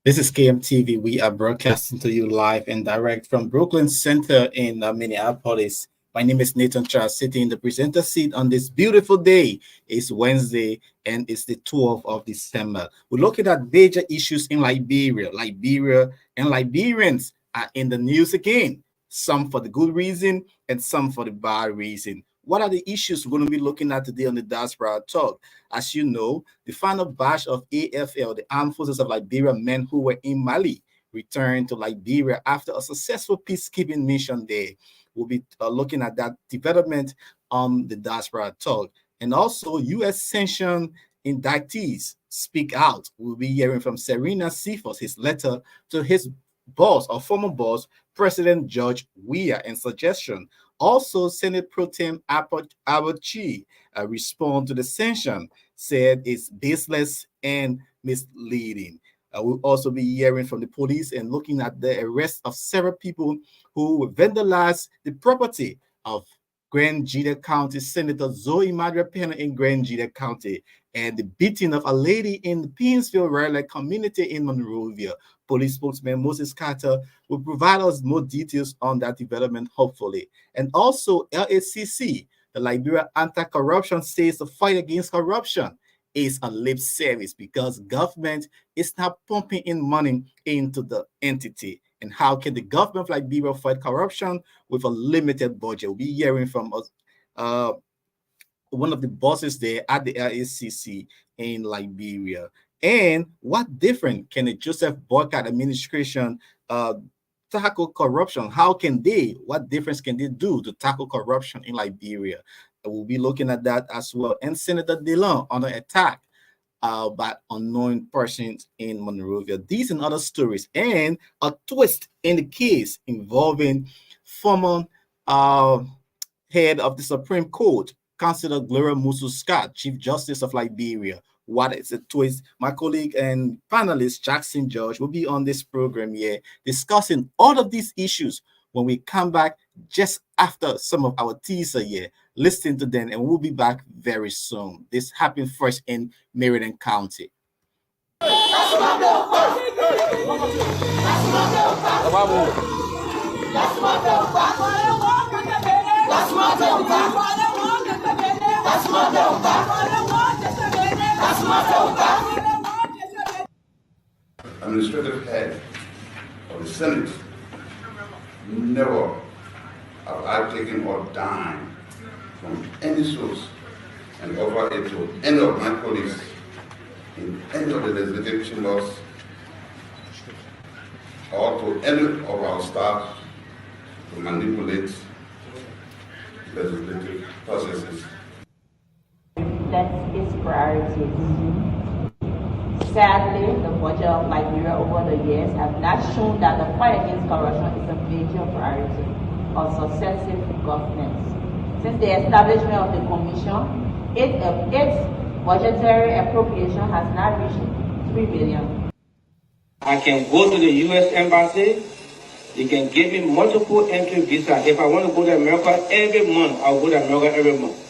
This is KMTV. We are broadcasting to you live and direct from Brooklyn Center in Minneapolis. My name is Nathan Charles, sitting in the presenter seat on this beautiful day. It's Wednesday and it's the 12th of December. We're looking at major issues in Liberia. Liberia and Liberians are in the news again, some for the good reason and some for the bad reason. What are the issues we're going to be looking at today on the Diaspora Talk? As you know, the final batch of AFL, the Armed Forces of Liberia men who were in Mali, returned to Liberia after a successful peacekeeping mission there. We'll be looking at that development on the Diaspora Talk. And also, U.S. sanction indictees speak out. We'll be hearing from Serena Cephas, his letter to his boss or former boss, President George Weah, and suggestion. Also, Senate Pro Tem Abachi respond to the sanction, said it's baseless and misleading. We'll also be hearing from the police and looking at the arrest of several people who vandalized the property of Grand Jita County Senator Zoe Madre Pena in Grand Jita County, and the beating of a lady in the Pinsville Raleigh community in Monrovia. Police spokesman Moses Carter will provide us more details on that development, hopefully. And also, LACC, the Liberia Anti-Corruption, says the fight against corruption is a lip service because government is now pumping in money into the entity. And how can the government of Liberia fight corruption with a limited budget? We'll be hearing from one of the bosses there at the LACC in Liberia. And what different can a Joseph Boycott administration tackle corruption? What difference can they do to tackle corruption in Liberia? We'll be looking at that as well. And Senator Dillon under attack by unknown persons in Monrovia. These and other stories, and a twist in the case involving former head of the Supreme Court, Councillor Gloria Musu Scott, Chief Justice of Liberia. What is the twist? My colleague and panelist Jackson George will be on this program here discussing all of these issues when we come back just after some of our teaser here. Listen to them, and we'll be back very soon. This happened first in Meriden County. Administrative head of the Senate, never have I taken a dime from any source and offer it to any of my colleagues in any of the legislative chambers or to any of our staff to manipulate legislative processes. That's its priorities. Sadly, the budget of Liberia over the years have not shown that the fight against corruption is a major priority of successive governments. Since the establishment of the commission, its budgetary appropriation has not reached $3 billion. I can go to the U.S. Embassy. They can give me multiple entry visas. If I want to go to America every month, I'll go to America every month.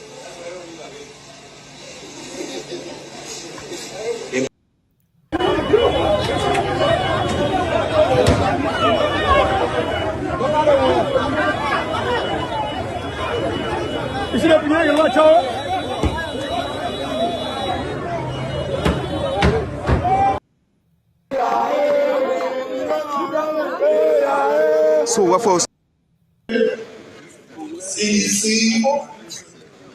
So what for? CDC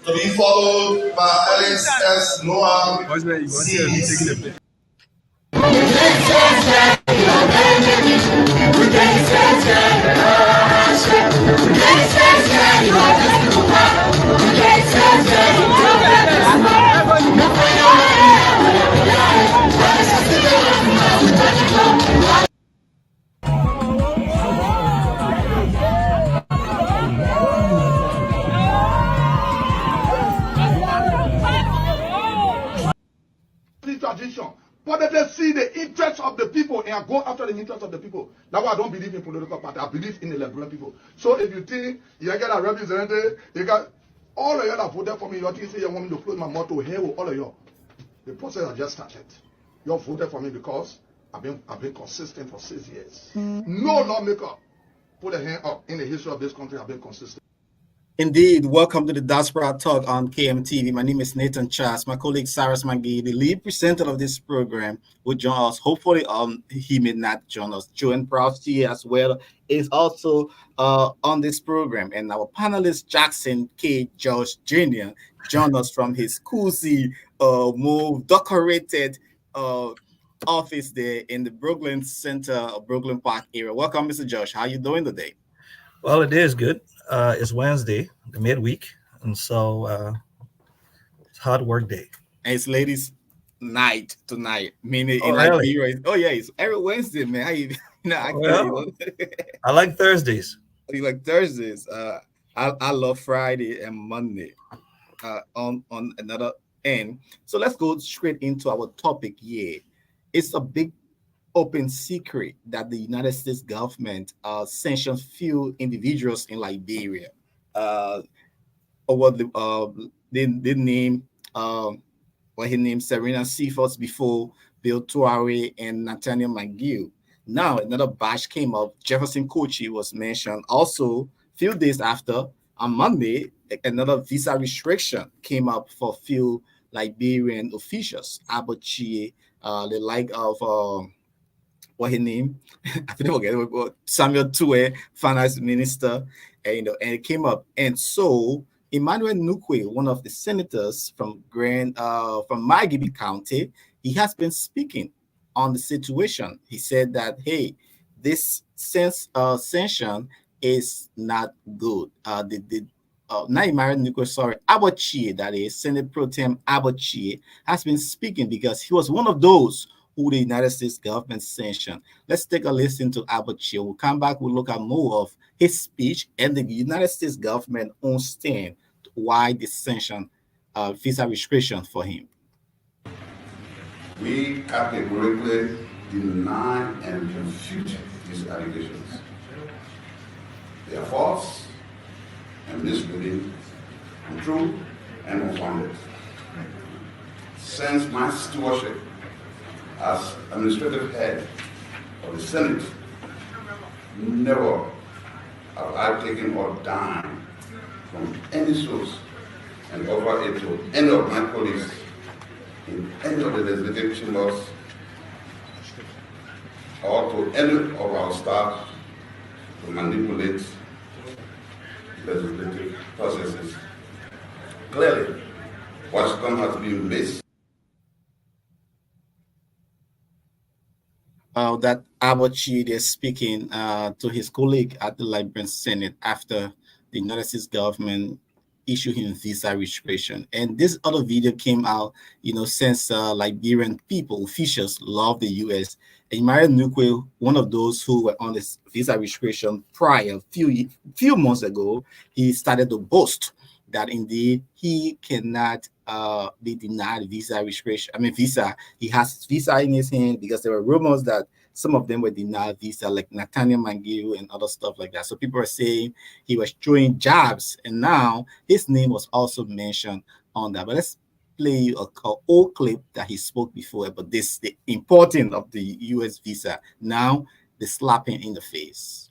to be followed by LSS Noam CDC. Tradition, but they see the interest of the people and go after the interest of the people. That's why I don't believe in political party. I believe in the liberal people. So if you think you get a representative, you got all of you that voted for me, you think say you want me to close my mouth to hell with all of you. The process has just started. You voted for me because I've been consistent for 6 years. No lawmaker put a hand up in the history of this country have been consistent. Indeed, welcome to the Diaspora Talk on KMTV. My name is Nathan Charles. My colleague Cyrus McGee, the lead presenter of this program, will join us. Hopefully, he may not join us. Joan Prousty as well is also on this program, and our panelist Jackson K. George Jr. join us from his cozy, more decorated office there in the Brooklyn Center, Brooklyn Park area. Welcome, Mr. Josh. How you doing today? Well, it is good. It's Wednesday, the midweek, and so it's hard work day. And it's ladies' night tonight, meaning Oh, in really? Liberia. Oh yeah, it's every Wednesday, man. How you, Well, I like Thursdays. you like Thursdays. I love Friday and Monday. On another end, so let's go straight into our topic here. It's a big open secret that the United States government sanctioned few individuals in Liberia. Uh, over they name what he named Serena Seaforth before Bill Tuare and Nathaniel McGill. Now another batch came up. Jefferson Kochi was mentioned. Also, few days after, on Monday, another visa restriction came up for few Liberian officials. Abachi, the like of what his name? I forget Samuel Tue, finance minister, and it came up. And so Emmanuel Nukwe, one of the senators from from Magibi County, he has been speaking on the situation. He said that this sanction is not good. Not Emmanuel Nukwe, sorry, Abochie, that is Senate Pro Tem Abochie, has been speaking because he was one of those who the United States government sanctioned. Let's take a listen to Abochie. We'll come back, we'll look at more of his speech and the United States government own stand why the sanction visa restriction for him. We categorically deny and refute these allegations. They are false and misleading, untrue and unfounded. Since my stewardship as administrative head of the Senate, never have I taken or dime from any source and offered it to any of my colleagues in any of the legislative chambers or to any of our staff to manipulate legislative processes. Clearly, Washington has been missed. That Abochie is speaking to his colleague at the Liberian Senate after the United States government issued him visa restriction. And this other video came out, since Liberian people, officials love the U.S. And Mario Nukwe, one of those who were on this visa restriction prior, few months ago, he started to boast that indeed he cannot be denied visa restriction. Visa. He has his visa in his hand because there were rumors that some of them were denied visa, like Nathaniel Mangiu and other stuff like that. So people are saying he was throwing jabs, and now his name was also mentioned on that. But let's play you a old clip that he spoke before about this, the importance of the U.S. visa. Now the slapping in the face.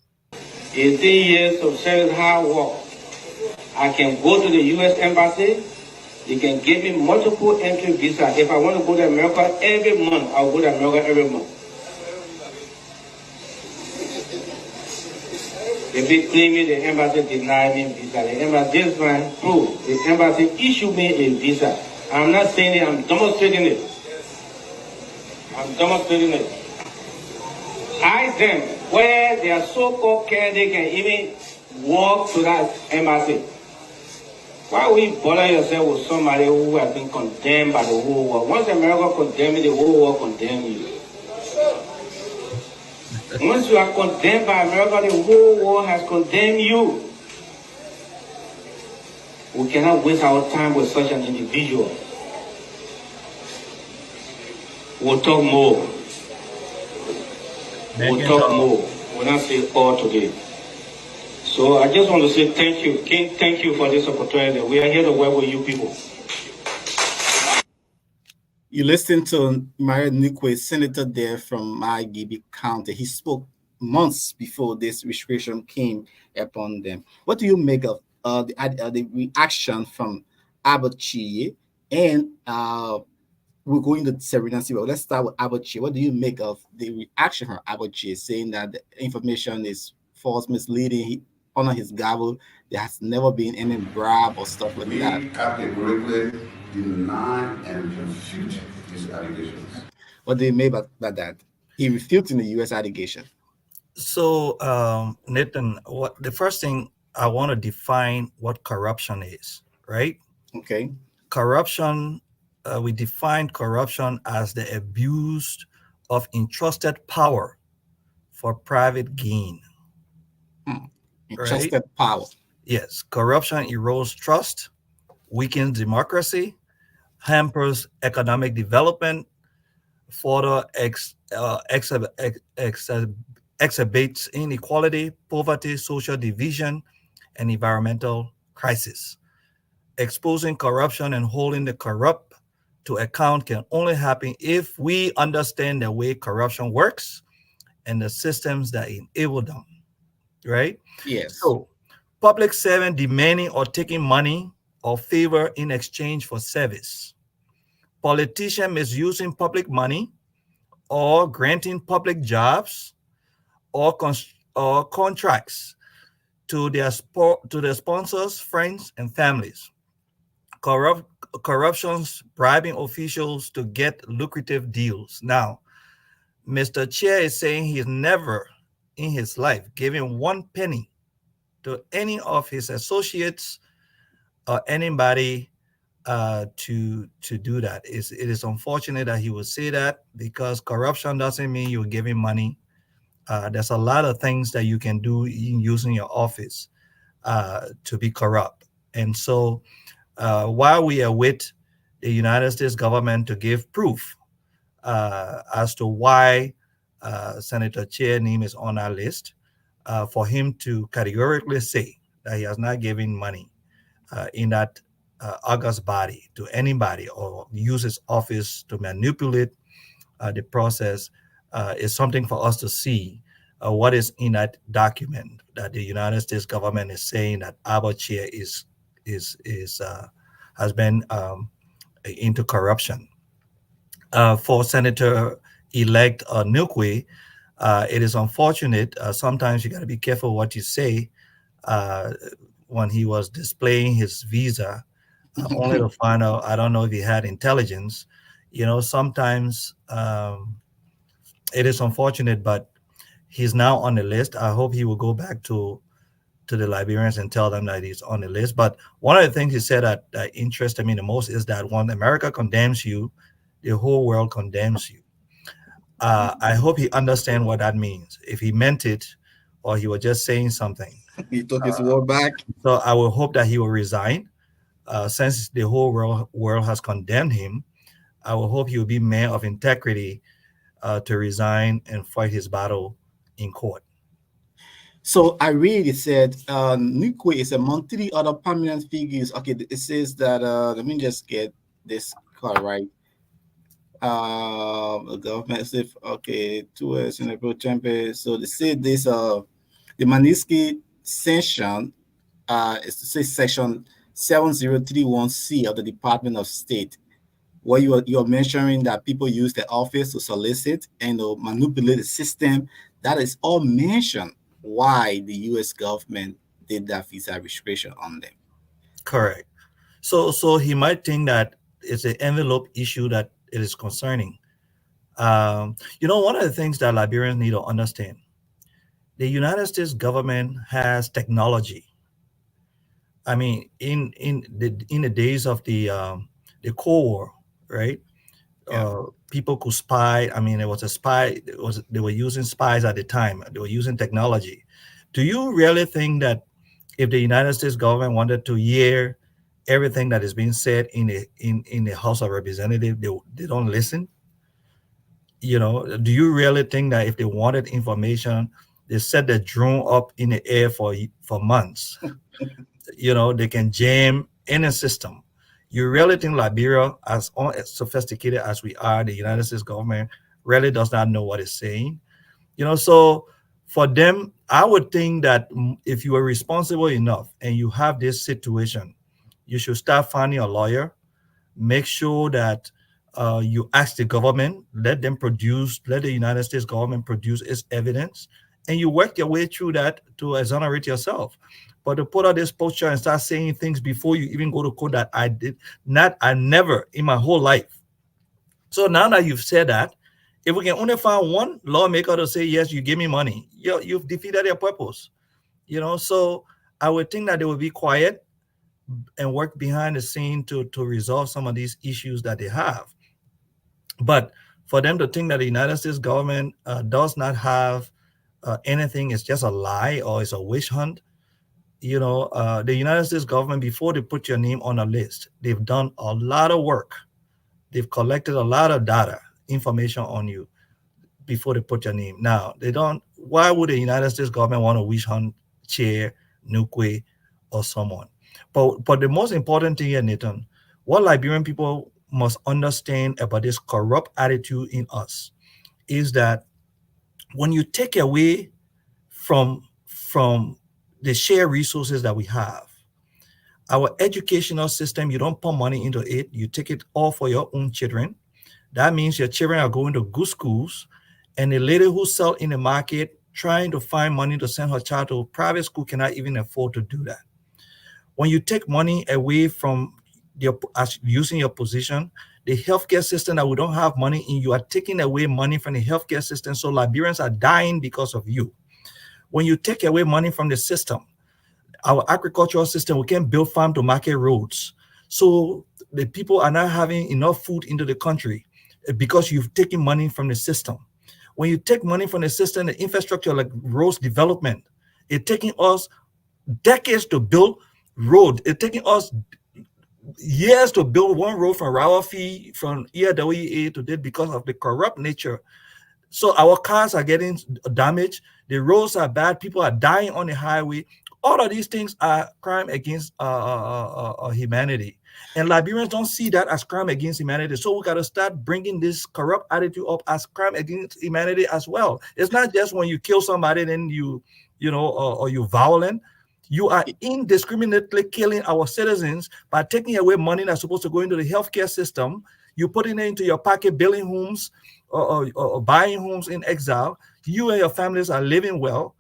18 years of service hard work. I can go to the U.S. Embassy. They can give me multiple entry visa. If I want to go to America every month, I'll go to America every month. If they claim me, the embassy denied me visa. The embassy, this man proof. The embassy issued me a visa. I'm not saying it, I'm demonstrating it. I'm demonstrating it. Ask them where their so-called candidate can even walk to that embassy. Why will you bother yourself with somebody who has been condemned by the whole world? Once America condemns you, the whole world condemns you. Once you are condemned by America, the whole world has condemned you. We cannot waste our time with such an individual. We'll talk more. We'll talk more. We'll not say all today. So I just want to say thank you, King. Thank you for this opportunity. We are here to work with you people. You listen to Mario Nukwe, senator there from Magibi County. He spoke months before this restriction came upon them. What do you make of the reaction from Abachi and we're going to Serena Siwa. Let's start with Abachi. What do you make of the reaction from Abachi saying that the information is false, misleading, on his gavel? There has never been any bribe or stuff like that. We categorically deny and refute these allegations. What do you make about that? He refuting the U.S. allegation. So, Nathan, what the first thing I want to define what corruption is, right? Okay. Corruption, we define corruption as the abuse of entrusted power for private gain, Hmm. right? Entrusted power. Yes, corruption erodes trust, weakens democracy, hampers economic development, further exacerbates inequality, poverty, social division, and environmental crisis. Exposing corruption and holding the corrupt to account can only happen if we understand the way corruption works and the systems that enable them, right? Yes. So, public servant demanding or taking money or favor in exchange for service, politician misusing public money or granting public jobs or contracts to their sponsors, friends, and families. Corrupt corruptions bribing officials to get lucrative deals. Now, Mr. Chair is saying he's never in his life given one penny to any of his associates or anybody to do that. It is unfortunate that he would say that because corruption doesn't mean you're giving money. There's a lot of things that you can do in using your office to be corrupt. And so while we await the United States government to give proof as to why Senator Chair name is on our list, for him to categorically say that he has not given money in that august body to anybody or use his office to manipulate the process is something for us to see what is in that document that the United States government is saying that our chair is has been into corruption. For Senator-elect Nukwe, it is unfortunate. Sometimes you got to be careful what you say. Uh, when he was displaying his visa, only to find out, I don't know if he had intelligence. Sometimes it is unfortunate, but he's now on the list. I hope he will go back to the Liberians and tell them that he's on the list. But one of the things he said that interested me the most is that when America condemns you, the whole world condemns you. I hope he understands what that means. If he meant it, or he was just saying something. He took his word back. So I will hope that he will resign. Since the whole world has condemned him, I will hope he will be man of integrity to resign and fight his battle in court. So I really said Nukwe is among three other prominent figures. Okay, it says that let me just get this card right. The government said okay, 2 years in the pro champion. So they say this the Manisky sanction is to say section 7031C of the Department of State, where you're mentioning that people use the office to solicit and manipulate the system. That is all mentioned why the U.S. government did that visa restriction on them. Correct. So he might think that it's an envelope issue that it is concerning. One of the things that Liberians need to understand, the United States government has technology. I mean, in the days of the Cold War, right? Yeah. People could spy. I mean, it was a spy. They were using spies at the time. They were using technology. Do you really think that if the United States government wanted to hear everything that is being said in the House of Representatives, they don't listen? Do you really think that if they wanted information, they set the drone up in the air for months? They can jam any system. You really think Liberia, as sophisticated as we are, the United States government really does not know what it's saying? So for them, I would think that if you are responsible enough and you have this situation, you should start finding a lawyer. Make sure that you ask the government, let the United States government produce its evidence, and you work your way through that to exonerate yourself. But to put out this posture and start saying things before you even go to court that I never in my whole life. So now that you've said that, if we can only find one lawmaker to say, yes, you give me money, you've defeated your purpose. So I would think that they would be quiet and work behind the scene to resolve some of these issues that they have. But for them to think that the United States government does not have anything, it's just a lie or it's a witch hunt. The United States government, before they put your name on a list, they've done a lot of work. They've collected a lot of data, information on you before they put your name. Now, they don't. Why would the United States government want to witch hunt Chair, Nukwe, or someone? But the most important thing here, Nathan, what Liberian people must understand about this corrupt attitude in us is that when you take away from the shared resources that we have, our educational system, you don't put money into it, you take it all for your own children. That means your children are going to good schools, and the lady who sells in the market trying to find money to send her child to a private school cannot even afford to do that. When you take money away from using your position, the healthcare system that we don't have money in, you are taking away money from the healthcare system. So Liberians are dying because of you. When you take away money from the system, our agricultural system, we can't build farm to market roads. So the people are not having enough food into the country because you've taken money from the system. When you take money from the system, the infrastructure like roads development, it's taking us decades to build road. It's taking us years to build one road from Rawafi, from ERWA to this because of the corrupt nature. So our cars are getting damaged. The roads are bad. People are dying on the highway. All of these things are crime against humanity. And Liberians don't see that as crime against humanity. So we got to start bringing this corrupt attitude up as crime against humanity as well. It's not just when you kill somebody, then or you violent. You are indiscriminately killing our citizens by taking away money that's supposed to go into the healthcare system. You putting it into your pocket, building homes or buying homes in exile. You and your families are living well,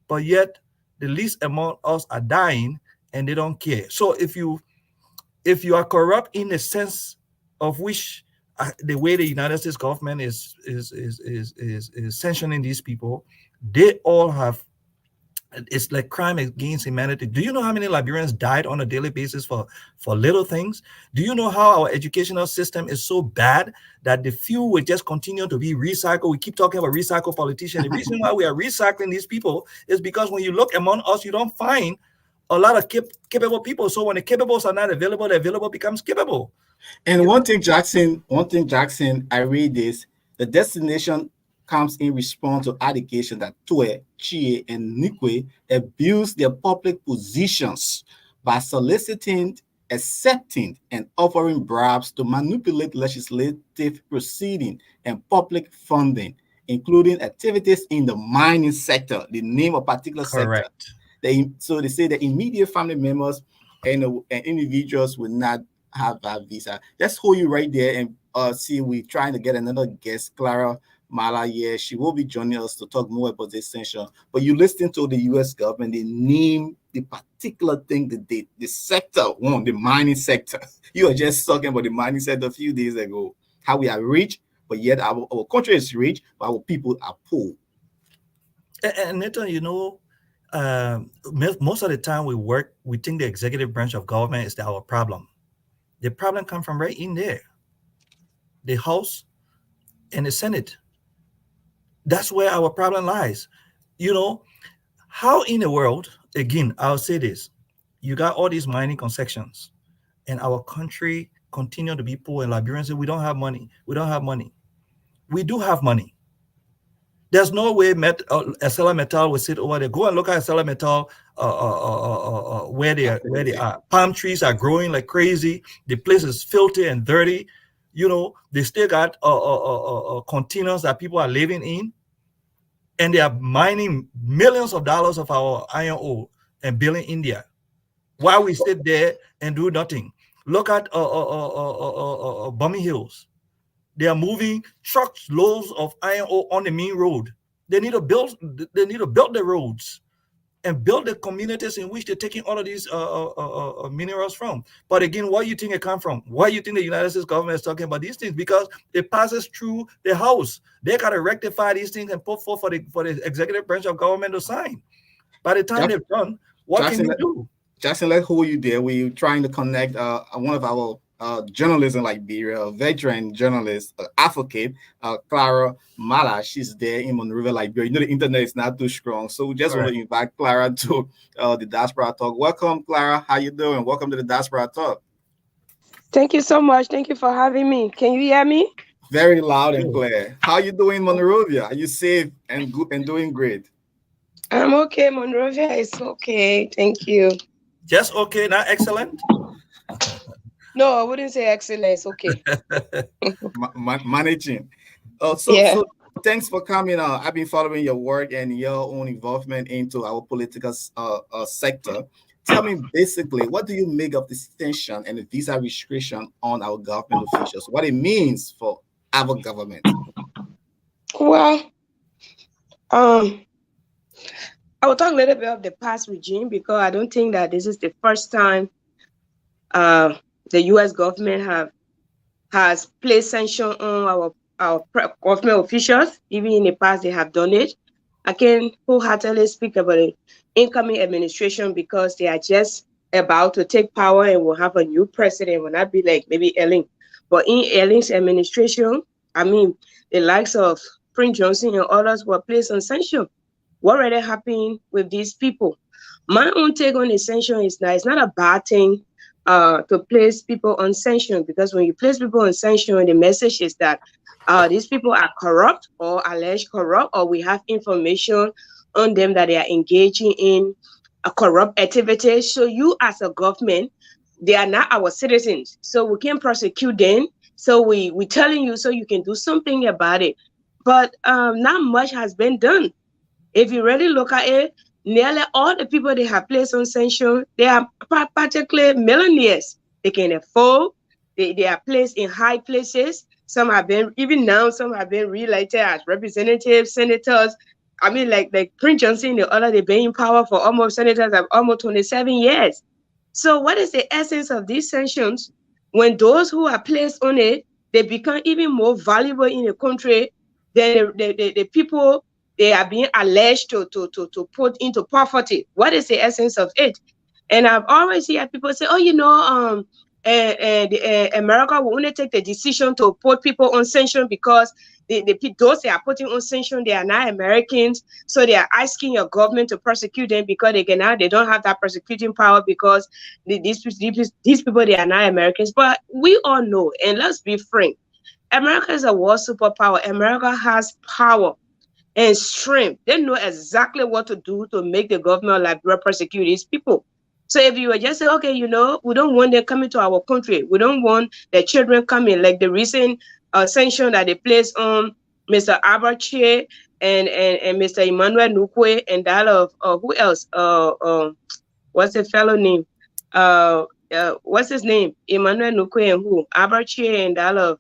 but yet the least among us are dying and they don't care. So if you are corrupt in the sense of which the way the United States government is sanctioning these people, they all have. It's like crime against humanity. Do you know how many Liberians died on a daily basis for little things? Do you know how our educational system is so bad that the few will just continue to be recycled? We keep talking about recycle politicians. The reason why we are recycling these people is because when you look among us, you don't find a lot of capable people. So when the capables are not available, the available becomes capable. And one thing, Jackson, I read this: the destination comes in response to allegation that Tue, Chie, and Nikwe abused their public positions by soliciting, accepting, and offering bribes to manipulate legislative proceeding and public funding, including activities in the mining sector, the name of particular sector. Correct. So they say the immediate family members and individuals will not have that visa. Let's hold you right there and see. We're trying to get another guest, Clara Mala. Yeah, she will be joining us to talk more about this session. But you listen to the U.S. government, they name the particular thing that the sector one, the mining sector. You are just talking about the mining sector a few days ago. How we are rich, but yet our country is rich, but our people are poor. And Nathan, most of the time we think the executive branch of government is our problem. The problem comes from right in there, the House and the Senate. That's where our problem lies. How in the world, again, I'll say this, you got all these mining concessions and our country continue to be poor, and Liberians say we don't have money. We don't have money. We do have money. There's no way Estella Metal will sit over there. Go and look at Estella Metal where they Activity. are. Palm trees are growing like crazy. The place is filthy and dirty. You know, they still got containers that people are living in, and they are mining millions of dollars of our iron ore and building India. While we sit there and do nothing. Look at Bummy Hills. They are moving trucks loads of iron ore on the main road. They need to build. They need to build the roads and build the communities in which they're taking all of these minerals from. But again, where do you think it come from? Why do you think the United States government is talking about these things? Because it passes through the House. They got to rectify these things and put forth for the executive branch of government to sign. By the time Jack- they've done, what can Jackson, you do? Jackson, let's hold you there. We're trying to connect one of our journalists in Liberia, a veteran journalist, advocate, Clara Mala. She's there in Monrovia, Liberia. You know, the internet is not too strong. So we just All want right. to invite Clara to the Diaspora Talk. Welcome, Clara. How you doing? Welcome to the Diaspora Talk. Thank you so much. Thank you for having me. Can you hear me? Very loud and Good. clear. How you doing, Monrovia? Are you safe and good and doing great? I'm okay. Monrovia is okay. Thank you. Just okay, not excellent. No, I wouldn't say excellent. It's okay. Managing. Yeah. So thanks for coming. I've been following your work and your own involvement into our political sector. Tell me basically, what do you make of this tension and the visa restriction on our government officials? What it means for our government? Well, um, I will talk a little bit of the past regime because I don't think that this is the first time uh, the U.S. government has placed sanction on our government officials. Even in the past, they have done it. I can wholeheartedly speak about the incoming administration because they are just about to take power and will have a new president. Will not be like maybe Ellen, but in Ellen's administration, I mean, the likes of Prince Johnson and others were placed on sanction. What really happened with these people? My own take on the sanction is that it's not a bad thing to place people on sanction, because when you place people on sanction, the message is that these people are corrupt or alleged corrupt, or we have information on them that they are engaging in a corrupt activity. So you as a government, they are not our citizens, so we can prosecute them. So we telling you so you can do something about it. But not much has been done. If you really look at it, nearly all the people they have placed on sanction, they are particularly millionaires. They can afford, they are placed in high places. Some have been, even now, some have been re-elected as representatives, senators. I mean, like Prince Johnson, the other, they've been in power for almost senators of almost 27 years. So what is the essence of these sanctions? When those who are placed on it, they become even more valuable in the country than the people they are being alleged to put into poverty. What is the essence of it? And I've always heard people say, oh, America will only take the decision to put people on sanction because those they are putting on sanction, they are not Americans. So they are asking your government to prosecute them because they don't have that prosecuting power because these people, they are not Americans. But we all know, and let's be frank, America is a world superpower. America has power and strength. They know exactly what to do to make the government of Liberia prosecute these people. So if you were just say, okay, we don't want them coming to our country. We don't want the children coming, like the recent sanction that they placed on Mr. Abache and Mr. Emmanuel Nukwe and that of who else? What's the fellow name? What's his name? Emmanuel Nukwe and who? Abache and that of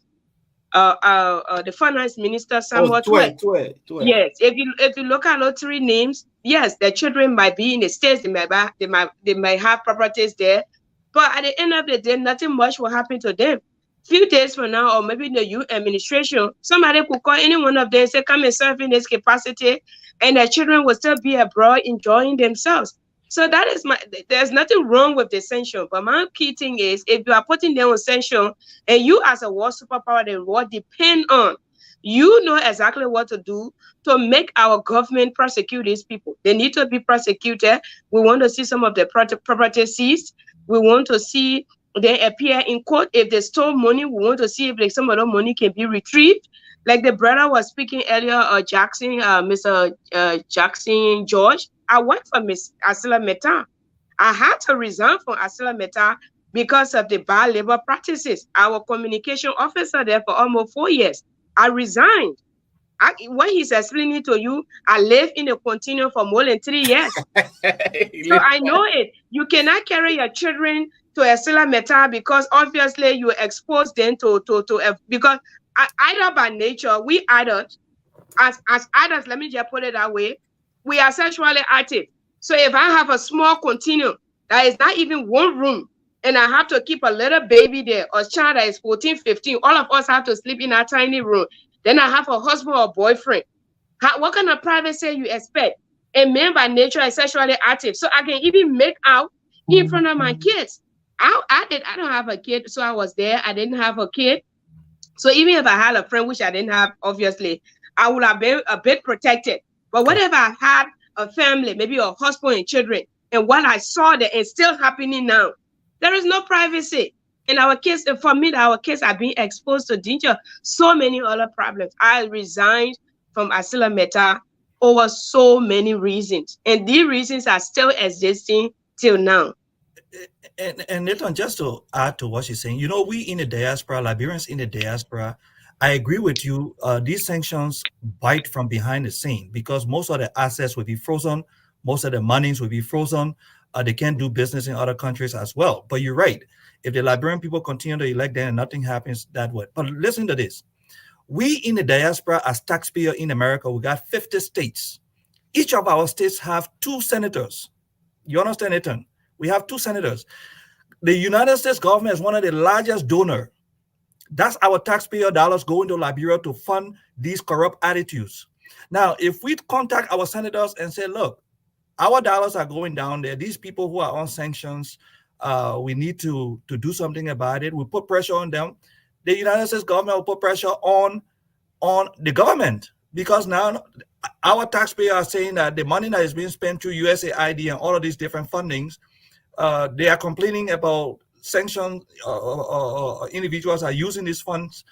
the finance minister Oh, Samuel Twe. Tue. Yes, if you look at those three names, yes, the children might be in the states. They might have properties there, but at the end of the day, nothing much will happen to them. Few days from now, or maybe in the new administration, somebody could call any one of them and say, "Come and serve in this capacity," and the children will still be abroad enjoying themselves. So that is there's nothing wrong with the sanction, but my key thing is if you are putting them on sanction, and you as a world superpower, the world depend on you know exactly what to do to make our government prosecute these people. They need to be prosecuted. We want to see some of the property seized. We want to see they appear in court. If they stole money, we want to see if some of the money can be retrieved. Like the brother was speaking earlier, Jackson, Mr. Jackson George. I worked for Miss Asila Meta. I had to resign from Asila Meta because of the bad labor practices. I was communication officer there for almost 4 years. I resigned. When he's explaining to you, I lived in a continuum for more than 3 years. So I know it. You cannot carry your children to Asila Meta because obviously you expose them because either by nature, we adults, as adults, let me just put it that way, we are sexually active. So if I have a small continuum that is not even one room, and I have to keep a little baby there, or child that is 14, 15, all of us have to sleep in a tiny room. Then I have a husband or boyfriend. What kind of privacy you expect? A man by nature is sexually active. So I can even make out in front of my kids. I don't have a kid, so I was there. I didn't have a kid. So even if I had a friend, which I didn't have, obviously, I would have been a bit protected. But what if I had a family, maybe a husband and children, and what I saw that is still happening now? There is no privacy. And our kids, for me, our kids are being exposed to danger, so many other problems. I resigned from Asila Meta over so many reasons. And these reasons are still existing till now. And Nathan, just to add to what she's saying, we in the diaspora, Liberians in the diaspora, I agree with you. These sanctions bite from behind the scene because most of the assets will be frozen, most of the monies will be frozen. They can't do business in other countries as well. But you're right. If the Liberian people continue to elect them and nothing happens, that way. But listen to this. We in the diaspora, as taxpayer in America, we got 50 states. Each of our states have 2 senators. You understand, Nathan? We have 2 senators. The United States government is one of the largest donors. That's our taxpayer dollars going to Liberia to fund these corrupt attitudes. Now, if we contact our senators and say, look, our dollars are going down there. These people who are on sanctions, we need to do something about it. We put pressure on them. The United States government will put pressure on the government because now our taxpayers are saying that the money that is being spent through USAID and all of these different fundings, they are complaining about sanctioned individuals are using these funds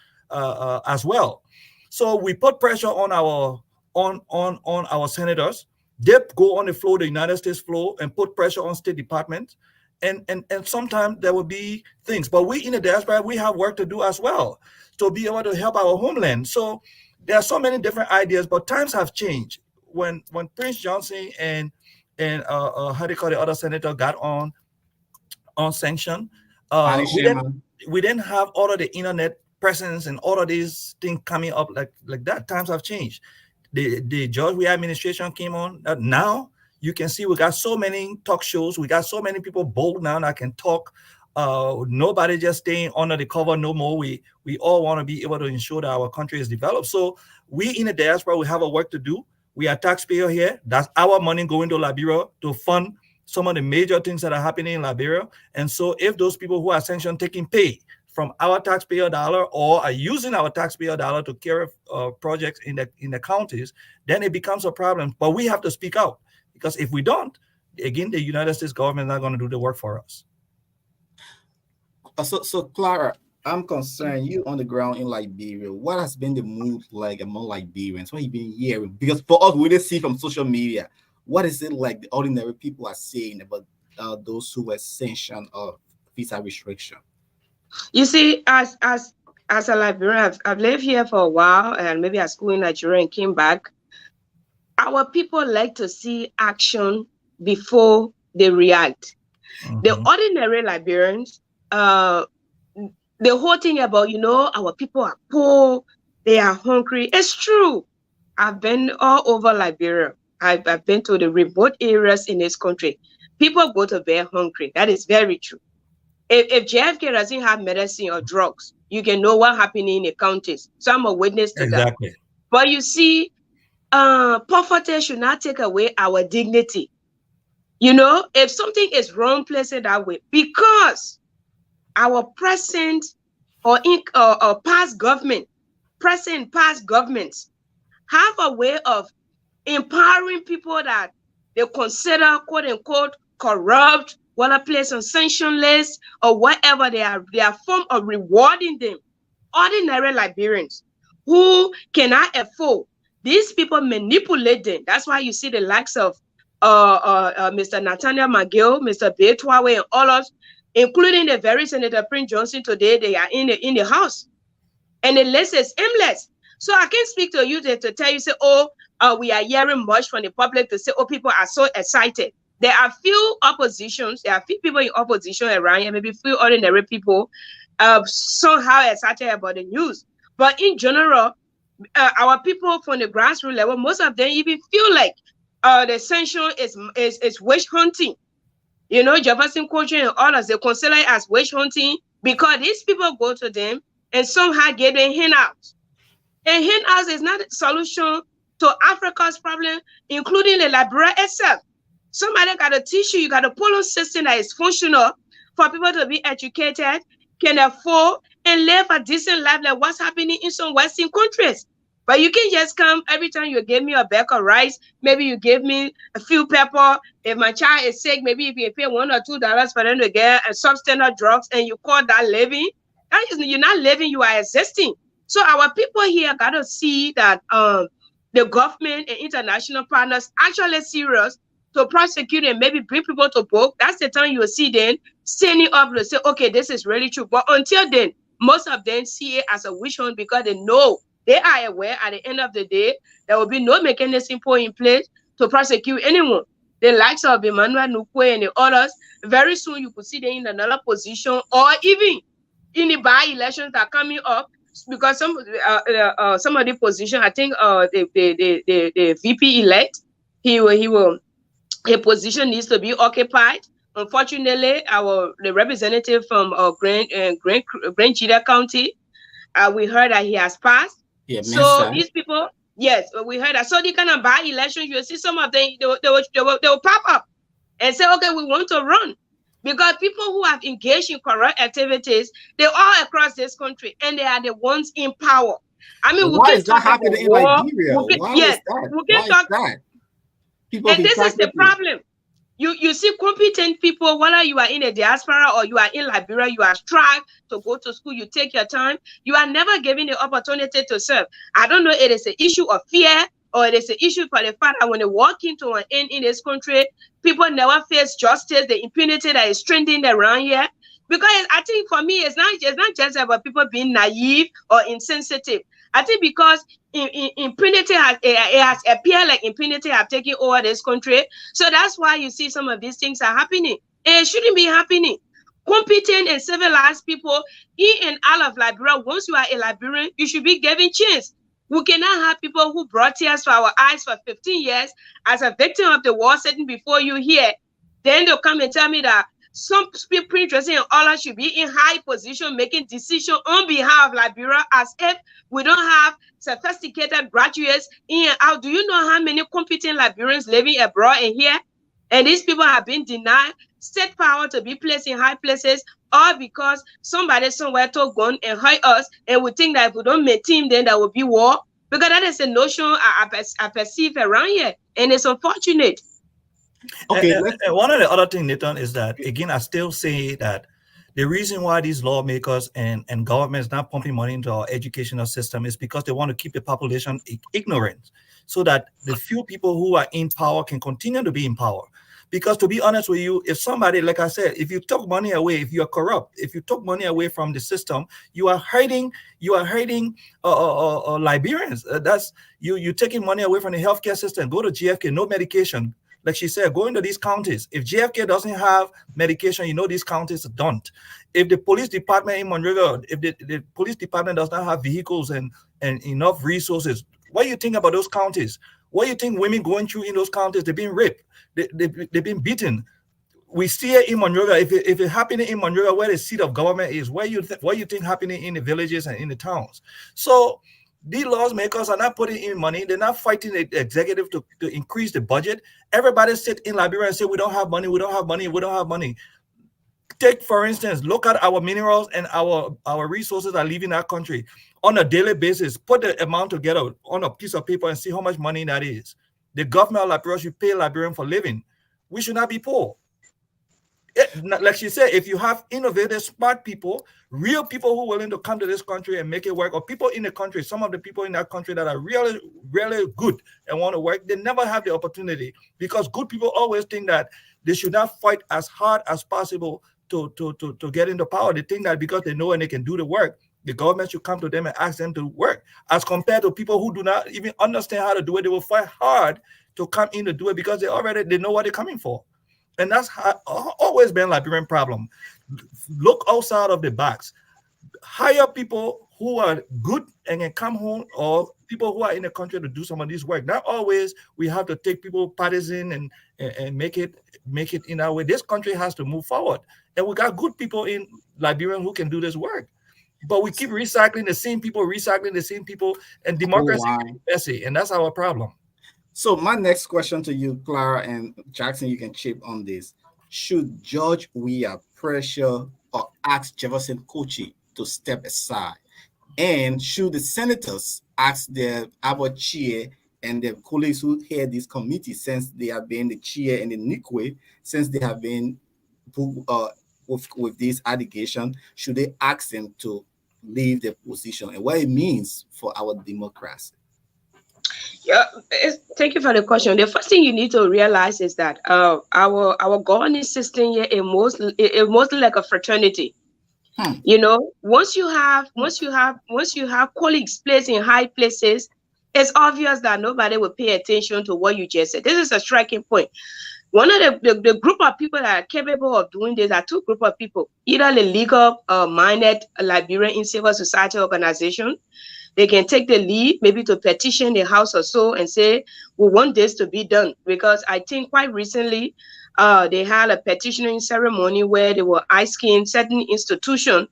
as well. So we put pressure on our senators. They go on the floor, the United States floor, and put pressure on State Department. And sometimes there will be things, but we in the diaspora, we have work to do as well to be able to help our homeland. So there are so many different ideas, but times have changed. When Prince Johnson and how do you call the other senator got on sanction, we didn't have all of the internet presence and all of these things coming up like that. Times have changed. The George Weah administration came on. Now you can see we got so many talk shows. We got so many people bold now that can talk. Nobody just staying under the cover no more. We all want to be able to ensure that our country is developed. So we in the diaspora, we have a work to do. We are taxpayer here. That's our money going to Liberia to fund some of the major things that are happening in Liberia. And so if those people who are sanctioned taking pay from our taxpayer dollar or are using our taxpayer dollar to carry projects in the counties, then it becomes a problem. But we have to speak out because if we don't, again, the United States government is not going to do the work for us. So Clara, I'm concerned. You on the ground in Liberia. What has been the mood like among Liberians? What have you been hearing? Because for us, we didn't see from social media. What is it like the ordinary people are saying about those who were sanctioned of visa restriction? You see, as a Liberian, I've lived here for a while, and maybe at school in Nigeria and came back. Our people like to see action before they react. Mm-hmm. The ordinary Liberians, the whole thing about, our people are poor, they are hungry. It's true. I've been all over Liberia. I've been to the remote areas in this country. People go to bed hungry. That is very true. If JFK doesn't have medicine or drugs, you can know what's happening in the counties. So I'm a witness to that. But you see, poverty should not take away our dignity. If something is wrong, place it that way. Because our present or past government, present past governments have a way of empowering people that they consider quote unquote corrupt, whether placed on sanction lists or whatever they are form of rewarding them. Ordinary Liberians who cannot afford. These people manipulate them. That's why you see the likes of Mr. Nathaniel McGill, Mr. Betwawe, and all us, including the very Senator Prince Johnson today. They are in the house, and the list is endless. So I can speak to you to tell you, say, oh, we are hearing much from the public to say, oh, people are so excited. There are few oppositions, there are few people in opposition around here, maybe few ordinary people somehow excited about the news. But in general, our people from the grassroots level, most of them even feel like the essential is witch hunting. You know, Jefferson Coaching and others, they consider it as witch hunting because these people go to them and somehow get them handouts. And handouts is not a solution to Africa's problem, including the Liberia itself. Somebody got to teach you, you got a police system that is functional for people to be educated, can afford, and live a decent life like what's happening in some Western countries. But you can just come every time you give me a bag of rice, maybe you give me a few pepper. If my child is sick, maybe if you pay $1 or $2 for them to get a substandard drugs and you call that living, that is, you're not living, you are existing. So our people here got to see that the government and international partners actually serious to prosecute and maybe bring people to book. That's the time you will see them standing up to say, okay, this is really true. But until then, most of them see it as a witch hunt because they know, they are aware at the end of the day, there will be no mechanism put in place to prosecute anyone. The likes of Emmanuel Nukwe and the others, very soon you could see them in another position, or even in the by-elections that are coming up, because some of the position, I think the VP elect, he will a position needs to be occupied. Unfortunately, the representative from Grand Cheetah County, we heard that he has passed. Yeah, so these people, yes, we heard that. So the kind of by-election, you'll see some of them, they will pop up and say, okay, we want to run. Because people who have engaged in corrupt activities, they're all across this country, and they are the ones in power. I mean, why is that happening in Liberia? Why is that? People and this is the problem. You see competent people, whether you are in a diaspora or you are in Liberia, you are trying to go to school, you take your time, you are never given the opportunity to serve. I don't know, it is an issue of fear, or it is an issue for the fact that when they walk into an end in this country, people never face justice, the impunity that is trending around here. Because I think for me, it's not just about people being naive or insensitive. I think because impunity has appeared like impunity have taken over this country. So that's why you see some of these things are happening. And it shouldn't be happening. Competent and civilized people in and out of Liberia, once you are a Liberian, you should be given chance. We cannot have people who brought tears to our eyes for 15 years as a victim of the war sitting before you here. Then they'll come and tell me that some people interested in all should be in high position making decisions on behalf of Liberia, as if we don't have sophisticated graduates in and out. Do you know how many competent Liberians living abroad and here? And these people have been denied state power to be placed in high places, all because somebody somewhere took gun and hurt us, and we think that if we don't maintain, then there will be war. Because that is a notion I perceive around here, and it's unfortunate. Okay. And one of the other things, Nathan, is that, again, I still say that the reason why these lawmakers and governments not pumping money into our educational system is because they want to keep the population ignorant, so that the few people who are in power can continue to be in power. Because to be honest with you, if somebody, like I said, if you took money away, if you are corrupt, if you took money away from the system, you are hurting Liberians. That's you taking money away from the healthcare system. Go to GFK, no medication. Like she said, go into these counties. If JFK doesn't have medication, you know these counties don't. If the police department in Monrovia, if the police department does not have vehicles and enough resources, what do you think about those counties? What do you think women going through in those counties? They've been raped. They've been beaten. We see it in Monrovia. If it's happening in Monrovia, where the seat of government is, what you think happening in the villages and in the towns? So these lawmakers are not putting in money. They're not fighting the executive to increase the budget. Everybody sit in Liberia and say, we don't have money, we don't have money, we don't have money. Take, for instance, look at our minerals and our resources that are leaving our country on a daily basis. Put the amount together on a piece of paper and see how much money that is. The government of Liberia should pay Liberian for living. We should not be poor. Like she said, if you have innovative, smart people, real people who are willing to come to this country and make it work, or people in the country, some of the people in that country that are really, really good and want to work, they never have the opportunity because good people always think that they should not fight as hard as possible to get into power. They think that because they know and they can do the work, the government should come to them and ask them to work. As compared to people who do not even understand how to do it, they will fight hard to come in to do it because they know what they're coming for. And that's always been Liberian problem. Look outside of the box. Hire people who are good and can come home, or people who are in the country to do some of this work. Not always we have to take people partisan and make it in our way. This country has to move forward, and we got good people in Liberia who can do this work. But we keep recycling the same people, and democracy is messy, and that's our problem. So my next question to you, Clara and Jackson, you can chip on this. Should George Weah pressure or ask Jefferson Kochi to step aside? And should the senators ask their our chair and their colleagues who head this committee, since they have been the chair and the NICWE, since they have been uh, with this allegation, should they ask them to leave their position and what it means for our democracy? Yeah, thank you for the question. The first thing you need to realize is that our governance system here is mostly like a fraternity. You know, once you have colleagues placed in high places, it's obvious that nobody will pay attention to what you just said. This is a striking point. One of the group of people that are capable of doing this are two group of people, either the legal minded Liberian in civil society organization. They can take the lead, maybe to petition the House or so and say, we want this to be done. Because I think quite recently, they had a petitioning ceremony where they were asking certain institutions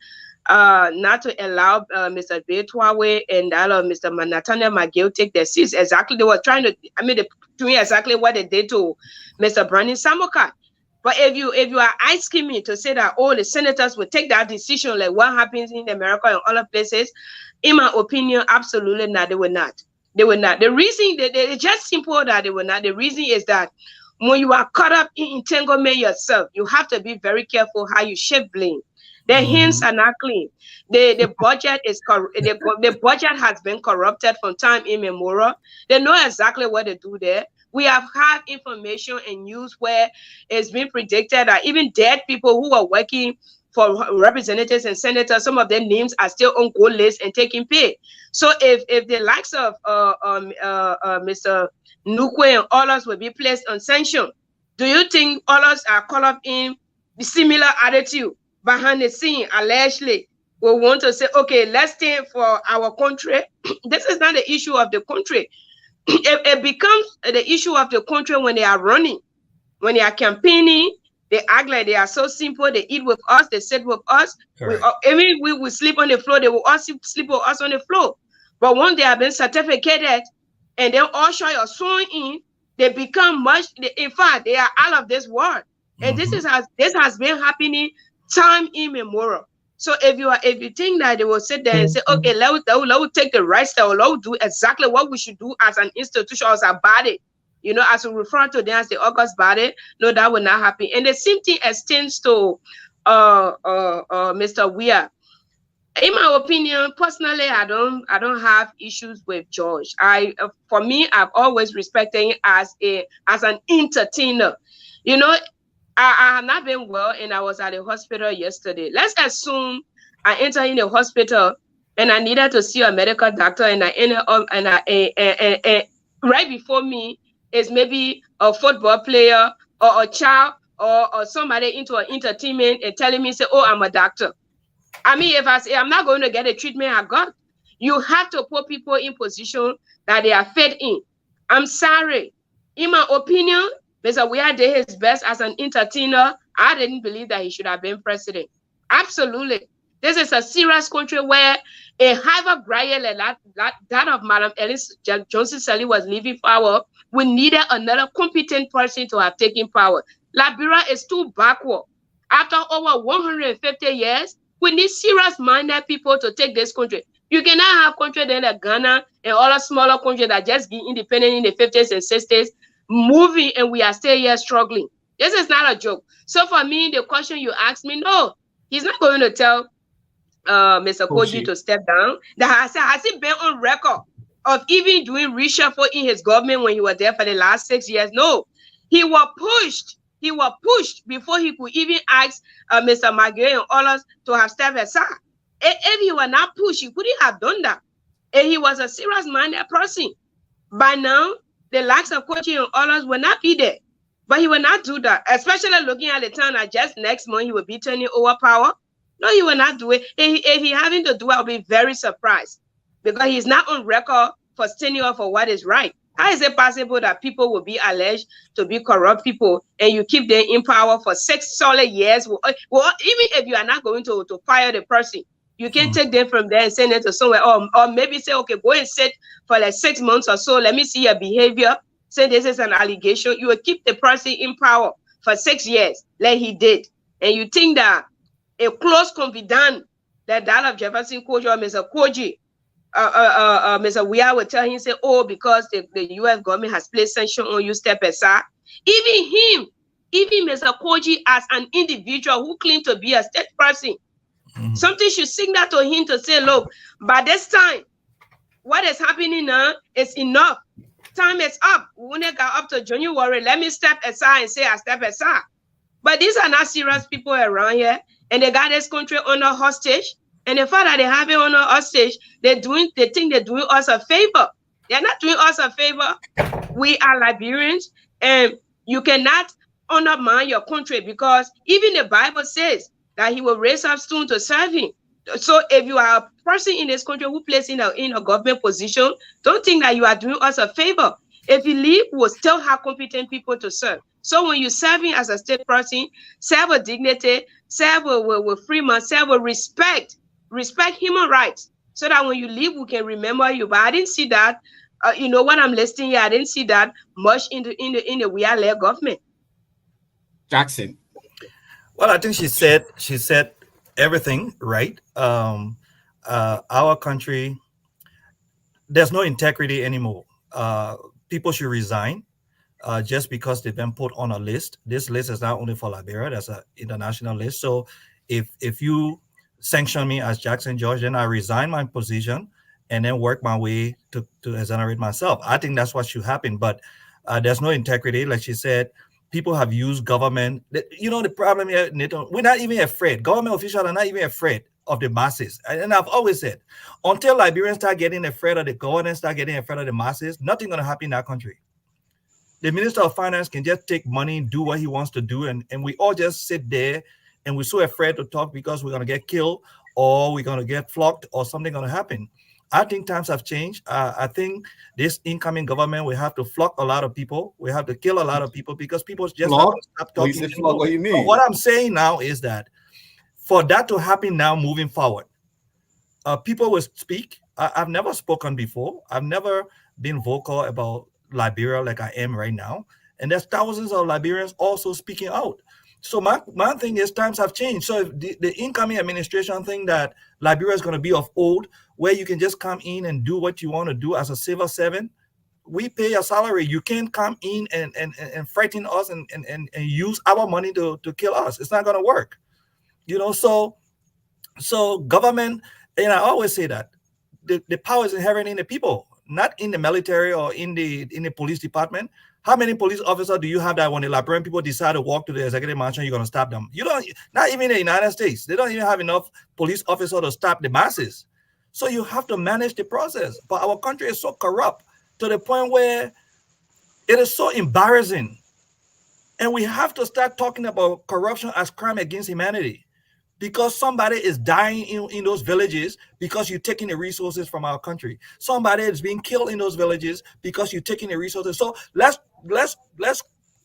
not to allow Mr. Betwawe and Mr. Nathaniel McGill take their seats. Exactly, they were trying to, they're doing exactly what they did to Mr. Brandon Samoka. But if you are asking me to say that all the senators will take that decision, like what happens in America and other places, in my opinion, absolutely not. They will not. They will not. The reason it's just simple that they will not. The reason is that when you are caught up in entanglement yourself, you have to be very careful how you shift blame. Their hands are not clean. The budget is the budget has been corrupted from time immemorial. They know exactly what to do there. We have had information and news where it's been predicted that even dead people who are working for representatives and senators, some of their names are still on gold list and taking pay. So if the likes of Mr. Nukwe and others will be placed on sanction, do you think others are caught up in the similar attitude behind the scene, allegedly? We want to say, okay, let's stand for our country. This is not the issue of the country. It becomes the issue of the country when they are running, when they are campaigning. They act like they are so simple. They eat with us. They sit with us. We will sleep on the floor. They will also sleep with us on the floor. But once they have been certificated and then usher or sworn in, they become much. In fact, they are out of this world. And this has been happening time immemorial. So if you think that they will sit there and say, okay, let us take the right step, let us do exactly what we should do as an institution, as a body, you know, as we refer to them as the August body, no, that will not happen. And the same thing extends to Mr. Weah. In my opinion, personally, I don't have issues with George. For me, I've always respected him as an entertainer. You know, I have not been well and I was at the hospital yesterday. Let's assume I enter in the hospital and I needed to see a medical doctor and I ended up and right before me is maybe a football player or a child or somebody into an entertainment and telling me, say, oh, I'm a doctor. I mean, if I say I'm not going to get the treatment I got, you have to put people in position that they are fit in. I'm sorry. In my opinion, Mr. Weah did his best as an entertainer. I didn't believe that he should have been president. Absolutely. This is a serious country where a Harvard graduate like that of Madam Ellis Johnson-Sirleaf was leaving power. We needed another competent person to have taken power. Liberia is too backward. After over 150 years, we need serious-minded people to take this country. You cannot have countries like Ghana and other smaller countries that just get independent in the 50s and 60s, moving, and we are still here struggling. This is not a joke. So for me, the question you asked me, no, he's not going to tell Mr. Koji to step down. Has he been on record of even doing reshuffle in his government when he was there for the last 6 years? No. He was pushed. He was pushed before he could even ask Mr. Magere and others to have stepped aside. If he were not pushed, he couldn't have done that. And he was a serious-minded person. By now, the likes of Koji and others will not be there. But he will not do that, especially looking at the time that just next month he will be turning over power. No, he will not do it. If he having to do it, I'll be very surprised because he's not on record for standing up for what is right. How is it possible that people will be alleged to be corrupt people and you keep them in power for 6 solid years? Well, even if you are not going to fire the person, you can take them from there and send them to somewhere, or maybe say, okay, go and sit for like 6 months or so. Let me see your behavior. Say this is an allegation. You will keep the person in power for 6 years, like he did. And you think that a close confidant that of Jefferson Koji or Mr. Koji, Mr. Weah will tell him, say, oh, because the U.S. government has placed sanction on you, step aside. Even Mr. Koji as an individual who claimed to be a state person, something should signal to him to say, look, by this time, what is happening now is enough. Time is up. When it got up to January, let me step aside and say I step aside. But these are not serious people around here, and they got this country under hostage. And the fact that they have it under hostage, they think they're doing us a favor. They're not doing us a favor. We are Liberians, and you cannot undermine your country because even the Bible says that he will raise up soon to serve him. So if you are a person in this country who plays in a government position, don't think that you are doing us a favor. If you leave, we'll still have competent people to serve. So when you're serving as a state person, serve with dignity, serve with freedom, serve with respect human rights, so that when you leave, we can remember you. But I didn't see that. When I'm listening here, I didn't see that much in the we-are-led government. Jackson. Well, I think she said everything right. Our country, there's no integrity anymore. People should resign just because they've been put on a list. This list is not only for Liberia, that's an international list. So if you sanction me as Jackson George, then I resign my position and then work my way to exonerate myself. I think that's what should happen. But there's no integrity. Like she said, people have used government. The problem here, Nathan, we're not even afraid. Government officials are not even afraid of the masses. And I've always said, until Liberians start getting afraid of the government, start getting afraid of the masses, nothing going to happen in that country. The Minister of Finance can just take money and do what he wants to do. And we all just sit there and we're so afraid to talk because we're going to get killed or we're going to get flogged or something going to happen. I think times have changed. I think this incoming government, we have to flog a lot of people. We have to kill a lot of people because people just have to stop talking. What you mean? What I'm saying now is that for that to happen now moving forward, people will speak. I've never spoken before. I've never been vocal about Liberia like I am right now. And there's thousands of Liberians also speaking out. So my thing is times have changed. So if the incoming administration think that Liberia is going to be of old, where you can just come in and do what you want to do as a civil servant, we pay a salary. You can't come in and frighten us and use our money to kill us. It's not going to work. So government, and I always say that the power is inherent in the people, not in the military or in the police department. How many police officers do you have that when the Liberian people decide to walk to the executive mansion, you're going to stop them? You don't, not even in the United States. They don't even have enough police officers to stop the masses. So you have to manage the process. But our country is so corrupt to the point where it is so embarrassing. And we have to start talking about corruption as crime against humanity. Because somebody is dying in those villages because you're taking the resources from our country. Somebody is being killed in those villages because you're taking the resources. So let's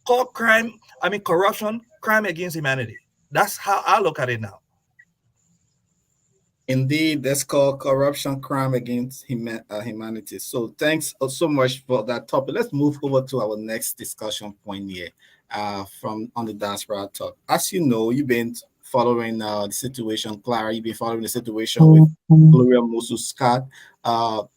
call corruption, crime against humanity. That's how I look at it now. Indeed, that's called corruption, crime against humanity. So thanks so much for that topic. Let's move over to our next discussion point here from on the Diaspora Talk. As you know, you've been following the situation, Clara, you've been following the situation with Gloria Musu-Scott.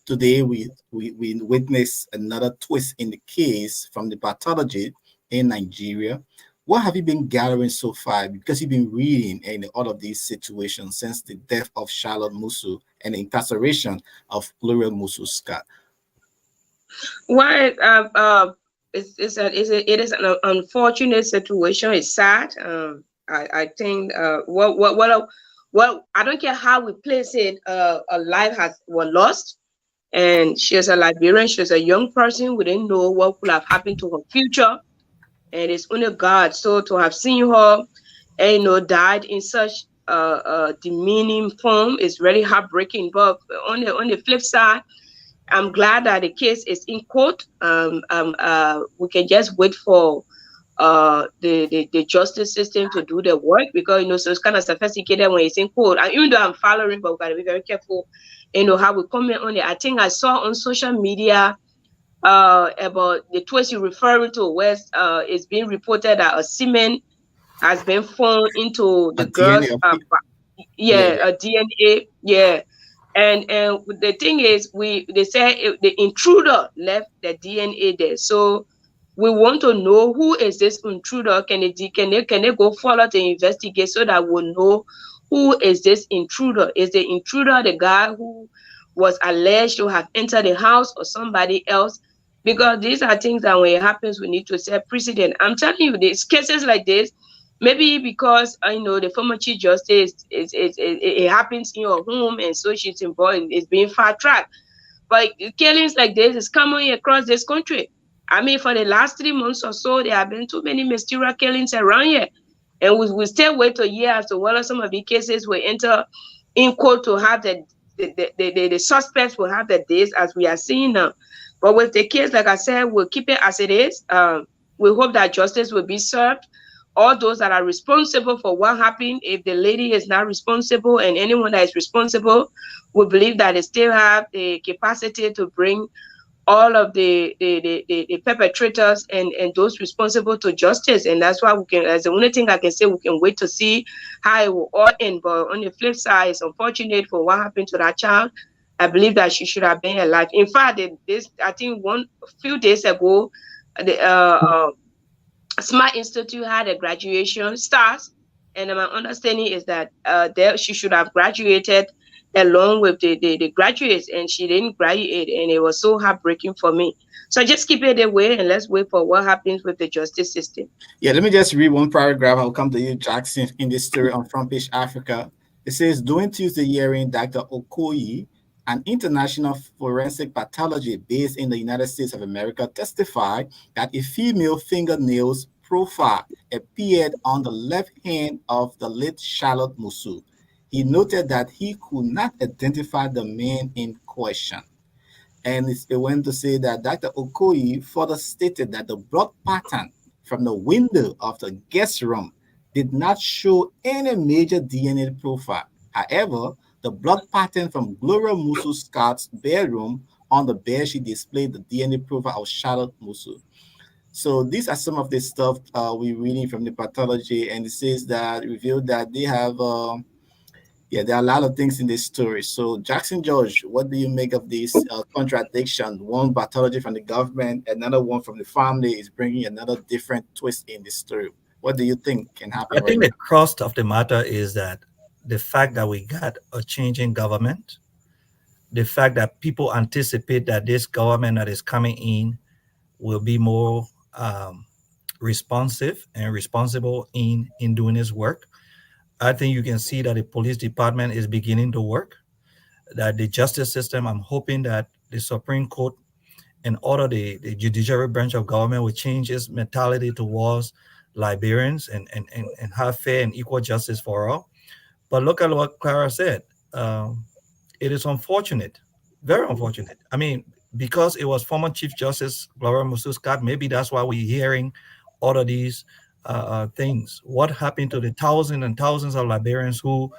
Today, we witnessed another twist in the case from the pathology in Nigeria, What have you been gathering so far? Because you've been reading in all of these situations since the death of Charlotte Musu and the incarceration of Gloria Musu Scott. Why? It is an unfortunate situation. It's sad. I think well, I don't care how we place it. A life was lost, and she is a Liberian. She's a young person. We didn't know what could have happened to her future, and it's only God. So to have seen her, and died in such demeaning form is really heartbreaking. But on the flip side, I'm glad that the case is in court. We can just wait for the justice system to do the work, because so it's kind of sophisticated when it's in court. And even though I'm following, but we gotta be very careful, how we comment on it. I think I saw on social media about the twist you're referring to, where it's being reported that a semen has been found into A the DNA girl's of yeah, yeah, a DNA, yeah. And the thing is, they say the intruder left the DNA there. So we want to know who is this intruder. Can they go follow to investigate, so that we'll know who is this intruder? Is the intruder the guy who was alleged to have entered the house, or somebody else? Because these are things that when it happens, we need to set precedent. I'm telling you, these cases like this, maybe because I know the former chief justice it happens in your home, and so she's involved, is being fast tracked. But killings like this is common across this country. I mean, for the last 3 months or so, there have been too many mysterious killings around here. And we still wait a year as to whether some of the cases will enter in court to have the suspects will have the days as we are seeing now. But with the case, like I said, we'll keep it as it is. We hope that justice will be served. All those that are responsible for what happened, if the lady is not responsible, and anyone that is responsible, we believe that they still have the capacity to bring all of the perpetrators and those responsible to justice. And that's why we can, as the only thing I can say, we can wait to see how it will all end. But on the flip side, it's unfortunate for what happened to that child. I believe that she should have been alive. In fact, I think a few days ago, the Smart Institute had a graduation stars, and my understanding is that there she should have graduated along with the graduates, and she didn't graduate, and it was so heartbreaking for me. So just keep it away, and let's wait for what happens with the justice system. Yeah, let me just read one paragraph. I'll come to you, Jackson, in this story on Front Page Africa. It says, during Tuesday hearing, Dr. Okoye, an international forensic pathologist based in the United States of America, testified that a female fingernails profile appeared on the left hand of the late Charlotte Musu. He noted that he could not identify the man in question. And it went to say that Dr. Okoye further stated that the blood pattern from the window of the guest room did not show any major DNA profile. However, the blood pattern from Gloria Musu Scott's bedroom on the bed she displayed the DNA profile of Charlotte Musu. So these are some of the stuff we're reading from the pathology, and it says that revealed that they have yeah, there are a lot of things in this story. So, Jackson George, what do you make of this contradiction? One pathology from the government, another one from the family is bringing another different twist in the story. What do you think can I happen right think the now? crust of the matter is that the fact that we got a change in government, the fact that people anticipate that this government that is coming in will be more responsive and responsible in doing its work. I think you can see that the police department is beginning to work, that the justice system, I'm hoping that the Supreme Court and all of the judiciary branch of government will change its mentality towards Liberians and have fair and equal justice for all. But look at what Clara said. It is unfortunate, very unfortunate. I mean, because it was former Chief Justice Gloria Musu Scott, maybe that's why we're hearing all of these things. What happened to the thousands and thousands of Liberians who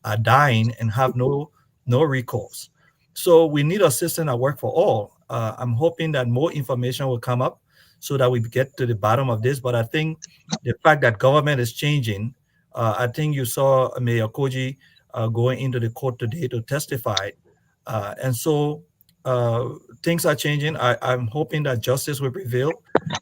are dying and have no recourse? So we need a system that work for all. I'm hoping that more information will come up so that we get to the bottom of this. But I think the fact that government is changing, I think you saw Mayor Koji going into the court today to testify. And so things are changing. I'm hoping that justice will prevail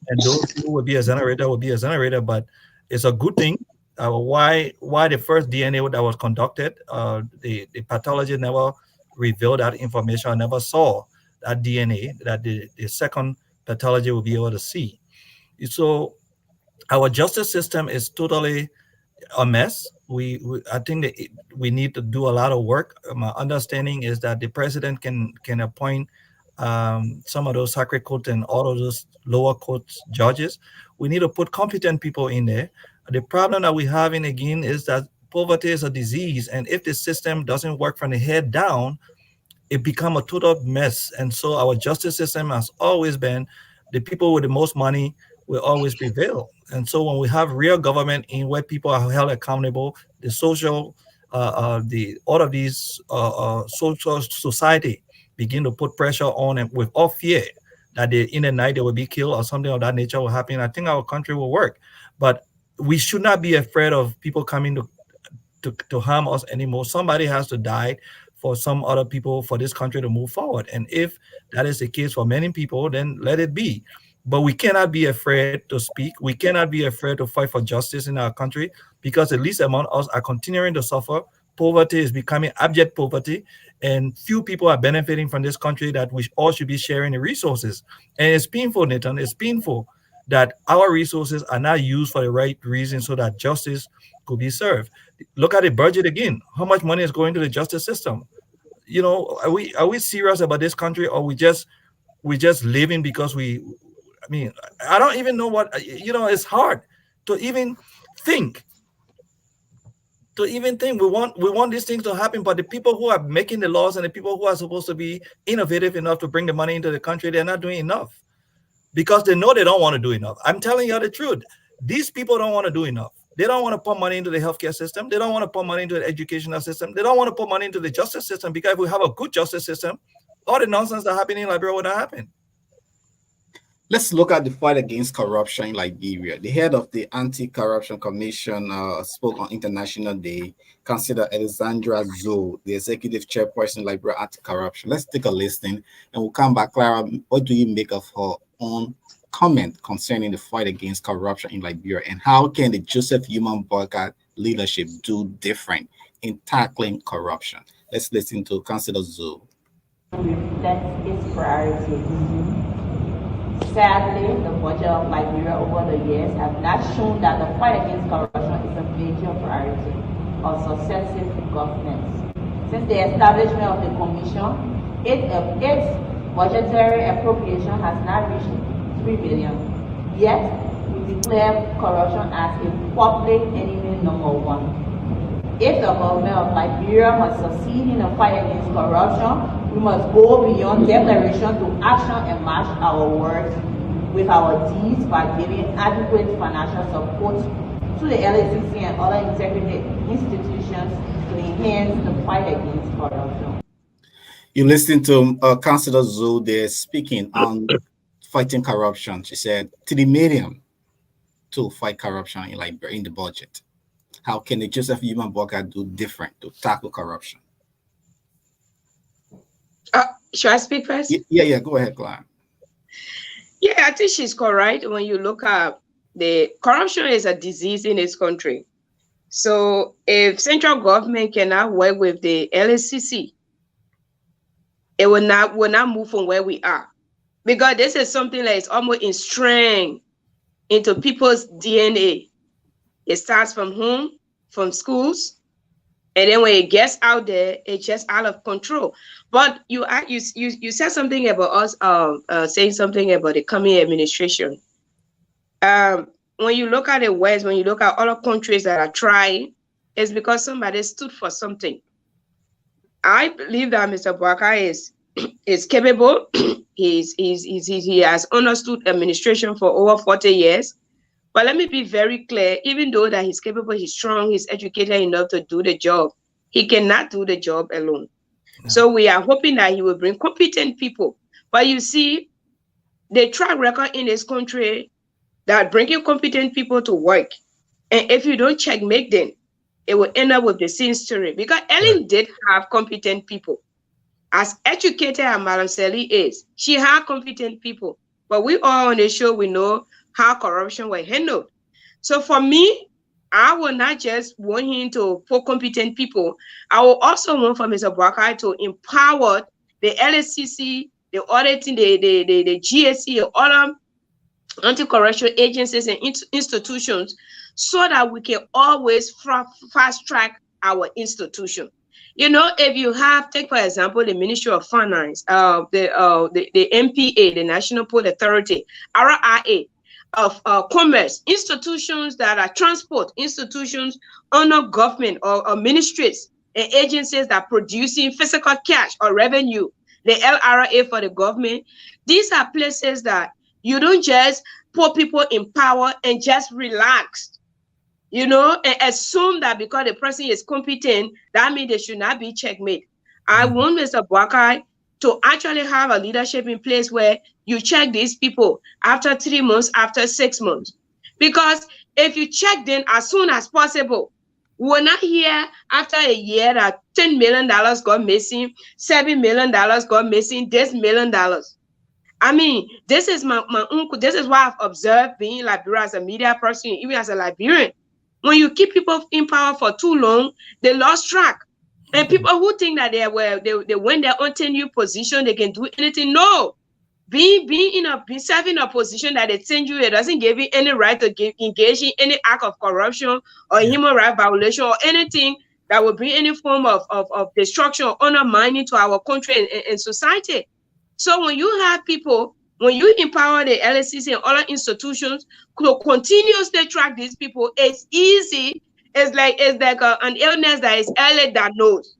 and those who will be exonerated will be exonerated. But It's a good thing. Why the first DNA that was conducted, the pathology never revealed that information. I never saw that DNA that the second pathology will be able to see. So our justice system is totally a mess. I think that we need to do a lot of work. My understanding is that the president can appoint some of those sacred court and all of those lower courts judges. We need to put competent people in there. The problem that we have in again is that poverty is a disease, and if the system doesn't work from the head down, it become a total mess. And so our justice system has always been the people with the most money will always prevail. And so when we have real government in where people are held accountable, the social, the all of these social society begin to put pressure on them with all fear that they, in the night they will be killed or something of that nature will happen. I think our country will work, but we should not be afraid of people coming to harm us anymore. Somebody has to die for some other people for this country to move forward. And if that is the case for many people, then let it be. But we cannot be afraid to speak. We cannot be afraid to fight for justice in our country because the least among us are continuing to suffer. Poverty is becoming abject poverty, and few people are benefiting from this country that we all should be sharing the resources. And it's painful, Nathan. It's painful that our resources are not used for the right reason so that justice could be served. Look at the budget again. How much money is going to the justice system? Are we serious about this country, or we just living because I mean, I don't even know what it's hard to even think we want these things to happen, but the people who are making the laws and the people who are supposed to be innovative enough to bring the money into the country, they're not doing enough because they know they don't want to do enough. I'm telling you the truth. These people don't want to do enough. They don't want to put money into the healthcare system. They don't want to put money into the educational system. They don't want to put money into the justice system, because if we have a good justice system, all the nonsense that happening in Liberia would not happen. Let's look at the fight against corruption in Liberia. The head of the Anti-Corruption Commission spoke on International Day. Consider Alexandra Zoe, the executive chairperson, Liberia Anti-Corruption. Let's take a listen, and we'll come back. Clara, what do you make of her own comment concerning the fight against corruption in Liberia, and how can the Joseph Human Boycott leadership do different in tackling corruption? Let's listen to Councillor Zoe. Reflects its priorities. Sadly, the budget of Liberia over the years have not shown that the fight against corruption is a major priority of successive governments. Since the establishment of the Commission, its budgetary appropriation has not reached 3 billion. Yet, we declare corruption as a public enemy number one. If the government of Liberia must succeed in the fight against corruption, we must go beyond declaration to action and match our words with our deeds by giving adequate financial support to the LACC and other integrated institutions to enhance the fight against corruption. You listen to Councillor Zoe there speaking on fighting corruption. She said, to the medium to fight corruption in Liberia in the budget. How can the Joseph Human Boycott do different to tackle corruption? Should I speak first? Yeah, go ahead, Clara. Yeah, I think she's correct. When you look at the corruption is a disease in this country. So if central government cannot work with the LACC, it will not move from where we are. Because this is something that is almost ingrained into people's DNA. It starts from home, from schools, and then when it gets out there, it's just out of control. But you said something about us saying something about the coming administration. When you look at the West, when you look at other countries that are trying, it's because somebody stood for something. I believe that Mr. Bwaka is capable. He has understood administration for over 40 years. But let me be very clear, even though that he's capable, he's strong, he's educated enough to do the job, he cannot do the job alone. No. So we are hoping that he will bring competent people. But you see, the track record in this country that bringing competent people to work, and if you don't checkmate them, it will end up with the same story. Because Ellen did have competent people. As educated as Madam Sally is, she had competent people. But we all on the show, we know how corruption was handled. So for me, I will not just want him to put competent people. I will also want for Mr. Boakai to empower the LSCC, the auditing, the GSC, other anti-corruption agencies and institutions, so that we can always fast track our institution. You know, if you have, take for example, the Ministry of Finance, the MPA, the National Port Authority, RIA, of commerce, institutions that are transport, institutions under government or ministries and agencies that are producing physical cash or revenue, the LRA for the government. These are places that you don't just put people in power and just relax, you know, and assume that because the person is competent, that means they should not be checkmate. I want Mr. Boakai to actually have a leadership in place where you check these people after 3 months, after 6 months. Because if you check them as soon as possible, we're not here after a year that $10 million got missing, $7 million got missing, this $1 million. I mean, this is my uncle. This is what I've observed being Liberia as a media person, even as a Liberian. When you keep people in power for too long, they lost track. And people who think that they when they're on tenure position, they can do anything. No, being serving a position that they send you, it doesn't give you any right to engage in any act of corruption or human rights violation or anything that will bring any form of destruction or undermining to our country and society. So when you have people, when you empower the LSCC and other institutions to continuously track these people, it's easy. It's like an illness that is early diagnosed.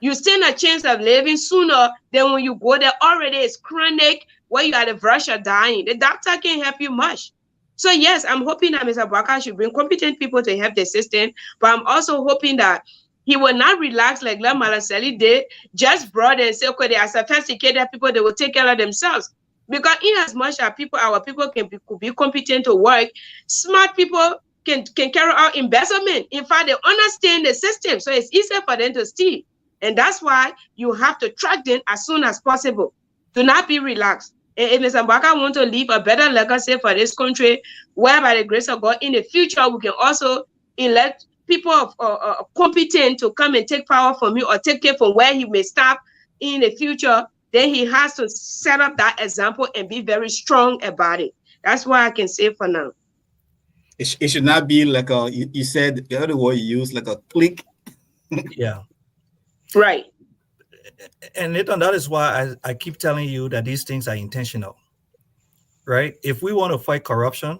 You stand a chance of living sooner than when you go there already it's chronic, where you are the verge of dying. The doctor can't help you much. So yes, I'm hoping that Mr. Boakai should bring competent people to help the system, but I'm also hoping that he will not relax like La Malaseli did, just brought and say, okay, they are sophisticated people, they will take care of themselves. Because in as much as our people could be competent to work, smart people can carry out embezzlement. In fact, they understand the system, so it's easier for them to steal. And that's why you have to track them as soon as possible. Do not be relaxed. And if Mr. Boakai want to leave a better legacy for this country, where by the grace of God, in the future, we can also elect people competent to come and take power from you or take care from where he may stop in the future, then he has to set up that example and be very strong about it. That's what I can say for now. It should not be like you said, the other word you use, like a click. Yeah. Right. And Nathan, that is why I keep telling you that these things are intentional, right? If we want to fight corruption,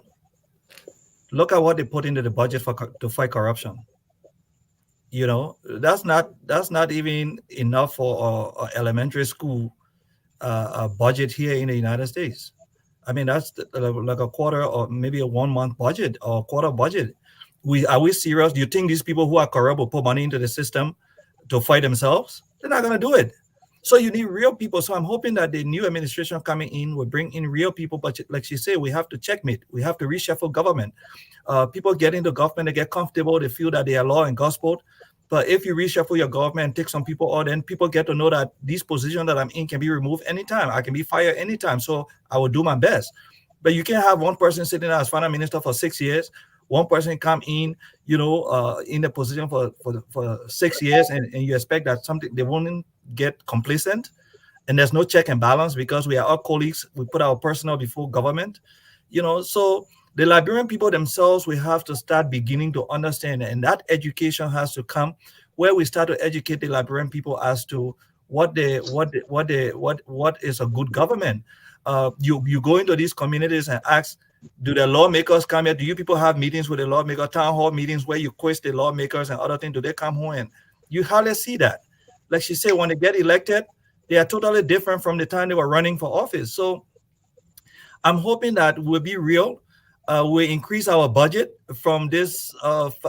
look at what they put into the budget to fight corruption. You know, that's not even enough for an elementary school budget here in the United States. I mean, that's like a quarter or maybe a 1 month budget or quarter budget. Are we serious? Do you think these people who are corrupt will put money into the system to fight themselves? They're not going to do it. So you need real people. So I'm hoping that the new administration coming in will bring in real people. But like she said, we have to checkmate. We have to reshuffle government. People get into government, they get comfortable, they feel that they are law and gospel. But if you reshuffle your government and take some people out, then people get to know that these positions that I'm in can be removed anytime. I can be fired anytime. So I will do my best. But you can't have one person sitting as finance minister for 6 years, one person come in, you know, in the position for 6 years, and you expect that something they won't get complacent, and there's no check and balance because we are all colleagues. We put our personal before government, you know. So the Liberian people themselves, we have to start beginning to understand, and that education has to come where we start to educate the Liberian people as to what is a good government. You go into these communities and ask, do the lawmakers come here? Do you people have meetings with the lawmakers, town hall meetings where you quiz the lawmakers and other things? Do they come home? And you hardly see that. Like she said, when they get elected, they are totally different from the time they were running for office. So I'm hoping that we'll be real. We'll increase our budget from this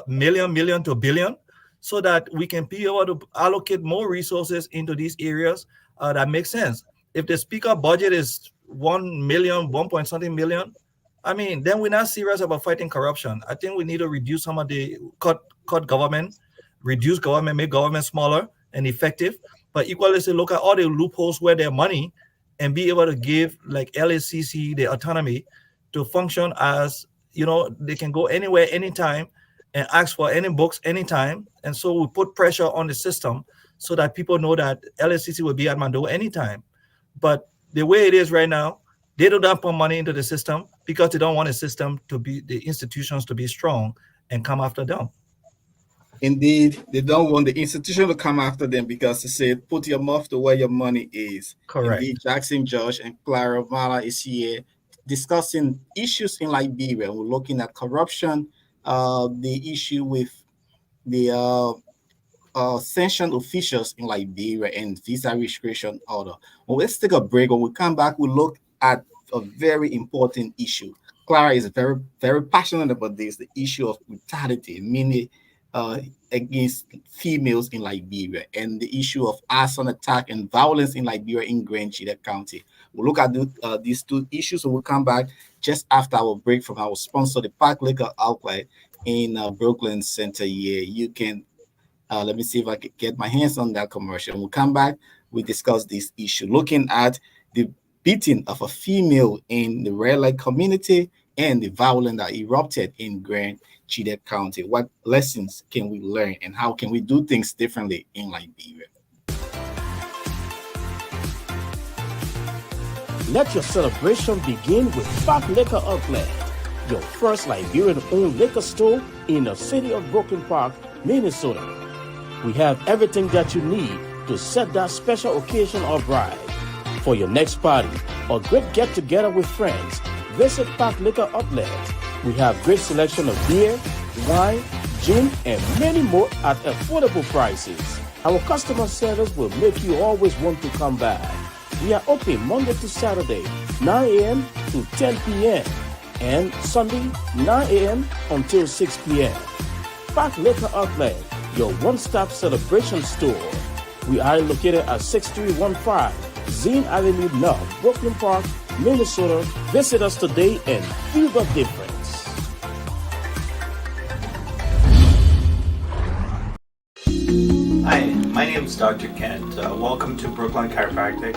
million to billion, so that we can be able to allocate more resources into these areas that make sense. If the speaker budget is 1 million, 1 point something million, I mean, then we're not serious about fighting corruption. I think we need to reduce some of the cut government, reduce government, make government smaller and effective, but equally say, look at all the loopholes where their money, and be able to give like LSCC the autonomy to function as they can go anywhere, anytime, and ask for any books anytime. And so we put pressure on the system so that people know that LSCC will be at my door anytime. But the way it is right now, they don't put money into the system because they don't want the institutions to be strong and come after them. Indeed, they don't want the institution to come after them because they say, put your mouth to where your money is. Correct. Indeed, Jackson Josh and Clara Mala is here discussing issues in Liberia. We're looking at corruption, the issue with the sanctioned officials in Liberia and visa restriction order. Well, let's take a break. When we come back, we'll look at a very important issue. Clara is very, very passionate about this, the issue of brutality, meaning uh, against females in Liberia, and the issue of arson attack and violence in Liberia in Grand Chida County. We'll look at these two issues, and we'll come back just after our break from our sponsor, the Park Liquor Outlet in Brooklyn Center. Yeah, you can let me see if I can get my hands on that commercial. We'll come back. We discuss this issue, looking at the beating of a female in the red light community and the violence that erupted in Grand Chida County. What lessons can we learn, and how can we do things differently in Liberia? Let your celebration begin with Fat Liquor Outlet, your first Liberian-owned liquor store in the city of Brooklyn Park, Minnesota. We have everything that you need to set that special occasion or bride. For your next party or great get-together with friends, visit Park Liquor Outlet. We have great selection of beer, wine, gin, and many more at affordable prices. Our customer service will make you always want to come back. We are open Monday to Saturday, 9 a.m. to 10 p.m. and Sunday, 9 a.m. until 6 p.m. Park Liquor Outlet, your one-stop celebration store. We are located at 6315 Zine Avenue North, Brooklyn Park, Minnesota. Visit us today and feel the difference. Hi, my name is Dr. Kent. Welcome to Brooklyn Chiropractic.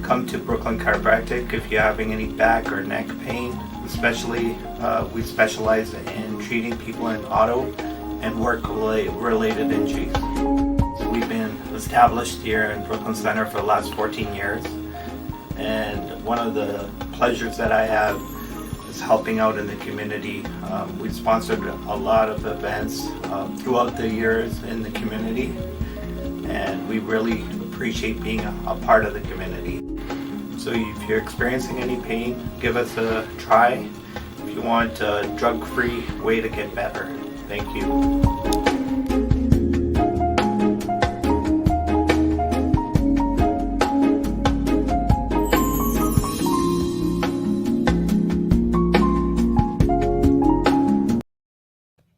Come to Brooklyn Chiropractic if you're having any back or neck pain. Especially, we specialize in treating people in auto and work-related injuries. So we've been established here in Brooklyn Center for the last 14 years. And one of the pleasures that I have is helping out in the community. We've sponsored a lot of events throughout the years in the community, and we really appreciate being a part of the community. So if you're experiencing any pain, give us a try if you want a drug-free way to get better. Thank you.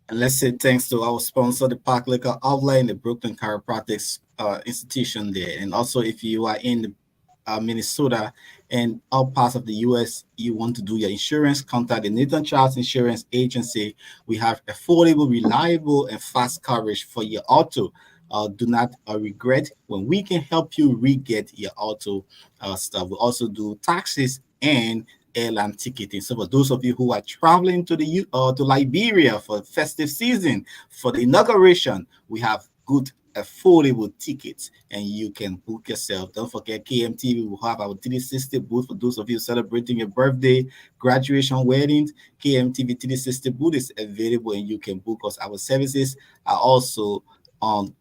And let's say thanks to our sponsor, the Park Liquor Outlet and the Brooklyn Chiropractic Institution there. And also, if you are in the Minnesota and all parts of the U.S., you want to do your insurance, contact the Nathan Charles Insurance Agency. We have affordable, reliable, and fast coverage for your auto. Do not regret when we can help you re-get your auto stuff. We also do taxes and airline ticketing. So for those of you who are traveling to to Liberia for festive season, for the inauguration, we have good affordable tickets and you can book yourself. Don't forget KMTV will have our 360 booth for those of you celebrating your birthday, graduation, weddings. KMTV 360 booth is available and you can book us. Our services are also on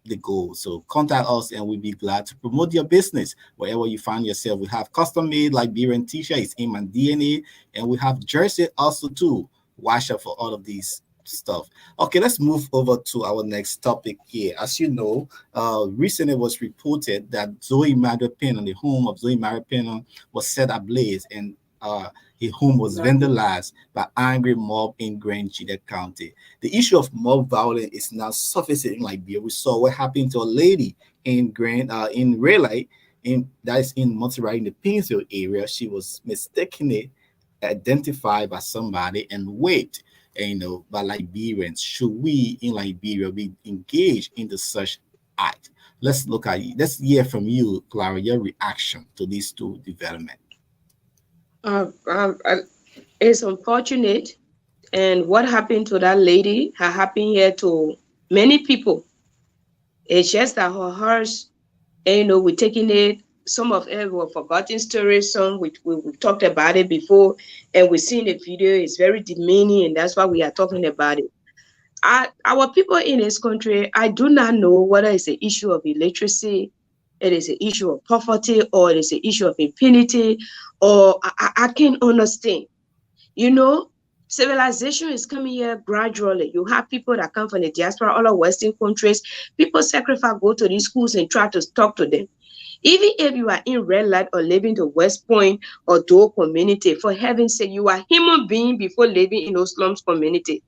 the goal. So contact us and we'll be glad to promote your business wherever you find yourself. We have custom made Liberian t-shirt, it's in my DNA, and we have jersey also too. Watch out for all of these stuff. Okay, let's move over to our next topic here. As you know, recently it was reported that Zoe Madrepino, the home of Zoe Madrepino, was set ablaze and his home was vandalized by angry mob in Grand Chida County. The issue of mob violence is now surfacing in Liberia. We saw what happened to a lady in Raleigh, that is in Monterey in the Painesville area. She was mistakenly identified by somebody and raped, by Liberians. Should we in Liberia be engaged in the such act? Let's hear from you, Clara, your reaction to these two developments. It's unfortunate. And what happened to that lady has happened here to many people. It's just that her hearts, we're taking it. Some of it were forgotten stories. Some we talked about it before, and we've seen the video. It's very demeaning, and that's why we are talking about it. Our people in this country, I do not know whether it's an issue of illiteracy, it is an issue of poverty, or it is an issue of impunity, or I can't understand. Civilization is coming here gradually. You have people that come from the diaspora, all of Western countries. People sacrifice, go to these schools and try to talk to them. Even if you are in red light or living to West Point or Dole community, for heaven's sake, you are human being before living in those slums community.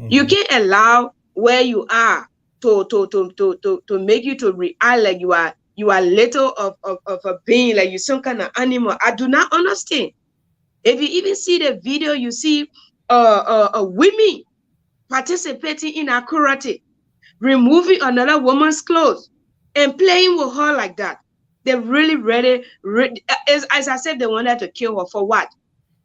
You can't allow where you are to make you to react like you are little of a being, like you some kind of animal. I do not understand. If you even see the video, you see women participating in a karate, removing another woman's clothes and playing with her like that. They really, as I said, they wanted to kill her for what?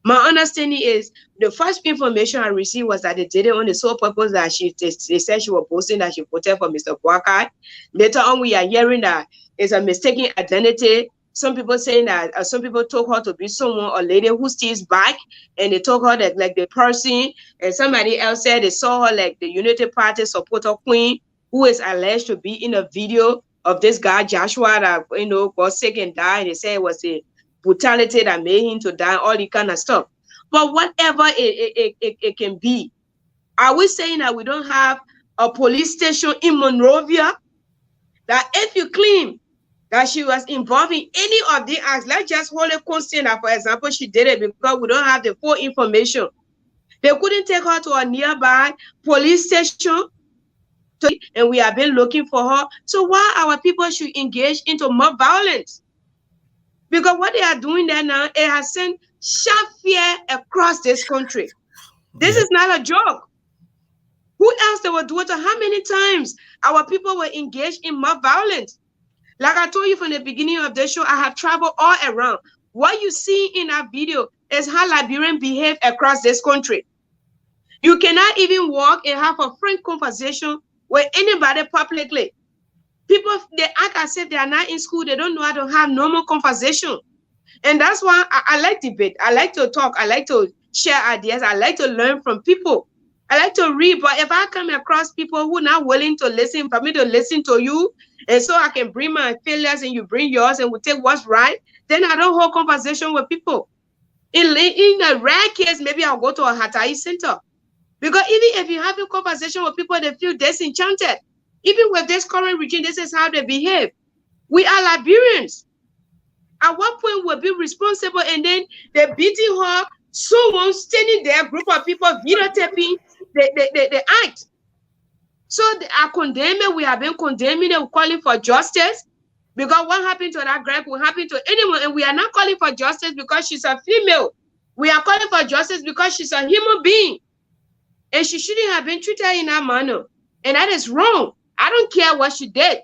My understanding is the first information I received was that they did it on the sole purpose that they said she was posting that she voted for Mr. Boakai. Later on, we are hearing that it's a mistaken identity. Some people saying that some people told her to be someone, a lady who steals back, and they told her that like the person, and somebody else said they saw her like the Unity Party supporter queen, who is alleged to be in a video of this guy Joshua that got sick and died. And they said it was a brutality that made him to die, all the kind of stuff. But whatever it can be, are we saying that we don't have a police station in Monrovia that if you claim that she was involved in any of the acts, let's just hold it constant that, for example, she did it because we don't have the full information. They couldn't take her to a nearby police station, and we have been looking for her. So why our people should engage into mob violence? Because what they are doing there now, it has sent sharp fear across this country. This is not a joke. Who else they will do it to? How many times our people were engaged in mob violence? Like I told you from the beginning of the show, I have traveled all around. What you see in that video is how Liberians behave across this country. You cannot even walk and have a frank conversation with anybody publicly. People, they act as if they are not in school. They don't know how to have normal conversation. And that's why I like debate. I like to talk. I like to share ideas. I like to learn from people. I like to read. But if I come across people who are not willing to listen, for me to listen to you, and so I can bring my failures and you bring yours and we take what's right, then I don't hold conversation with people. In a rare case, maybe I'll go to a Hatai center. Because even if you have a conversation with people, they feel disenchanted. Even with this current regime, this is how they behave. We are Liberians. At one point, we'll be responsible, and then they're beating her. Someone standing there, a group of people videotaping the act. So they are condemning. We have been condemning and calling for justice. Because what happened to that girl will happen to anyone. And we are not calling for justice because she's a female. We are calling for justice because she's a human being. And she shouldn't have been treated in that manner. And that is wrong. I don't care what she did.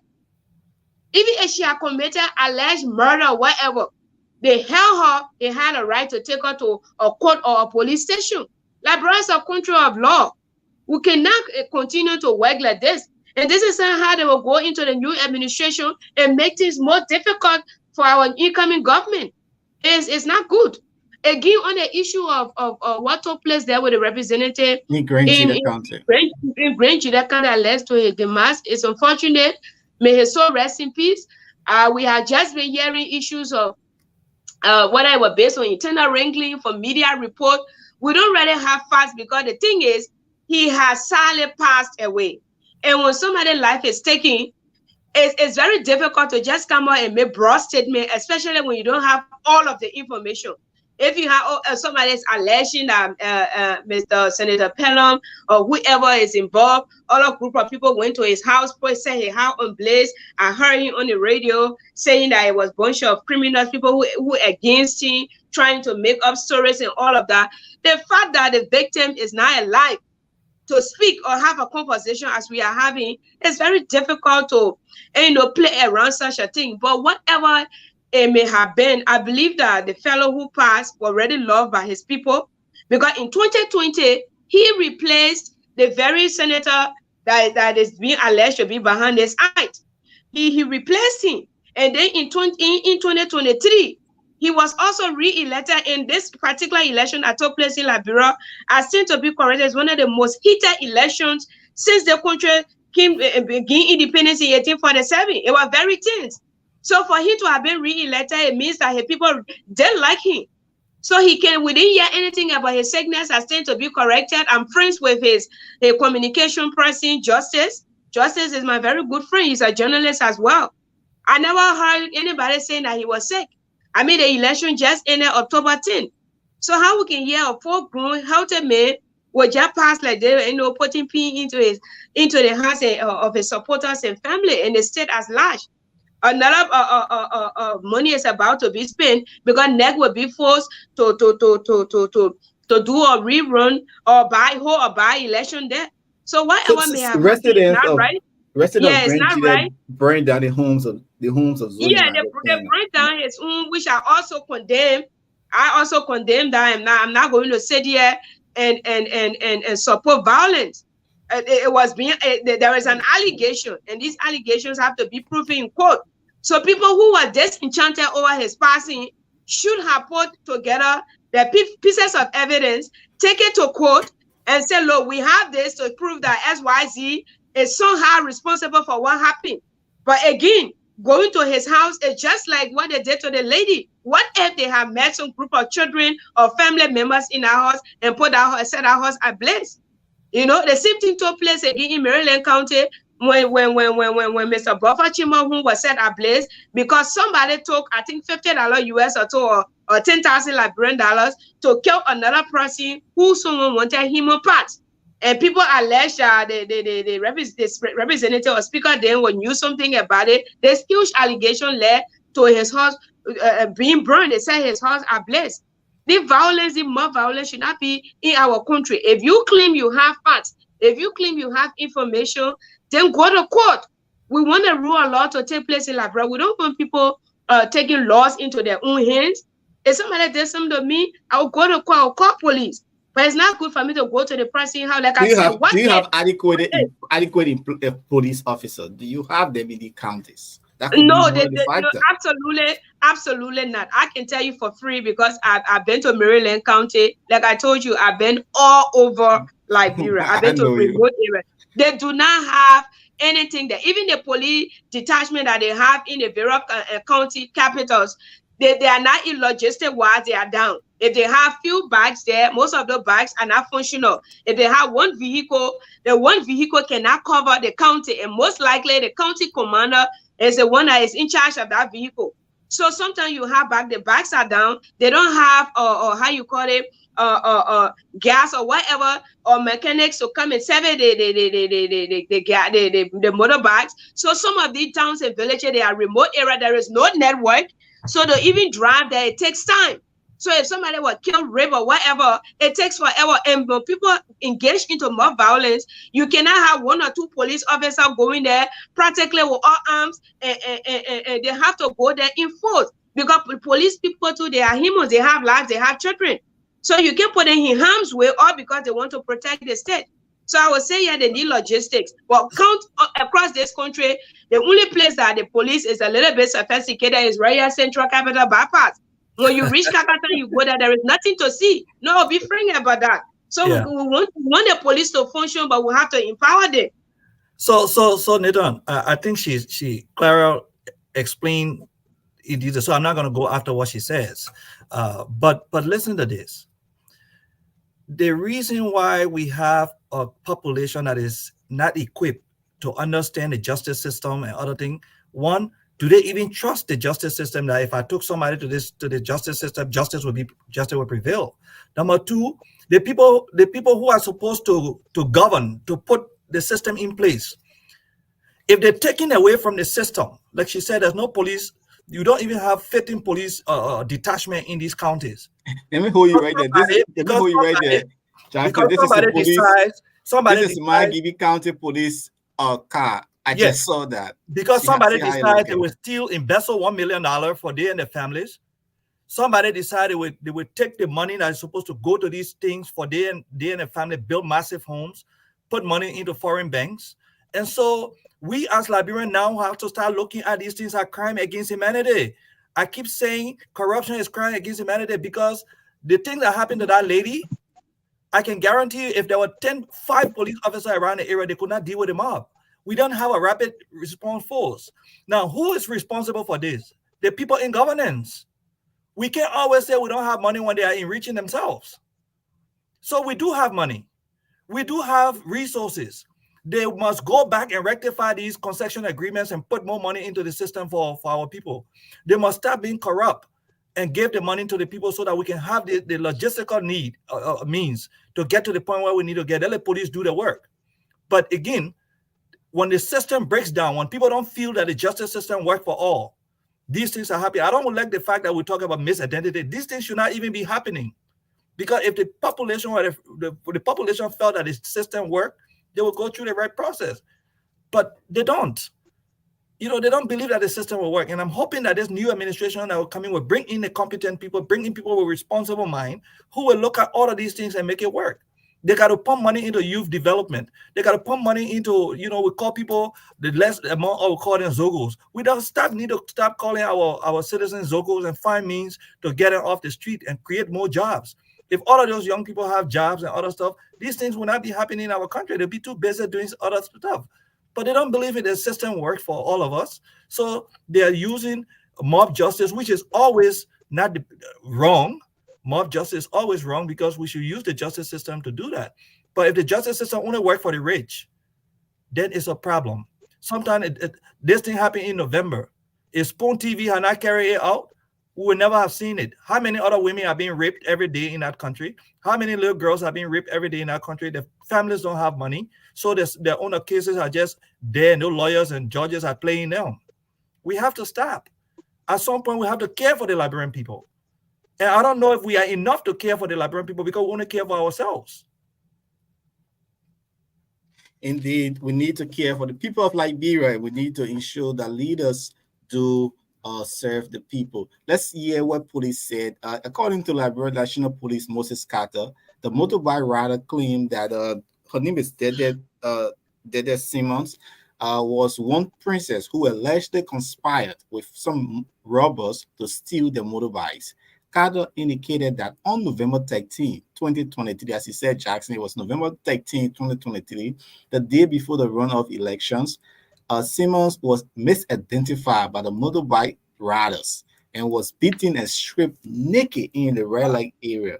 Even if she had committed alleged murder or whatever, they held her, they had a right to take her to a court or a police station. Liberia is a country of law. We cannot continue to work like this. And this is how they will go into the new administration and make things more difficult for our incoming government. It's not good. Again, on the issue of what took place there with the representative in Grand County that led to his demise, it's unfortunate. May his soul rest in peace. We have just been hearing issues of what I was based on internal wrangling from media report. We don't really have facts because the thing is, he has sadly passed away. And when somebody's life is taken, it's very difficult to just come out and make broad statement, especially when you don't have all of the information. If you have somebody is alleging that Mr. Senator Pelham or whoever is involved, all a group of people went to his house, set his house on blaze. I heard him on the radio saying that it was a bunch of criminals, people who against him, trying to make up stories and all of that. The fact that the victim is not alive to speak or have a conversation as we are having, it's very difficult to play around such a thing. But whatever it may have been, I believe that the fellow who passed was already loved by his people, because in 2020, he replaced the very senator that is being alleged to be behind his act. He replaced him. And then in 2023, he was also re-elected in this particular election that took place in Liberia. I seem to be correct, it's one of the most heated elections since the country gained independence in 1847. It was very tense. So for him to have been re-elected, it means that his people didn't like him. So we didn't hear anything about his sickness. I seem to be corrected. I'm friends with his communication person, Justice. Justice is my very good friend. He's a journalist as well. I never heard anybody saying that he was sick. I mean, the election just ended October 10th. So how we can hear a full-grown, healthy man will just pass like they, putting pin into the hands of his supporters and family and the state as large. Another money is about to be spent because NEC will be forced to do a rerun or buy election there. So whatever may have happened, it's not right. Residents It's not right. burned down the homes of Zuni. Yeah, they burned down his home, which I also condemn. I also condemn that. I'm not going to sit here and support violence. It was being there is an allegation, and these allegations have to be proven in court. So people who were disenchanted over his passing should have put together the pieces of evidence, take it to court, and say, look, we have this to prove that XYZ is somehow responsible for what happened. But again, going to his house is just like what they did to the lady. What if they have met some group of children or family members in our house and set our house ablaze? The same thing took place again in Maryland County when Mr. Buffer Chimahun was set ablaze because somebody took, I think, $50 US or 10,000 Liberian dollars to kill another person who someone wanted human parts. And people allege the representative or speaker then knew something about it. This huge allegation led to his house being burned. They said his house ablaze. The mob violence should not be in our country. If you claim you have facts, if you claim you have information, then go to court. We want a rule of law to take place in Liberia. We don't want people taking laws into their own hands. If somebody does something to me, I'll go to court, I'll call police. But it's not good for me to go to the person house. Like do you have adequate police officers? Do you have them in the counties? No, absolutely not. I can tell you for free because I've been to Maryland County. Like I told you, I've been all over Liberia. I've been to remote areas. They do not have anything there. Even the police detachment that they have in the various county capitals, they are not in logistic wise, they are down. If they have few bags there, most of the bags are not functional. If they have one vehicle, the one vehicle cannot cover the county, and most likely the county commander is the one that is in charge of that vehicle. So sometimes you have the bags are down. They don't have how you call it, gas or whatever, or mechanics to come and service the motorbikes. So some of these towns and villages, they are remote area. There is no network, so to even drive there, it takes time. So if somebody was killed, raped, or whatever, it takes forever. And when people engage into mob violence, you cannot have one or two police officers going there practically with all arms, and they have to go there in force. Because police people too, they are humans, they have lives, they have children. So you can put them in harm's way, all because they want to protect the state. So I would say, yeah, they need logistics. But count across this country, the only place that the police is a little bit sophisticated is Royal Central Capital Bypass. When you reach Kakata, you go there is nothing to see. No, be frank about that. So we want the police to function, but we have to empower them. So Nathan, I think Clara explained it. So I'm not going to go after what she says. But listen to this. The reason why we have a population that is not equipped to understand the justice system and other things, one, do they even trust the justice system that if I took somebody to the justice system, justice will prevail? Number two, the people who are supposed to govern, to put the system in place, if they're taken away from the system, like she said, there's no police. You don't even have 15 police detachment in these counties. Let me hold you right there. Let me hold you right there. This is the police. This is my Gibi County Police car. I Yeah, just saw that. because somebody See how it decided they looking. would still embezzle $1 million for they and their families. Somebody decided they would take the money that is supposed to go to these things for they and their family, build massive homes, put money into foreign banks. And so we as Liberians now have to start looking at these things as crime against humanity. I keep saying corruption is crime against humanity because the thing that happened to that lady, I can guarantee you if there were 5 police officers around the area, they could not deal with the mob. We don't have a rapid response force. Now, who is responsible for this? The people in governance. We can't always say we don't have money when they are enriching themselves. So we do have money. We do have resources. They must go back and rectify these concession agreements and put more money into the system for our people. They must stop being corrupt and give the money to the people so that we can have the logistical means to get to the point where we need to get. Let the police do the work. But again, when the system breaks down, when people don't feel that the justice system works for all, these things are happening. I don't like the fact that we talk about misidentity. These things should not even be happening. Because if the population or the population felt that the system worked, they will go through the right process. But they don't. They don't believe that the system will work. And I'm hoping that this new administration that will come in will bring in the competent people, bring in people with responsible mind who will look at all of these things and make it work. They got to pump money into youth development. They got to pump money into, we call people the less amount of call them Zogos. We don't need to stop calling our citizens Zogos and find means to get them off the street and create more jobs. If all of those young people have jobs and other stuff, these things will not be happening in our country. They'll be too busy doing other stuff. But they don't believe in the system works for all of us. So they are using mob justice, which is always not wrong. Mob justice is always wrong because we should use the justice system to do that. But if the justice system only works for the rich, then it's a problem. Sometimes this thing happened in November. If Spoon TV had not carried it out, we would never have seen it. How many other women are being raped every day in that country? How many little girls are being raped every day in that country? The families don't have money. So their own cases are just there. No lawyers and judges are playing them. We have to stop. At some point, we have to care for the Liberian people. And I don't know if we are enough to care for the Liberian people because we want to care for ourselves. Indeed, we need to care for the people of Liberia. We need to ensure that leaders do serve the people. Let's hear what police said. According to Liberia National Police Moses Carter, the motorbike rider claimed that her name is Dede Simmons, was one princess who allegedly conspired with some robbers to steal the motorbikes. Carter indicated that on November 13, 2023, as he said, Jackson, it was November 13, 2023, the day before the runoff elections, Simmons was misidentified by the motorbike riders and was beaten and stripped naked in the red light area.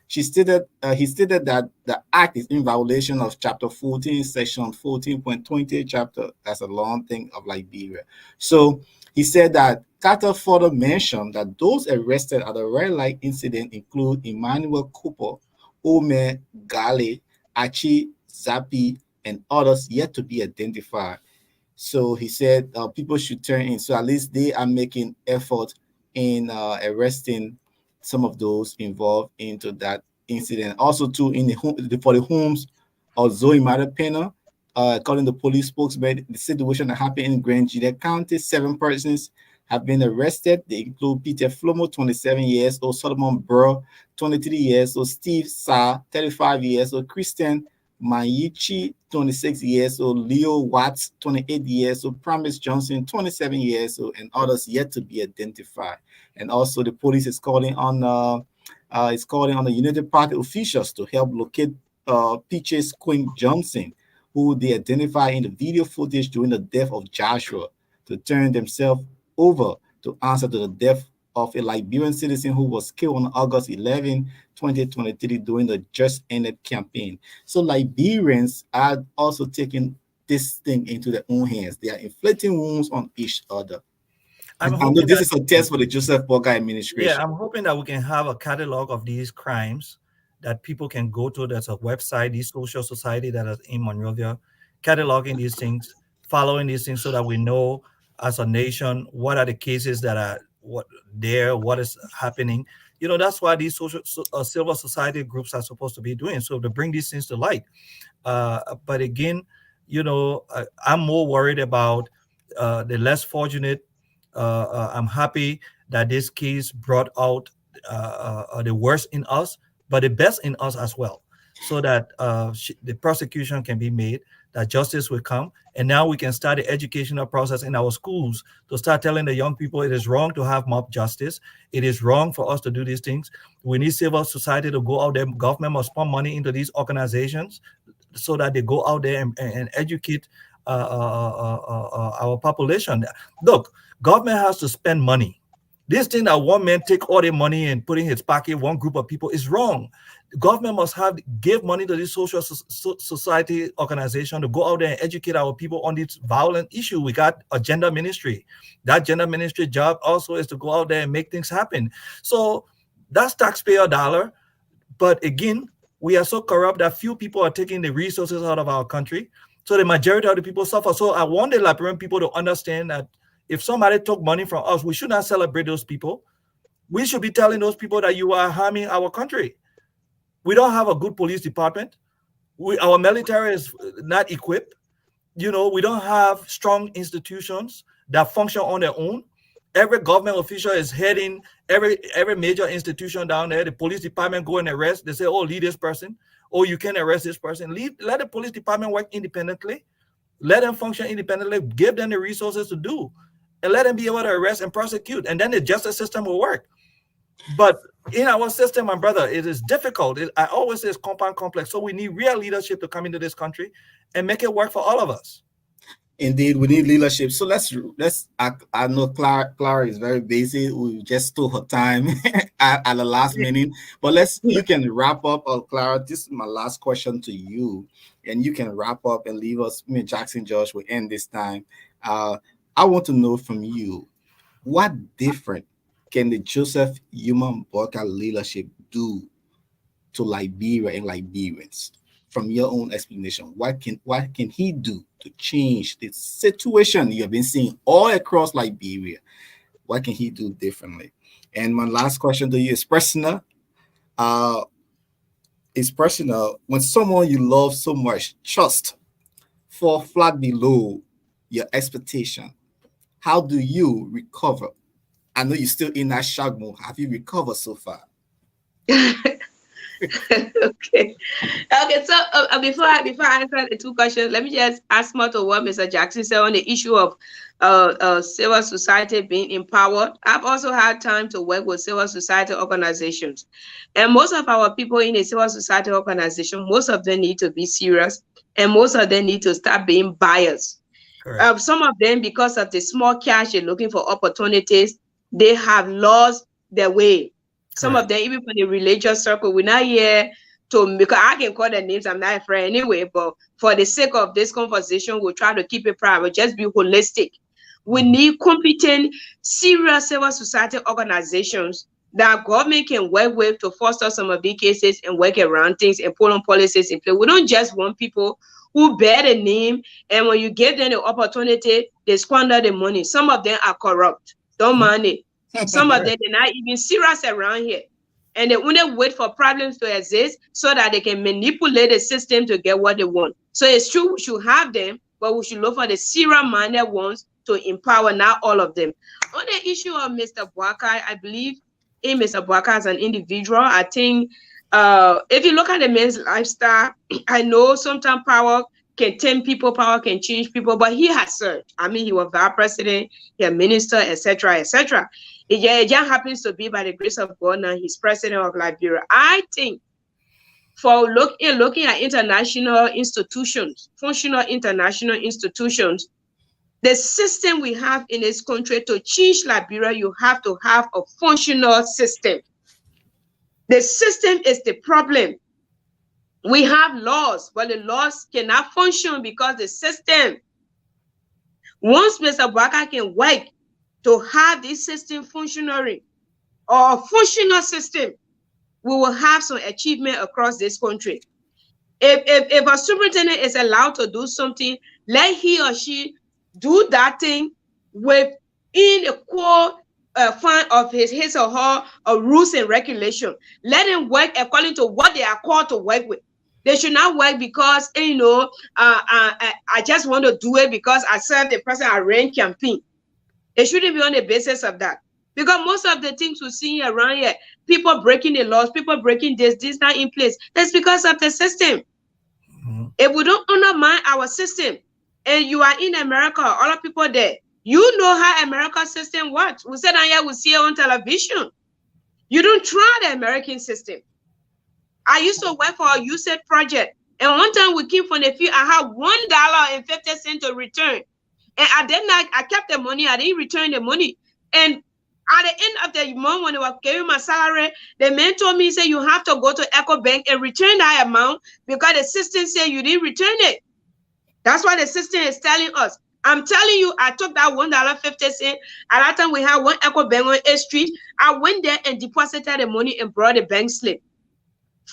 He stated that the act is in violation of Chapter 14, Section 14.20, chapter. That's a long thing of Liberia. So he said that Carter further mentioned that those arrested at the red light incident include Emmanuel Cooper, Omer Gale, Achi Zapi, and others yet to be identified. So he said people should turn in. So at least they are making effort in arresting some of those involved into that incident. Also, too, in for the homes of Zoe Marapena, according to police spokesman, the situation that happened in Grand Gila County, 7 persons have been arrested. They include Peter Flomo, 27 years old, Solomon Burr, 23 years old, Steve Sa, 35 years old, Christian Mayichi, 26 years old, Leo Watts, 28 years old, Promise Johnson, 27 years old, and others yet to be identified. And also, the police is calling on the United Party officials to help locate Peaches Quinn Johnson, who they identify in the video footage during the death of Joshua, to turn themselves over to answer to the death of a Liberian citizen who was killed on August 11, 2023 during the Just Ended campaign. So Liberians are also taking this thing into their own hands. They are inflicting wounds on each other. I know this is a test for the Joseph Boga administration. Yeah, I'm hoping that we can have a catalog of these crimes that people can go to. There's a website, the Social Society that is in Monrovia, cataloging these things, following these things so that we know as a nation what are the cases that are what is happening. That's why these civil society groups are supposed to be doing, so to bring these things to light. But again, I'm more worried about the less fortunate. I'm happy that this case brought out the worst in us, but the best in us as well, so that the prosecution can be made, that justice will come, and now we can start the educational process in our schools to start telling the young people it is wrong to have mob justice. It is wrong for us to do these things. We need civil society to go out there. Government must pump money into these organizations so that they go out there and educate our population. Look, government has to spend money. This thing that one man take all the money and put in his pocket, one group of people, is wrong. The government must give money to this social society organization to go out there and educate our people on this violent issue. We got a gender ministry. That gender ministry job also is to go out there and make things happen. So that's taxpayer dollar. But again, we are so corrupt that few people are taking the resources out of our country. So the majority of the people suffer. So I want the Liberian people to understand that if somebody took money from us, we should not celebrate those people. We should be telling those people that you are harming our country. We don't have a good police department. Our military is not equipped. We don't have strong institutions that function on their own. Every government official is heading every major institution down there. The police department go and arrest. They say, oh, leave this person. Oh, you can't arrest this person. Let the police department work independently. Let them function independently. Give them the resources to do. And let them be able to arrest and prosecute. And then the justice system will work. But in our system, my brother, it is difficult. I always say it's compound complex. So we need real leadership to come into this country and make it work for all of us. Indeed, we need leadership. So let's. I know Clara is very busy. We just stole her time at the last minute. But you can wrap up, Clara. This is my last question to you, and you can wrap up and leave us. Me and Jackson Josh will end this time. I want to know from you, what different can the Joseph Human Boycott leadership do to Liberia and Liberians? From your own explanation, what can he do to change the situation you have been seeing all across Liberia? What can he do differently? And my last question to you is personal. When someone you love so much just fall flat below your expectation, how do you recover? I know you're still in that shock mode. Have you recovered so far? Okay. So before I answer the two questions, let me just ask more to what Mr. Jackson said on the issue of civil society being empowered. I've also had time to work with civil society organizations, and most of our people in a civil society organization, most of them need to be serious, and most of them need to start being biased. Some of them, because of the small cash they're looking for opportunities, they have lost their way. Some of them, even from the religious circle, we're not here to, because I can call their names, I'm not a friend anyway, but for the sake of this conversation, we'll try to keep it private, just be holistic. We need competent, serious civil society organizations that government can work with to foster some of these cases and work around things and put on policies in place. We don't just want people who bear the name, and when you give them the opportunity, they squander the money. Some of them are corrupt. Don't mind it. Some of them, they're not even serious around here. And they only wait for problems to exist so that they can manipulate the system to get what they want. So it's true, we should have them, but we should look for the serious-minded ones to empower, not all of them. On the issue of Mr. Boakai, I believe in Mr. Boakai as an individual. I think if you look at the man's lifestyle, I know sometimes power can tempt people, power can change people, but he has served. I mean, he was vice president, he a minister, etc., etc. It just happens to be by the grace of God now he's president of Liberia. I think for looking at international institutions, functional international institutions, the system we have in this country to change Liberia, you have to have a functional system. The system is the problem. We have laws, but the laws cannot function because the system. Once Mr. Baka can work to have this system functioning, or a functional system, we will have some achievement across this country. If a superintendent is allowed to do something, let he or she do that thing within the core fund of his or her rules and regulation. Let them work according to what they are called to work with. They should not work because, I just want to do it because I serve the person I ran campaign. It shouldn't be on the basis of that. Because most of the things we see around here, people breaking the laws, people breaking this not in place. That's because of the system. Mm-hmm. If we don't undermine our system, and you are in America, all of people there, you know how American system works. We said here, we see it on television. You don't try the American system. I used to work for a USAID project, and one time we came from the field, I had $1.50 to return. And I did not, I kept the money, I didn't return the money. And at the end of the month, when they were giving my salary, the man told me, say, you have to go to Echo Bank and return that amount because the system said you didn't return it. That's what the system is telling us. I'm telling you, I took that $1.50. At that time, we had one Echo Bank on 8th Street. I went there and deposited the money and brought the bank slip.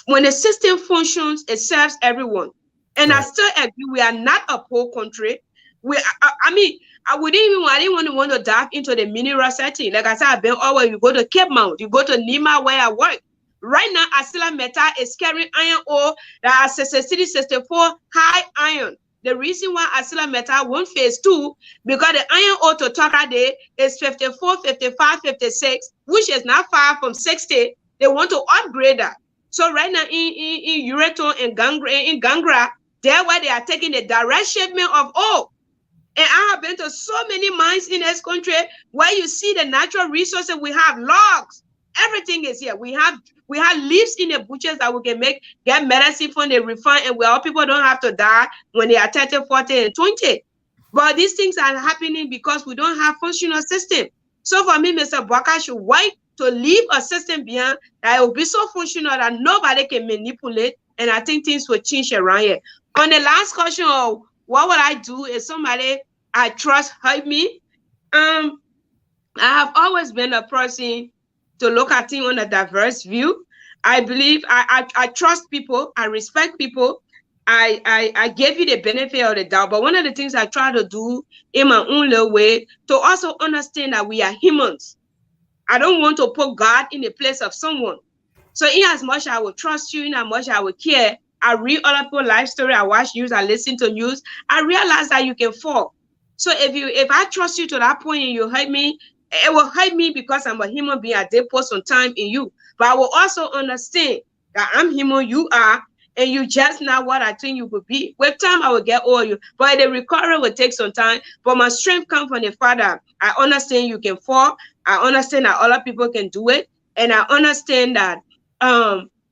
When the system functions, it serves everyone. And right. I still agree, we are not a poor country. I didn't want to dive into the mineral setting. Like I said, I've been always, you go to Cape Mount, you go to Nima where I work. Right now, Asila Metal is carrying iron ore that are 64 high iron. The reason why Asila Metal won phase 2, because the iron ore to Taka Day is 54, 55, 56, which is not far from 60. They want to upgrade that. So right now in Urato and Gangra, there where they are taking the direct shipment of ore. And I have been to so many mines in this country where you see the natural resources. We have logs. Everything is here. We have leaves in the butchers that we can get medicine from the refine, and where all people don't have to die when they are 30, 40, and 20. But these things are happening because we don't have functional system. So for me, Mr. Bwaka should wait to leave a system behind that will be so functional that nobody can manipulate. And I think things will change around here. On the last question of what would I do if somebody I trust hurt me? I have always been a person to look at things on a diverse view. I believe I trust people, I respect people. I gave you the benefit of the doubt, but one of the things I try to do in my own little way to also understand that we are humans. I don't want to put God in the place of someone. So in as much I will trust you, in as much I will care, I read other people's life story, I watch news, I listen to news, I realize that you can fall. So if I trust you to that point and you hurt me, it will hurt me because I'm a human being. I did put some time in you. But I will also understand that I'm human, you are, and you just not what I think you would be. With time, I will get over you. But the recovery will take some time. But my strength comes from the Father. I understand you can fall. I understand that other people can do it. And I understand that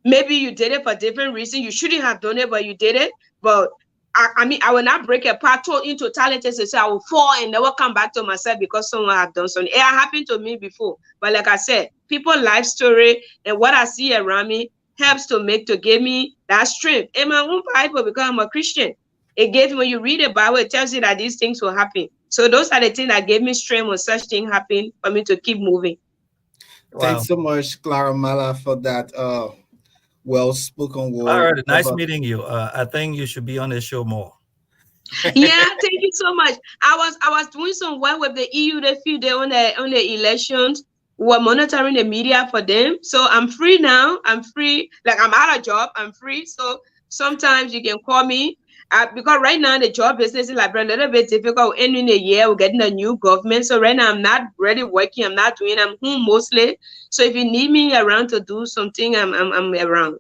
maybe you did it for different reasons. You shouldn't have done it, but you did it. But I will not break apart in totality to say I will fall and never come back to myself because someone have done something. It happened to me before. But like I said, people's life story and what I see around me helps to give me that strength. In my own Bible, because I'm a Christian, it gave me, when you read the Bible, it tells you that these things will happen. So those are the things that gave me strength when such things happen for me to keep moving. Wow. Thanks so much, Clara Mala, for that well-spoken word. All right, nice meeting you. I think you should be on the show more. Yeah, thank you so much. I was doing some work with the EU the few days on the elections. We're monitoring the media for them. So I'm free now. I'm free. Like I'm out of job. I'm free. So sometimes you can call me. Because right now the job business is like a little bit difficult. Ending the year, we're getting a new government. So right now I'm not really working. I'm home mostly. So if you need me around to do something, I'm around.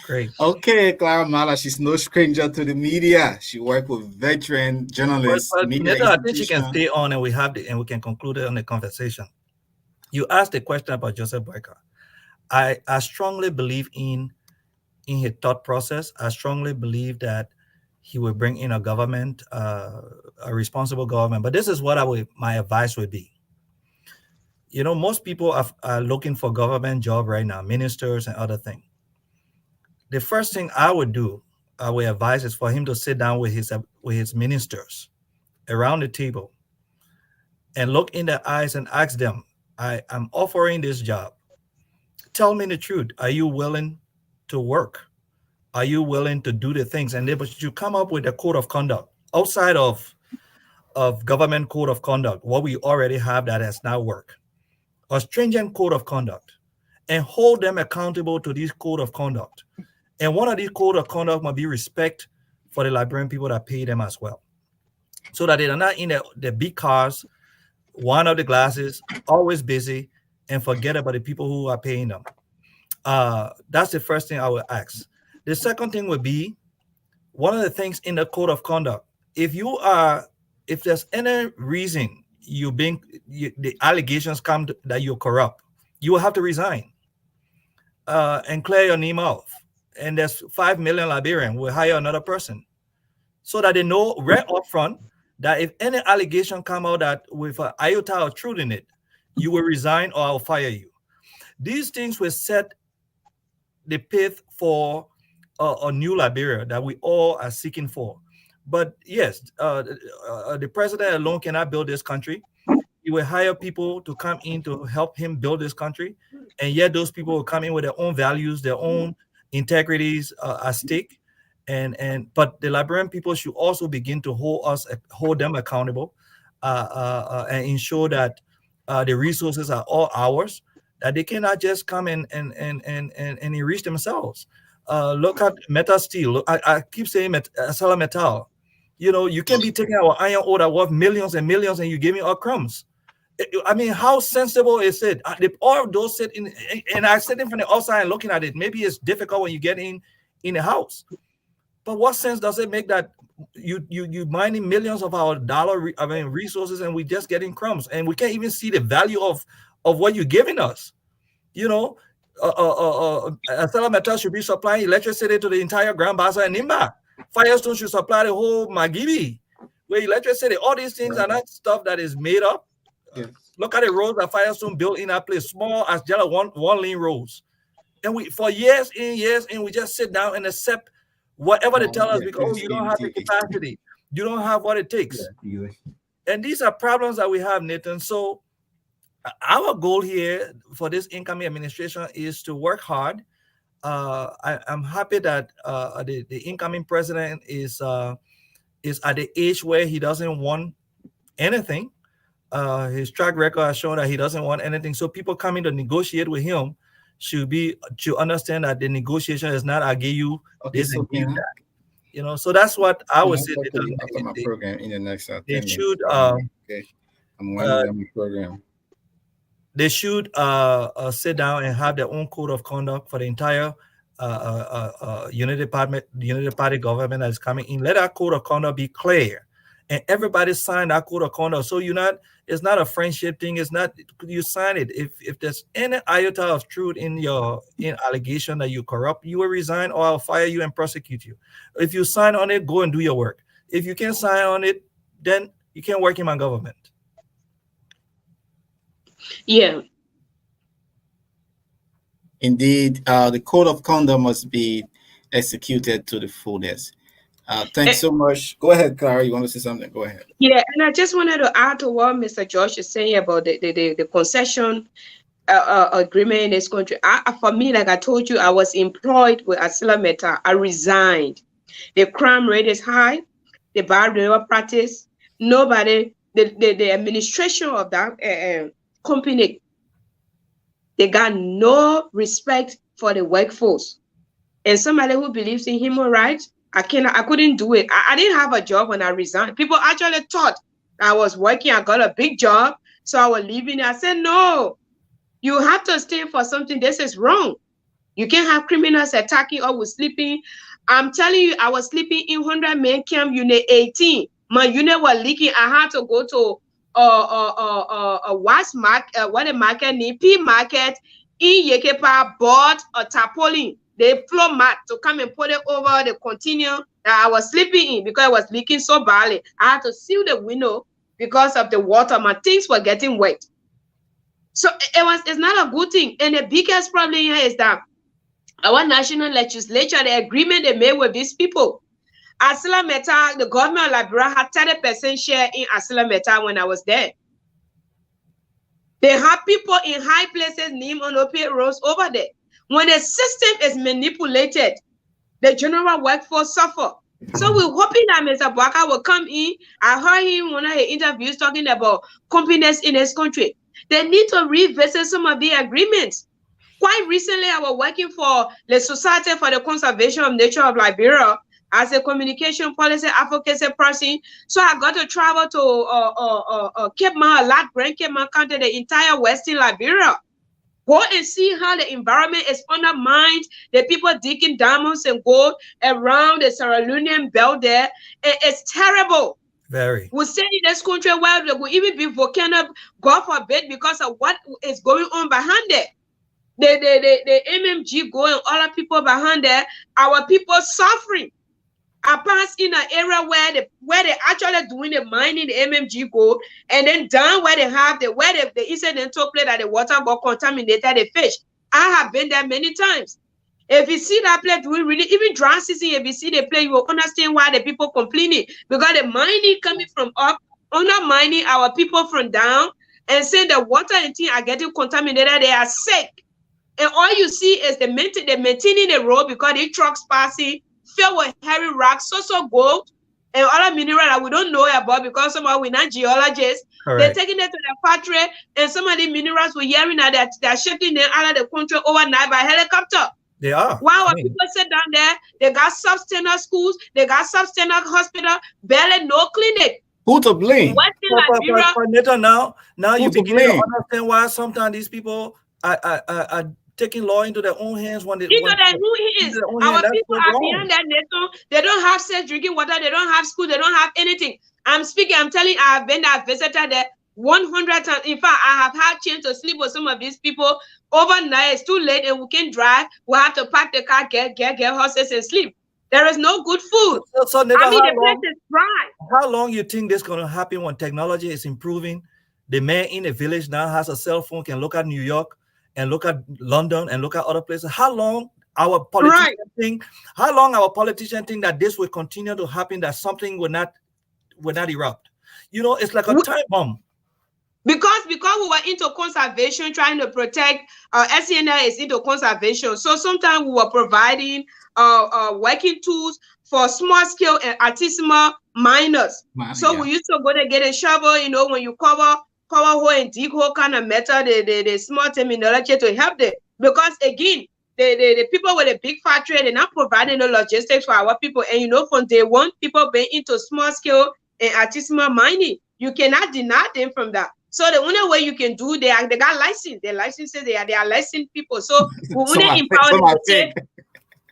Great. Okay, Clara Mala, she's no stranger to the media. She worked with veteran journalists. But I think she can stay on and we can conclude it on the conversation. You asked a question about Joseph Boyka. I strongly believe in his thought process. I strongly believe that he will bring in a government, a responsible government. But this is what my advice would be. You know, most people are looking for government job right now, ministers and other things. The first thing I would do, I would advise, is for him to sit down with his ministers around the table and look in their eyes and ask them, I'm offering this job. Tell me the truth. Are you willing to work? Are you willing to do the things? And but you come up with a code of conduct outside of government code of conduct, what we already have that has not worked. A stringent code of conduct, and hold them accountable to this code of conduct. And one of these code of conduct must be respect for the Liberian people that pay them as well, so that they are not in the big cars, one of the glasses, always busy, and forget about the people who are paying them. That's the first thing I would ask. The second thing would be one of the things in the code of conduct. If there's any reason the allegations come that you're corrupt, you will have to resign and clear your name off. And there's 5 million Liberians will hire another person so that they know right up front that if any allegation come out that with an iota of truth in it, you will resign or I'll fire you. These things will set the path for a new Liberia that we all are seeking for. But yes, the president alone cannot build this country. He will hire people to come in to help him build this country, and yet those people will come in with their own values, their own integrities at stake. But the Liberian people should also begin to hold them accountable, and ensure that the resources are all ours, that they cannot just come and enrich themselves. Look at Metal Steel. I keep saying Sala Metal. You can be taking our iron ore that worth millions and millions, and you giving us crumbs. I mean, how sensible is it? All those sit in, and I sitting from the outside and looking at it. Maybe it's difficult when you get in the house, but what sense does it make that you mining millions of our resources, and we just getting crumbs, and we can't even see the value of what you're giving us? Stella Metal should be supplying electricity to the entire Grand Baza and Nimba. Firestone should supply the whole Magibi with electricity. All these things are not stuff that is made up. Yes. Look at the roads that Firestone built in that place, small as just one lane roads. And we, for years in, we just sit down and accept whatever they tell us because you don't have the capacity. You don't have what it takes. Yeah. And these are problems that we have, Nathan. So our goal here for this incoming administration is to work hard. I'm happy that the incoming president is at the age where he doesn't want anything. His track record has shown that he doesn't want anything. So people coming to negotiate with him should understand that the negotiation is not I give you this and give that. So that's what I would say. After my program in the next 10 they minutes. should Okay. I'm winding down my program. They should sit down and have their own code of conduct for the entire Unity Party government that is coming in. Let that code of conduct be clear, and everybody sign that code of conduct. So it's not a friendship thing. It's not, you sign it. If there's any iota of truth in allegation that you corrupt, you will resign or I'll fire you and prosecute you. If you sign on it, go and do your work. If you can't sign on it, then you can't work in my government. Yeah. Indeed, the code of conduct must be executed to the fullest. Thanks so much. Go ahead, Clara. You want to say something? Go ahead. Yeah, and I just wanted to add to what Mr. Josh is saying about the concession agreement in this country. For me, like I told you, I was employed with Asila Meta. I resigned. The crime rate is high. The bad labor practice. Nobody, the administration of that company, they got no respect for the workforce. And somebody who believes in human rights, I couldn't do it. I didn't have a job when I resigned. People actually thought I was working. I got a big job, so I was leaving. I said, no, you have to stand for something. This is wrong. You can't have criminals attacking or with sleeping. I'm telling you, I was sleeping in 100-man camp, unit 18. My unit was leaking. I had to go to a wash market, what a market name, P market in Yekepa, bought a tarpaulin, the floor mat to come and put it over the container that I was sleeping in because it was leaking so badly. I had to seal the window because of the water. My things were getting wet. So it's not a good thing. And the biggest problem here is that our national legislature, the agreement they made with these people, Asila Meta, the government of Liberia had 30% share in Asila Meta when I was there. They have people in high places named on opiate rolls over there. When the system is manipulated, the general workforce suffer. So we're hoping that Mr. Bwaka will come in. I heard him in one of his interviews talking about companies in this country. They need to revisit some of the agreements. Quite recently, I was working for the Society for the Conservation of Nature of Liberia as a communication policy advocacy person. So I got to travel to Cape Mount, Grand Cape Mount County, the entire Western Liberia. Go and see how the environment is undermined. The people digging diamonds and gold around the Sierra Leonean belt there. It's terrible. Very. We say in this country where there will even be volcano, God forbid, because of what is going on behind it. The MMG going, other people behind there, our people suffering. I pass in an area where they actually doing the mining, the MMG gold, and then down where they have the incident took place that the water got contaminated the fish. I have been there many times. If you see that place doing really, even dry season, if you see the place, you will understand why the people complaining, because the mining coming from up, undermining our people from down, and saying the water and things are getting contaminated, they are sick. And all you see is they're maintaining the road because the trucks passing, filled with heavy rocks, so gold, and other mineral that we don't know about because somehow we're not geologists. Correct. They're taking it to the factory, and some of the minerals we're hearing that they're shipping them out of the country overnight by helicopter. They are. While our people sit down there, they got substandard schools, they got substandard hospital, barely no clinic. Who to blame? Now you begin to understand why sometimes these people are taking law into their own hands when they our people are beyond that nation. They don't have safe drinking water, they don't have school, they don't have anything. I'm telling you, I've been there, visited there 100 times. In fact, I have had chance to sleep with some of these people overnight. It's too late and we can't drive. We have to park the car, get horses and sleep. There is no good food. So the place is dry. How long you think this is going to happen when technology is improving? The man in a village now has a cell phone, can look at New York and look at London and look at other places. How long our politicians think that this will continue to happen, that something will not erupt? You know, it's like a time bomb. Because we were into conservation, trying to protect, SCNL is into conservation. So sometimes we were providing working tools for small scale and artisanal miners. So we used to go to get a shovel, you know, when you cover hole and dig hole kind of method, the small terminology to help them. Because again, the people with a big factory, they're not providing the logistics for our people. And you know, from day one, people being into small scale and artisanal mining, you cannot deny them from that. So the only way you can do, they got license. Their licenses, they are licensed people. So we only empower them to take,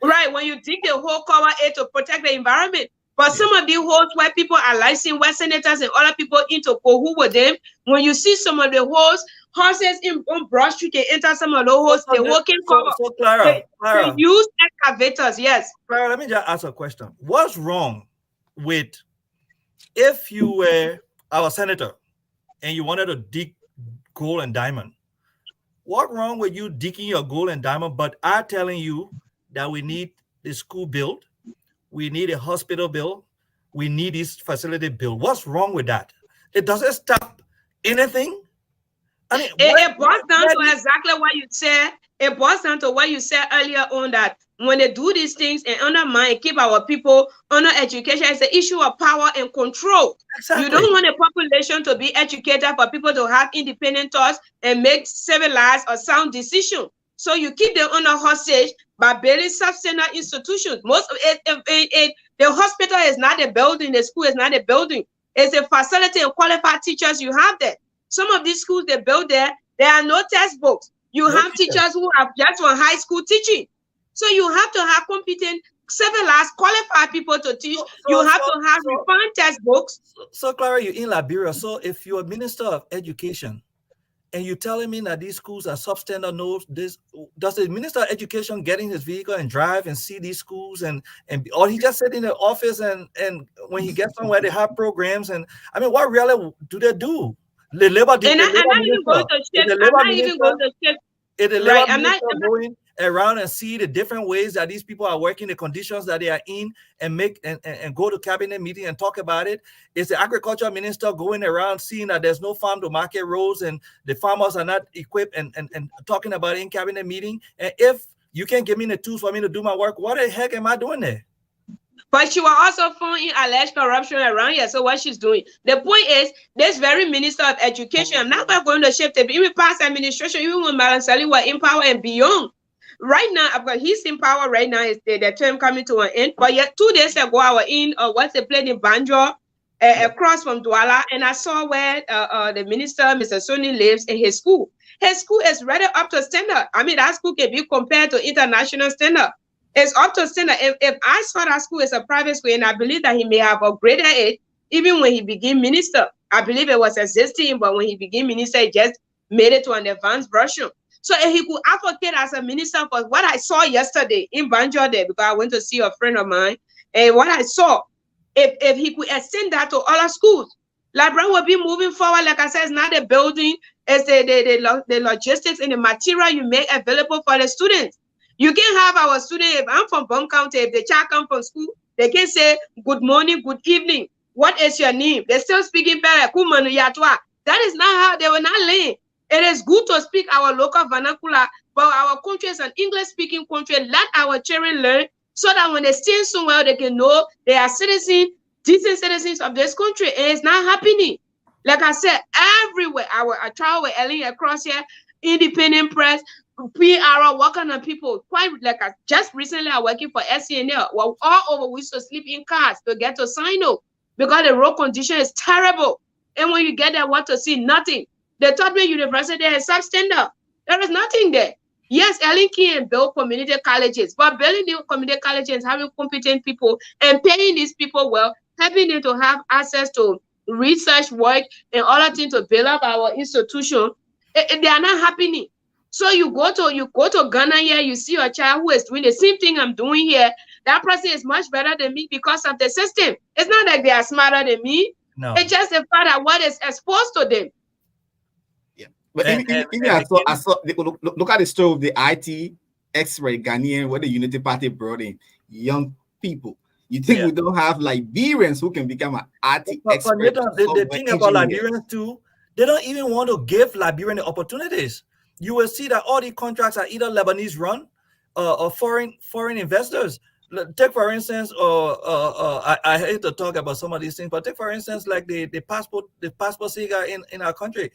right, when you dig the hole, cover it to protect the environment. But some of the holes where people are licensed, where senators and other people into cohort with them, when you see some of the holes, horses on Broad Street can enter some of the holes, they walking cover. So Clara, they use excavators, yes. Clara, let me just ask a question. What's wrong with, if you were our senator and you wanted to dig gold and diamond, what wrong with you digging your gold and diamond, but I'm telling you that we need the school built, we need a hospital built, we need this facility built? What's wrong with that? It doesn't stop anything. I mean, it boils down to exactly what you said. It boils down to what you said earlier on, that when they do these things and undermine, keep our people under education, it's an issue of power and control. Exactly. You don't want a population to be educated, for people to have independent thoughts and make civilized or sound decisions. So you keep them under hostage by building substandard institutions. Most of it, the hospital is not a building, the school is not a building. It's a facility and qualified teachers you have there. Some of these schools they build there are no textbooks. You have teachers who have just from high school teaching. So you have to have competent, civilized, qualified people to teach. You have to have refined textbooks. So Clara, you're in Liberia. So if you're a minister of education and you're telling me that these schools are substandard, does the minister of education get in his vehicle and drive and see these schools or he just sit in the office and when he gets somewhere they have programs? And I mean, what really do they do? The labor, I'm not even going to shift. I'm not going around and see the different ways that these people are working, the conditions that they are in, and make and go to cabinet meeting and talk about it. Is the agriculture minister going around seeing that there's no farm to market roads and the farmers are not equipped and talking about it in cabinet meeting? And if you can't give me the tools for me to do my work, what the heck am I doing there? But she was also found in alleged corruption around here. So what she's doing? The point is, this very minister of education, I'm not going to shift it, even past administration, even when Madam Sally was in power and beyond. Right now, but he's in power right now. Is the term coming to an end? But yet 2 days ago, I was in what's the place in Banjo, across from Douala, and I saw where the minister, Mr. Sony, lives in his school. His school is rather up to standard. I mean, that school can be compared to international standard. It's up to standard. If I saw that school is a private school, and I believe that he may have upgraded it, even when he became minister. I believe it was existing, but when he became minister, he just made it to an advanced version. So if he could advocate as a minister for what I saw yesterday in Banjo there, because I went to see a friend of mine, and what I saw, if he could extend that to other schools, Library will be moving forward. Like I said, it's not the building, it's the logistics and the material you make available for the students. You can have our students, if I'm from Bum County, if the child come from school, they can say, good morning, good evening. What is your name? They're still speaking better. That is not how they will not learn. It is good to speak our local vernacular, but our country is an English-speaking country. Let our children learn so that when they stay somewhere, they can know they are citizens, decent citizens of this country. And it's not happening. Like I said, everywhere. I travel with Ellen across here, independent press, PR, working on people. Quite like just recently, I'm working for SCNL. Well, all over, we used to sleep in cars to get to sign up because the road condition is terrible. And when you get there, what to see? Nothing. The Tottenham University is substandard. There is nothing there. Yes, Ellen can build community colleges, but building new community colleges, having competent people and paying these people well, helping them to have access to research work and other things to build up our institution, they are not happening. So you go to Ghana here, you see a child who is doing the same thing I'm doing here. That person is much better than me because of the system. It's not like they are smarter than me. No. It's just the fact that what is exposed to them. But I saw look at the story of the IT X-ray Ghanaian where the Unity Party brought in young people. You think we don't have Liberians who can become an IT expert? The thing about Liberians too, they don't even want to give Liberian the opportunities. You will see that all the contracts are either Lebanese run or foreign investors. Take for instance, I hate to talk about some of these things, but take for instance, like the passport Sega in our country,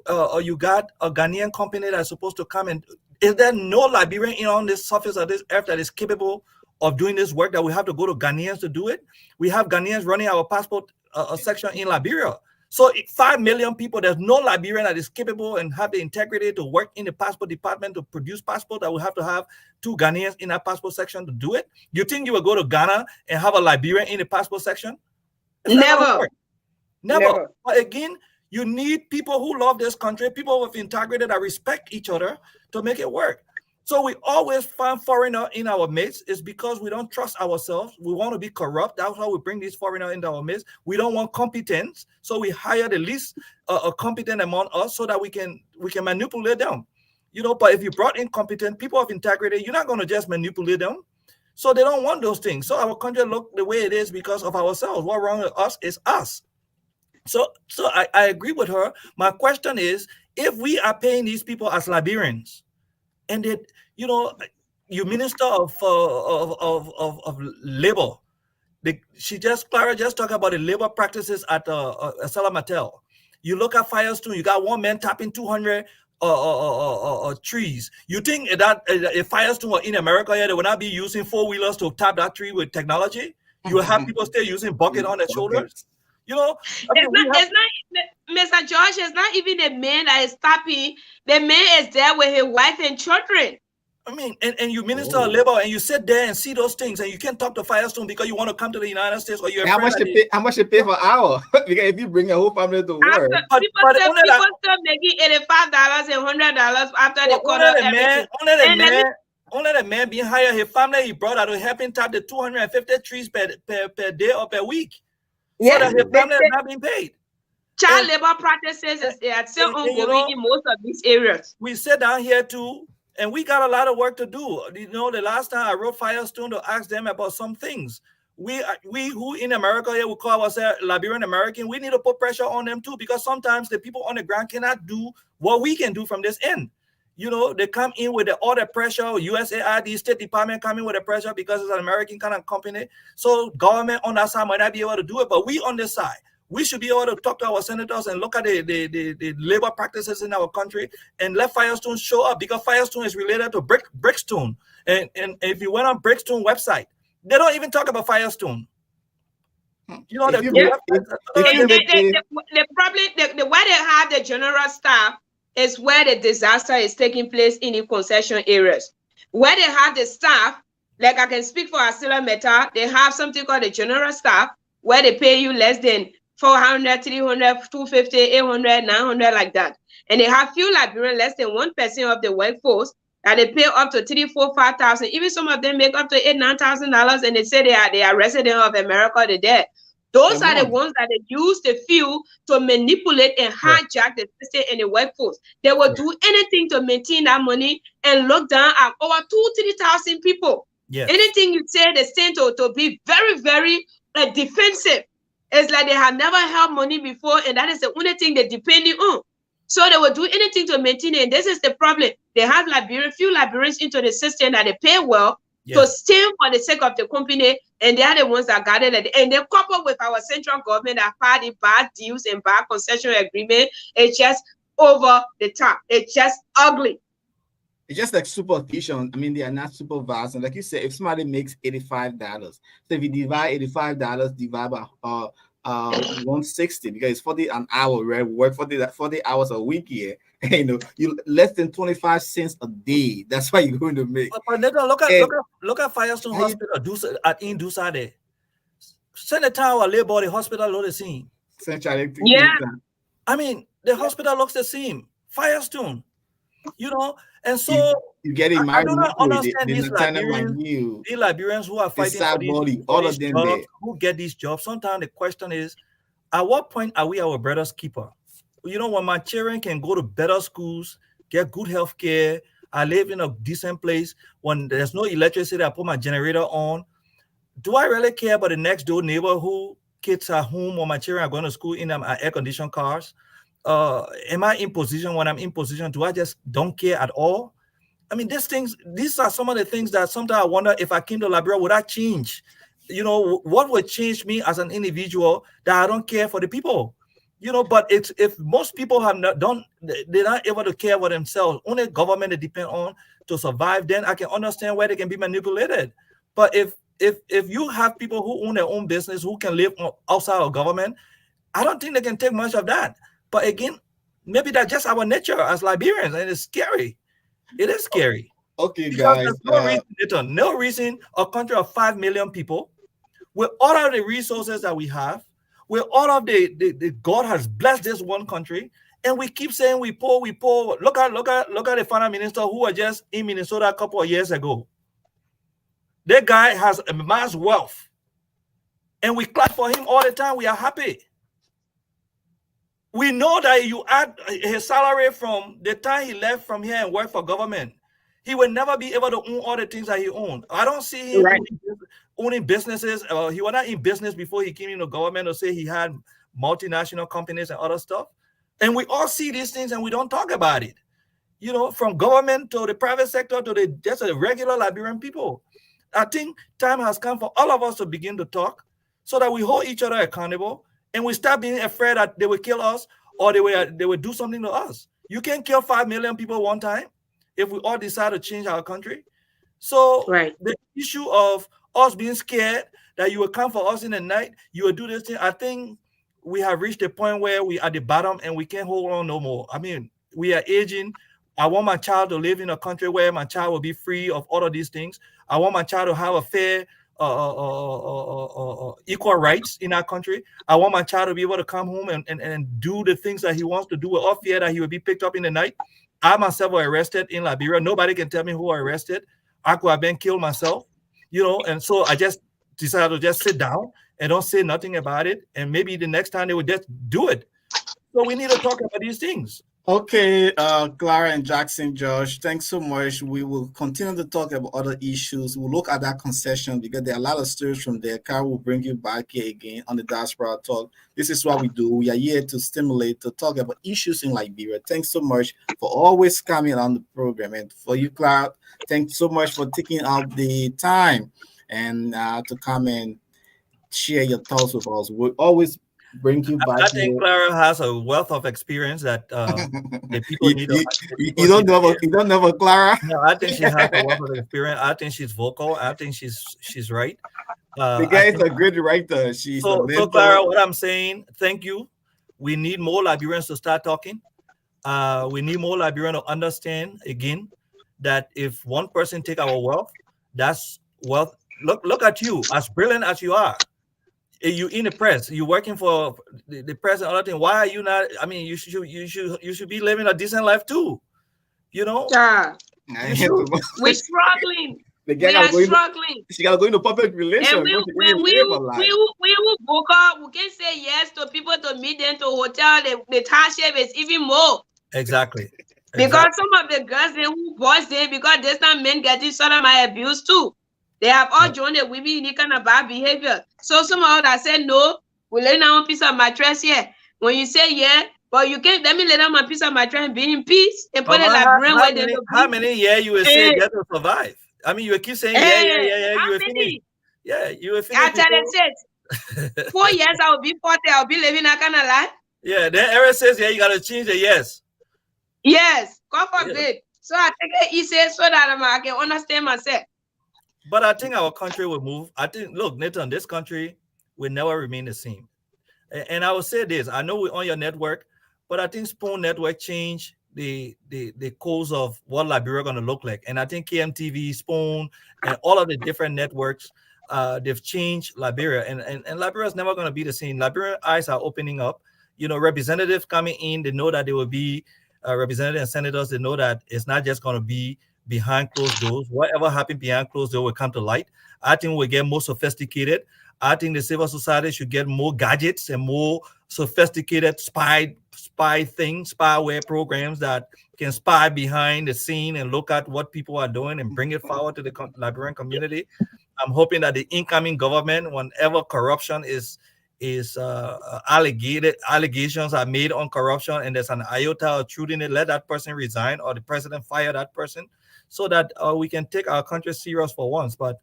or you got a Ghanaian company that's supposed to come and is there no Liberian on this surface of this earth that is capable of doing this work that we have to go to Ghanaians to do it? We have Ghanaians running our passport section in Liberia. So 5 million people, there's no Liberian that is capable and have the integrity to work in the passport department to produce passport that we have to have 2 Ghanaians in that passport section to do it. You think you will go to Ghana and have a Liberian in the passport section? Never. But again, you need people who love this country, people with integrity that respect each other to make it work. So we always find foreigner in our midst. It's because we don't trust ourselves. We want to be corrupt. That's why we bring these foreigner into our midst. We don't want competence, so we hire the least competent among us so that we can manipulate them. But if you brought in competent people of integrity, you're not going to just manipulate them. So they don't want those things. So our country look the way it is because of ourselves. What's wrong with us is us. So I agree with her. My question is, if we are paying these people as Liberians, and that you minister of labor, Clara just talked about the labor practices at Salamatel. You look at Firestone, you got one man tapping 200 trees. You think that if Firestone were in America, they would not be using 4-wheelers to tap that tree with technology? You will have people still using bucket on their shoulders. It's not Mr. George, it's not even the man that is tapping. The man is there with his wife and children. I mean, and you minister of labor and you sit there and see those things and you can't talk to Firestone because you want to come to the United States or you're how much they pay per hour? Because if you bring your whole family to work. People still making $85 and $100 after they cut off everything. Only the man being hired, his family he brought out to help him tap the 250 trees per day or per week. So that his family is not being paid. Child labor practices are still ongoing in most of these areas. We sit down here too, and we got a lot of work to do. The last time I wrote Firestone to ask them about some things. We who in America here we call ourselves Liberian American, we need to put pressure on them too, because sometimes the people on the ground cannot do what we can do from this end. You know, they come in with all the pressure. USAID, State Department come in with the pressure because it's an American kind of company. So government on that side might not be able to do it, but we on this side, we should be able to talk to our senators and look at the labor practices in our country and let Firestone show up, because Firestone is related to Brickstone. And if you went on Brickstone website, they don't even talk about Firestone. You know, the problem, the where they have the general staff is where the disaster is taking place in the concession areas. Where they have the staff, like I can speak for Asila Meta, they have something called the general staff where they pay you less than 400, 300, 250, 800, 900, like that. And they have few Liberians, less than 1% of the workforce, that they pay up to 3, 4, 5,000. Even some of them make up to $8,000, $9,000, and they say they are resident of America. They're there. Those are the ones that they use the few to manipulate and hijack the system and the workforce. They will do anything to maintain that money and look down at over 2,000, 3,000 people. Yes. Anything you say, they tend to be very, very defensive. It's like they have never held money before, and that is the only thing they're depending on. So they will do anything to maintain it. And this is the problem. They have few Liberians into the system that they pay well to stand for the sake of the company, and they are the ones that got it. And they couple with our central government that party bad deals and bad concession agreement. It's just over the top. It's just ugly. It's just like superstition. I mean, they are not supervised. And like you said, if somebody makes $85, so if you divide $85 divide by 160, because it's 40 an hour, right? Work 40 hours a week here. You know, you less than 25 cents a day. That's why you're going to make. But look at Firestone Hospital in Dusade. Send our labor, the hospital looks the same. Yeah. I mean, the hospital looks the same. Firestone, you know, and so you get it. I don't understand these Liberians who are fighting for all of them jobs, who get these jobs. Sometimes the question is, at what point are we our brother's keeper? You know, when my children can go to better schools, get good health care, I live in a decent place, when there's no electricity, I put my generator on. Do I really care about the next door neighbor who kids are home or my children are going to school in air-conditioned cars? Am I in position? When I'm in position, do I just don't care at all? I mean, these are some of the things that sometimes I wonder, if I came to Liberia, would I change? You know, what would change me as an individual that I don't care for the people? You know, but if most people they're not able to care for themselves, only government they depend on to survive, then I can understand where they can be manipulated. But if you have people who own their own business, who can live outside of government, I don't think they can take much of that. But again, maybe that's just our nature as Liberians, and it's scary. It is scary. Okay, because guys. There's no reason a country of 5 million people, with all of the resources that we have, with all of the God has blessed this one country, and we keep saying we poor. Look at the finance minister who was just in Minnesota a couple of years ago. That guy has a mass wealth, and we clap for him all the time. We are happy. We know that you add his salary from the time he left from here and worked for government, he will never be able to own all the things that he owned. I don't see him owning businesses. He was not in business before he came into government, to say he had multinational companies and other stuff. And we all see these things and we don't talk about it. You know, from government to the private sector to just the regular Liberian people. I think time has come for all of us to begin to talk so that we hold each other accountable. And we start being afraid that they will kill us or they will do something to us. You can't kill 5 million people one time if we all decide to change our country. So the issue of us being scared that you will come for us in the night, you will do this thing, I think we have reached a point where we are at the bottom and we can't hold on no more. I mean, we are aging. I want my child to live in a country where my child will be free of all of these things. I want my child to have a fair equal rights in our country. I want my child to be able to come home and do the things that he wants to do without fear that he will be picked up in the night. I myself was arrested in Liberia. Nobody can tell me who I arrested. I could have been killed myself, you know, and so I just decided to just sit down and don't say nothing about it. And maybe the next time they would just do it. So we need to talk about these things. Okay, Clara and Jackson, Josh, thanks so much. We will continue to talk about other issues. We'll look at that concession because there are a lot of stories from there. Carl will bring you back here again on the Diaspora Talk. This is what we do. We are here to stimulate, to talk about issues in Liberia. Thanks so much for always coming on the program. And for you, Clara, thanks so much for taking out the time and to come and share your thoughts with us. We'll always bring you back I think here. Clara has a wealth of experience that the people you, need. you, The you people don't need to know hear. you don't know Clara. No, I think she has a wealth of experience. I think she's vocal. I think she's right. The I guy is think a great writer. She's a so. mentor. Clara, what I'm saying, thank you. We need more Liberians to start talking. We need more Liberians to understand again that if one person take our wealth, that's wealth. Look at you, as brilliant as you are. You in the press, you working for the press and other thing. Why are you not? I mean, you should be living a decent life too. You know, Yeah, you should. we're struggling. The guy We gotta are go into, struggling. she gotta go into public And relations. we But she we really we live a we life. we book up. We can say yes to people to meet them to hotel. The township is even more Exactly. because some of the girls they who boss them because there's some men getting sort of my abuse too. They have all joined the women in the kind of bad behavior. So some of that said no, we lay down one piece of mattress here. When you say yeah, but you can't let me lay down my piece of mattress and be in peace and put a Liberian How where they many to how be. many years you will say Eh, get to survive? I mean, you will keep saying yeah. how You will finish. many? Yeah, you will I finish tell them, before. said 4 years I will be 40, I'll be living that kind of life. Yeah, then Eric says yeah, you gotta change the yes. Yes, God Yeah. forbid. So I take it easy so that I can understand myself. But I think our country will move. I think, look, Nathan, this country will never remain the same. And I will say this: I know we're on your network, but I think Spoon Network changed the course of what Liberia going to look like. And I think KMTV, Spoon, and all of the different networks, they've changed Liberia. And Liberia is never going to be the same. Liberia eyes are opening up. You know, representatives coming in, they know that they will be representatives and senators. They know that it's not just going to be behind closed doors. Whatever happened behind closed doors will come to light. I think we'll get more sophisticated. I think the civil society should get more gadgets and more sophisticated spyware programs that can spy behind the scene and look at what people are doing and bring it forward to the Liberian community. I'm hoping that the incoming government, whenever corruption is allegations are made on corruption and there's an iota of truth in it, let that person resign or the president fire that person so that we can take our country serious for once. But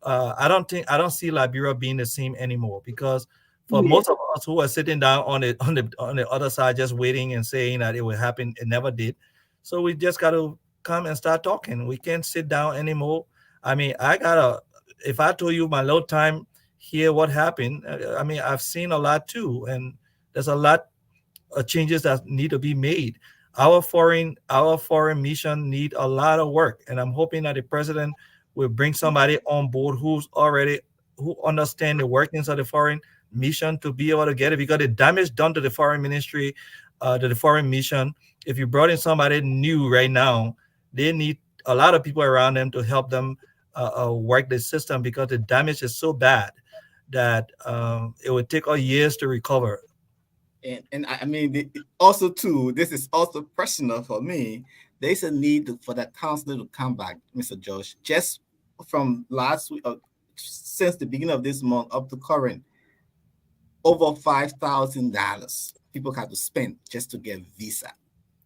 I don't see Liberia being the same anymore because for most of us who are sitting down on the other side just waiting and saying that it will happen, it never did. So we just got to come and start talking. We can't sit down anymore. I mean, if I told you my little time here, what happened? I mean, I've seen a lot too, and there's a lot of changes that need to be made. Our foreign mission need a lot of work, and I'm hoping that the president will bring somebody on board who understand the workings of the foreign mission to be able to get it, because the damage done to the foreign ministry, to the foreign mission. If you brought in somebody new right now, they need a lot of people around them to help them work the system because the damage is so bad that it would take years to recover. And I mean, also too, this is also personal for me. There's a need for that counselor to come back, Mr. Josh. Just from last week, since the beginning of this month up to current, over $5,000 people had to spend just to get visa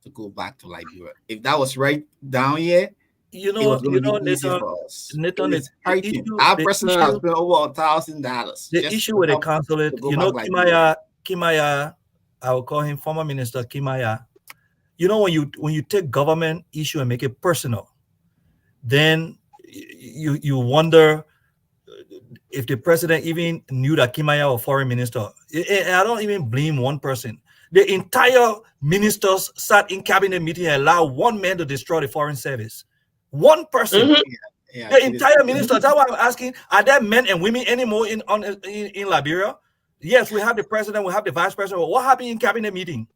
to go back to Liberia. If that was right down here, it was going to be easier for us. Nathan, It's hurting. Our president has spent over $1,000. The issue with the consulate, Kimaya, I will call him former minister Kimaya. You know, when you take government issue and make it personal, then you wonder if the president even knew that Kimaya was foreign minister. And I don't even blame one person. The entire ministers sat in cabinet meeting and allowed one man to destroy the foreign service. One person. The entire minister. That's why I'm asking: are there men and women anymore in Liberia? Yes, we have the president, we have the vice president. But what happened in cabinet meeting?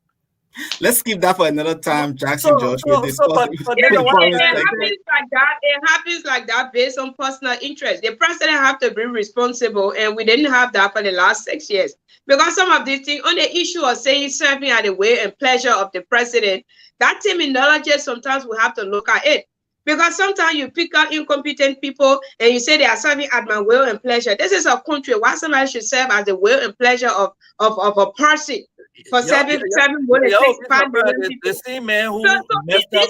Let's keep that for another time, Jackson George. We'll discuss but Yeah, Nathan, the what I'm foreign it saying is sector. happens like that. It happens like that based on personal interest. The president have to be responsible, and we didn't have that for the last 6 years. Because some of these things on the issue of saying serving at the will and pleasure of the president, that terminology sometimes we have to look at it. Because sometimes you pick out incompetent people and you say they are serving at my will and pleasure. This is a country. Why somebody should serve as the will and pleasure of a person for serving more than yo, six, this my 5 million brother, the people? same man So, who messed up.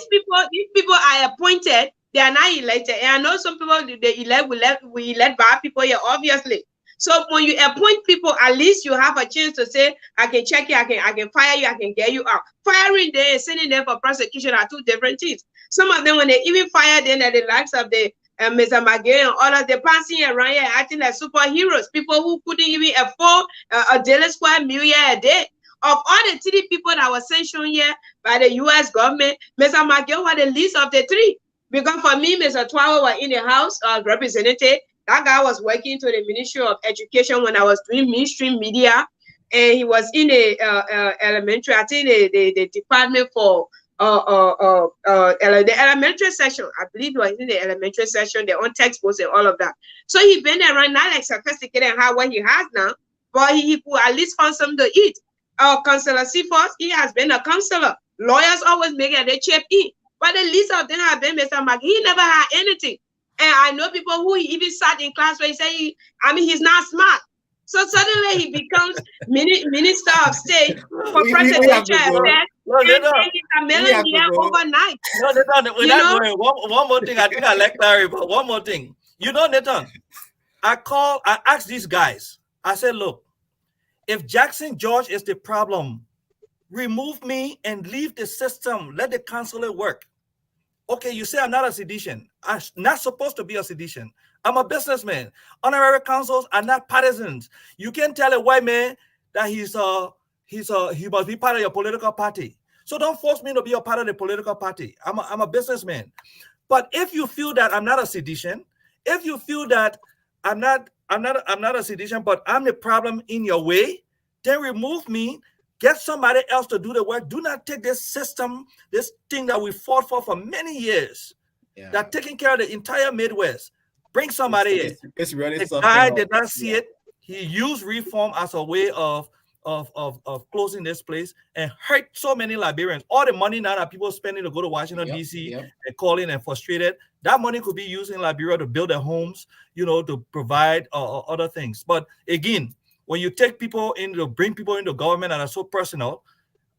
these people are appointed. They are not elected. And I know some people they elect. We elect bad people here, obviously. So when you appoint people, at least you have a chance to say, I can check you, I can fire you, I can get you out. Firing them and sending them for prosecution are two different things. Some of them, when they even fire them at the likes of the Mr. McGill and all of the passing around here acting like superheroes, people who couldn't even afford a daily square meal a day. Of all the three people that were sanctioned here by the U.S. government, Mr. McGill was the least of the three. Because for me, Mr. Twawa was in the House of Representatives. That guy was working to the Ministry of Education when I was doing mainstream media. And he was in the elementary, I think the department for the elementary section. I believe he was in the elementary section, the on textbooks and all of that. So he been around, not like sophisticated and how what he has now, but he could at least find something to eat. Councillor Seaforth, he has been a councillor. Lawyers always make it they chip in. But the least of them have been Mr. Mack. He never had anything. And I know people who he even sat in class where he said, he's not smart. So suddenly he becomes minister of state for presidential affairs. And he's a millionaire overnight. No, Nathan, we're not going. One more thing, I think I like Larry, but one more thing. You know, Nathan, I asked these guys, I said, look, if Jackson George is the problem, remove me and leave the system. Let the consulate work. Okay, you say I'm not a sedition. I'm not supposed to be a sedition. I'm a businessman. Honorary consuls are not partisans. You can't tell a white man that he must be part of your political party. So don't force me to be a part of the political party. I'm a businessman. But if you feel that I'm not a sedition, if you feel that I'm not a sedition, but I'm the problem in your way, then remove me. Get somebody else to do the work. Do not take this system, this thing that we fought for many years, that taking care of the entire Midwest. Bring somebody in. It's really the guy did not see it. He used reform as a way of closing this place and hurt so many Liberians. All the money now that people are spending to go to Washington, D.C. and calling and frustrated, that money could be used in Liberia to build their homes, to provide other things. But again, when you take people bring people into government that are so personal,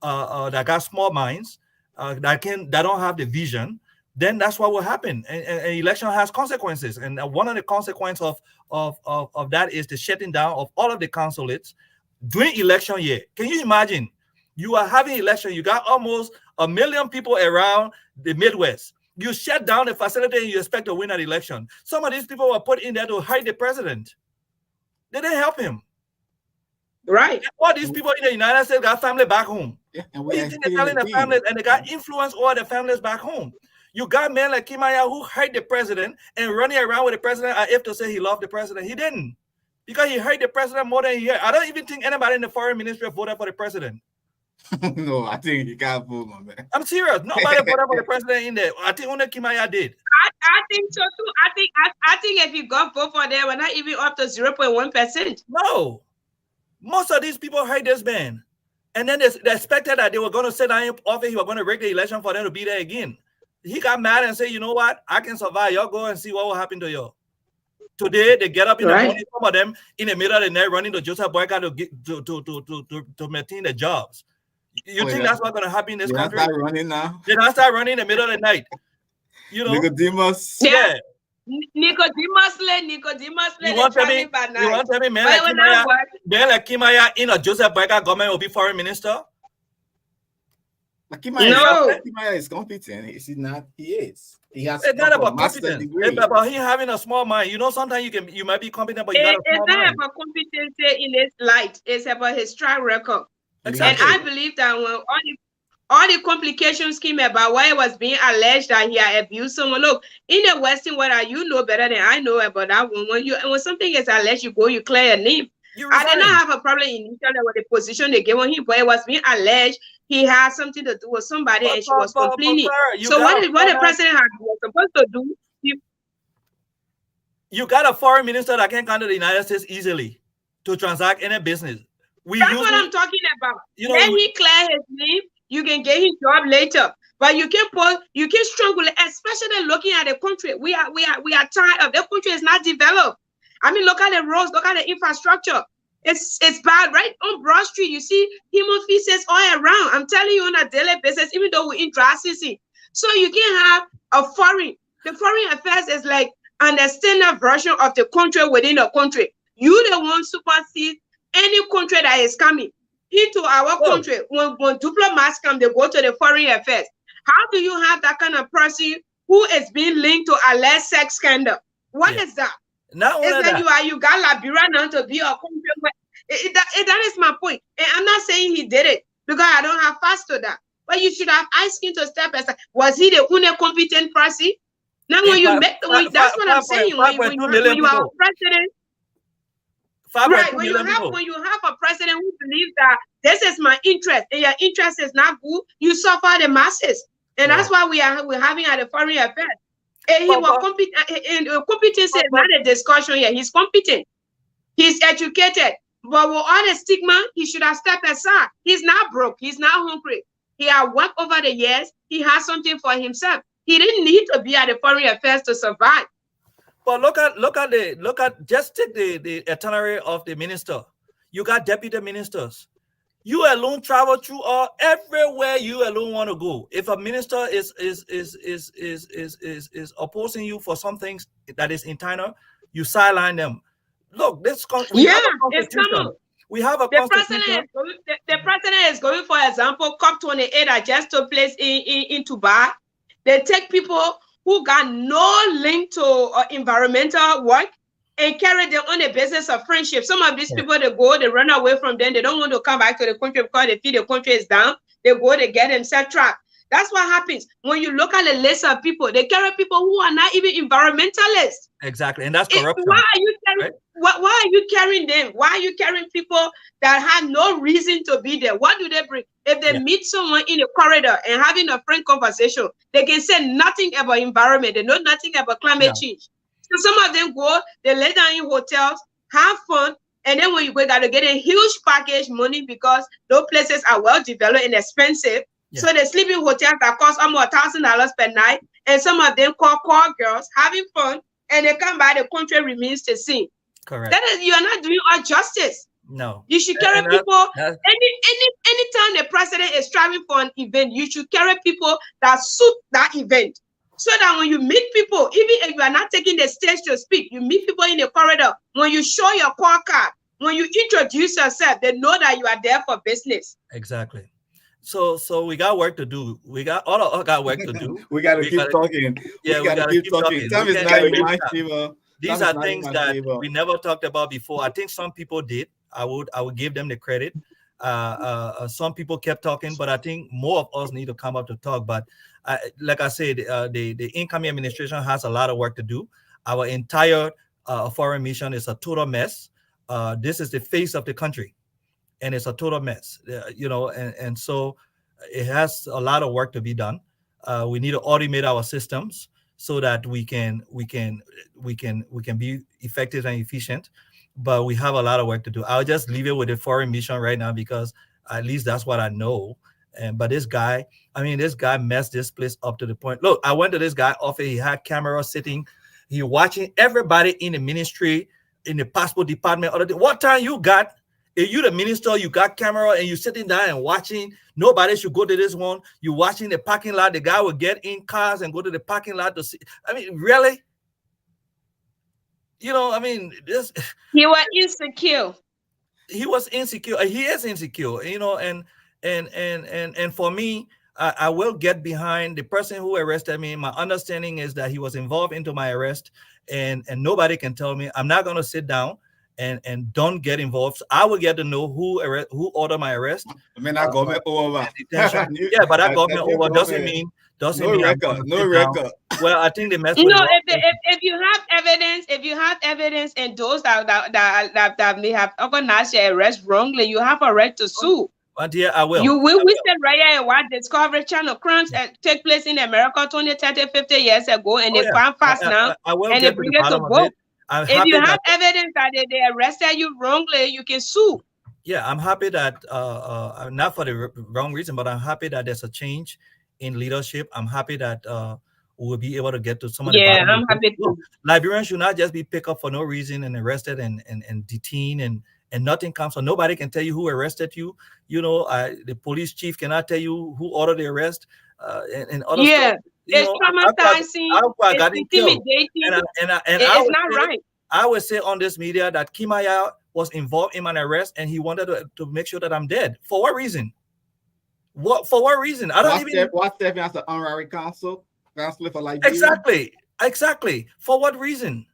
that got small minds, that don't have the vision, then that's what will happen. And election has consequences. And one of the consequences of that is the shutting down of all of the consulates during election year. Can you imagine? You are having election. You got almost 1 million people around the Midwest. You shut down the facility and you expect to win an election. Some of these people were put in there to hide the president. They didn't help him. Right. All these people in the United States got family back home. And what do you think they're telling their families? And they got influence over their families back home. You got men like Kimaya who hurt the president and running around with the president as if to say he loved the president. He didn't. Because he hurt the president more than he hurt. I don't even think anybody in the foreign ministry voted for the president. No, I think you can't vote, my man. I'm serious. Nobody voted for the president in there. I think only Kimaya did. I think so too. I think if you got vote for them, we're not even up to 0.1%. No. Most of these people hate this man. And then they expected that they were going to sit down in office. He was going to rig the election for them to be there again. He got mad and said, you know what? I can survive. Y'all go and see what will happen to you. Today, they get up in the morning, some of them in the middle of the night running to Joseph Boyka to maintain their jobs. You think that's what's going to happen in this country? Start running now. They don't start running in the middle of the night. Nicodemus. Yeah. Nicodemus. You want to tell me, man like Kimaya in a Joseph Boyka government will be foreign minister? Kimaya is competent. Is he not? He is. He has it's not about competence. It's about him having a small mind. Sometimes you might be competent, but you got a small mind. It's not about competency in his light. It's about his track record. Exactly. And I believe that when all the complications came about why it was being alleged that he had abused someone. Look, in the Western world, you know better than I know about that one. When something is alleged, you go, you clear your name. I did not have a problem initially with the position they gave on him, but it was being alleged he had something to do with somebody, and she was complaining. So what the president was supposed to do? You got a foreign minister that can come to the United States easily to transact any business. That's what I'm talking about. Let he clear his name. You can get his job later. But you can struggle, especially looking at the country. We are tired of the country is not developed. I mean, look at the roads, look at the infrastructure. It's bad, right? On Broad Street, you see human feces all around. I'm telling you on a daily basis, even though we're in dry season. So you can have the foreign affairs is like an extended version of the country within a country. You the one supersede any country that is coming into our country. When diplomats come, they go to the foreign affairs. How do you have that kind of person who is being linked to alleged sex scandal? What is that? Not is that you got Liberia now to be a country. That is my point. And I'm not saying he did it because I don't have facts to that. But you should have asked him to step aside. Was he the only competent person? Now, when you make that's what I'm saying. When you have a president, right? When you have a president who believes that this is my interest and your interest is not good, you suffer the masses, and that's why we're having at the foreign affairs. And he was competent, and competence is not a discussion here. He's competent, he's educated, but with all the stigma, he should have stepped aside. He's not broke, he's not hungry. He had worked over the years. He has something for himself. He didn't need to be at the foreign affairs to survive. But just take the itinerary of the minister. You got deputy ministers. You alone travel through everywhere you alone want to go. If a minister is opposing you for some things that is internal, you sideline them. Look, this we have a constitution. We have a constitution. The president is going, for example, COP28 that just took place in Dubai. They take people who got no link to environmental work and carry them on the basis of friendship. Some of these people, they go, they run away from them. They don't want to come back to the country because they feel the country is down. They go, they get themselves trapped. That's what happens. When you look at the list of people, they carry people who are not even environmentalists. Exactly, and that's corruption. Why are you carrying, why are you carrying them? Why are you carrying people that have no reason to be there? What do they bring? If they meet someone in a corridor and having a frank conversation, they can say nothing about environment. They know nothing about climate change. So some of them go, they lay down in hotels, have fun, and then when you go, got to get a huge package money because those places are well developed and expensive. So they sleep in hotels that cost almost $1,000 per night, and some of them call girls, having fun, and they come by, the country remains the same. Correct. That is, you are not doing our justice. No. You should carry people. Anytime the president is traveling for an event, you should carry people that suit that event. So that when you meet people, even if you are not taking the stage to speak, you meet people in the corridor. When you show your call card, when you introduce yourself, they know that you are there for business. Exactly. So we got work to do. We got all of us got work to do. we got to keep talking. Yeah, we got to keep talking. Time is not in my favor. These are things that we never talked about before. I think some people did. I would give them the credit. Some people kept talking, but I think more of us need to come up to talk. But like I said, the incoming administration has a lot of work to do. Our entire foreign mission is a total mess. This is the face of the country, and it's a total mess. And so it has a lot of work to be done. We need to automate our systems so that we can be effective and efficient. But we have a lot of work to do. I'll just leave it with the foreign mission right now because at least that's what I know. But this guy messed this place up to the point. Look, I went to this guy office. He had camera sitting. He watching everybody in the ministry, in the passport department. What time you got? If you the minister, you got camera and you sitting down and watching. Nobody should go to this one. You watching the parking lot. The guy will get in cars and go to the parking lot to see. I mean, really? This. He was insecure. He was insecure. He is insecure. And for me, I will get behind the person who arrested me. My understanding is that he was involved into my arrest, and nobody can tell me. I'm not gonna sit down and don't get involved. So I will get to know who ordered my arrest. I mean, that government over. Yeah, but that government over doesn't mean no record. Well, I think they messed with if you have if you have evidence and those that may have organized your arrest wrongly, you have a right to sue. But yeah, I will. You will. We said right here and watch Discovery Channel crimes take place in America 20, 30, 50 years ago, and Oh they yeah, come fast now, I will and they get to bring the it to bottom of book. it. I'm If you happy have that evidence that they arrested you wrongly, you can sue. yeah, I'm happy that not for the wrong reason, but I'm happy that there's a change in leadership. I'm happy that we'll be able to get to some of the Yeah, bottom of I'm this. happy No, too. Liberians should not just be picked up for no reason and arrested and detained and nothing comes. So nobody can tell you who arrested you. You know, the police chief cannot tell you who ordered the arrest and other stuff. Yeah, You it's know, traumatizing. I It's got him killed, intimidating. and It's not right. I would say on this media that Kimaya was involved in my arrest and he wanted to make sure that I'm dead. For what reason? What for what reason? I don't even What's Stephen as an honorary counselor for Liberia? exactly. For what reason?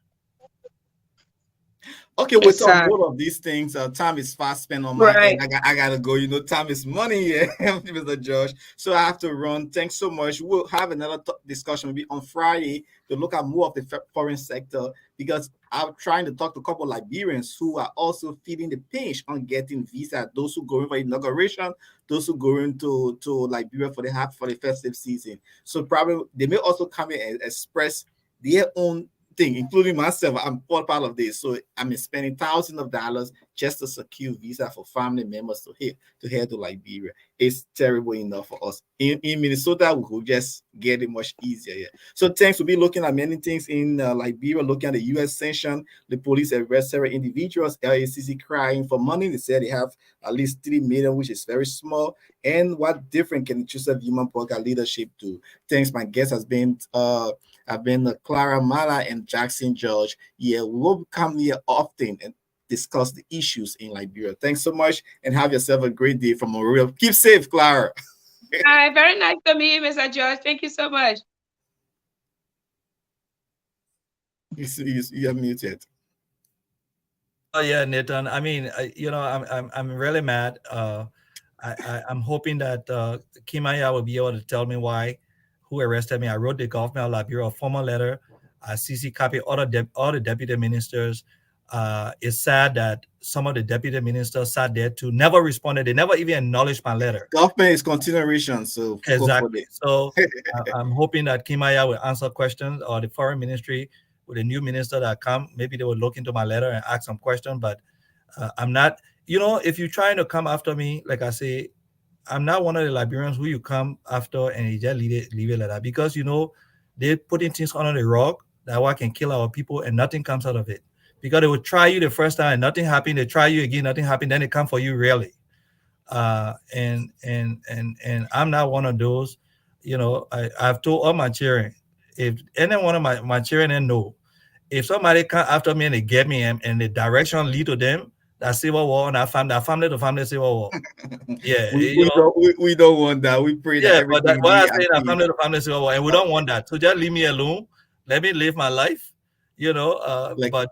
Okay, we'll It's talk sad. more of these things. Time is fast spent on my Right. end. I gotta go. You know, time is money here, Mr. Josh. So I have to run. Thanks so much. We'll have another discussion maybe on Friday to look at more of the foreign sector because I'm trying to talk to a couple of Liberians who are also feeling the pinch on getting visa. Those who going for inauguration, those who going to Liberia for the festive season. So probably they may also come in and express their own thing, including myself. I'm part of this, so I'm spending thousands of dollars just to secure visa for family members to head to Liberia. It's terrible enough for us in Minnesota. We could just get it much easier. Yeah. So thanks. We'll be looking at many things in Liberia, looking at the U.S. sanction. The police arrest several individuals. LACC crying for money. They said they have at least 3 million, which is very small. And what different can Joseph Human Poker leadership do? Thanks. My guest has been I've been Clara Mala and Jackson George. Yeah, we will come here often and discuss the issues in Liberia. Thanks so much and have yourself a great day from Maria. Keep safe, Clara. Hi, very nice to meet you, Mr. George. Thank you so much. You are muted. Oh yeah, Nathan. I mean, I'm really mad. I'm hoping that Kimaya will be able to tell me why, who arrested me. I wrote the government of Liberia a formal letter. I CC copy all the deputy ministers. It's sad that some of the deputy ministers sat there too, never responded. They never even acknowledged my letter. Government is continuation, so exactly. So I'm hoping that Kimaya will answer questions, or the foreign ministry with a new minister that come. Maybe they will look into my letter and ask some questions. But I'm not. You know, if you're trying to come after me, like I say, I'm not one of the Liberians who you come after and you just leave it like that, because you know they're putting things under the rug that way can kill our people and nothing comes out of it. Because they will try you the first time and nothing happened. They try you again, nothing happened. Then they come for you really. And I'm not one of those. You know, I've told all my children, if any one of my children know, if somebody come after me and they get me and the direction lead to them, that civil war and that family to family civil war. Yeah, we don't want that. We pray that everything. But what I say, that family to family civil war, and we don't want that. So just leave me alone. Let me live my life. You know, but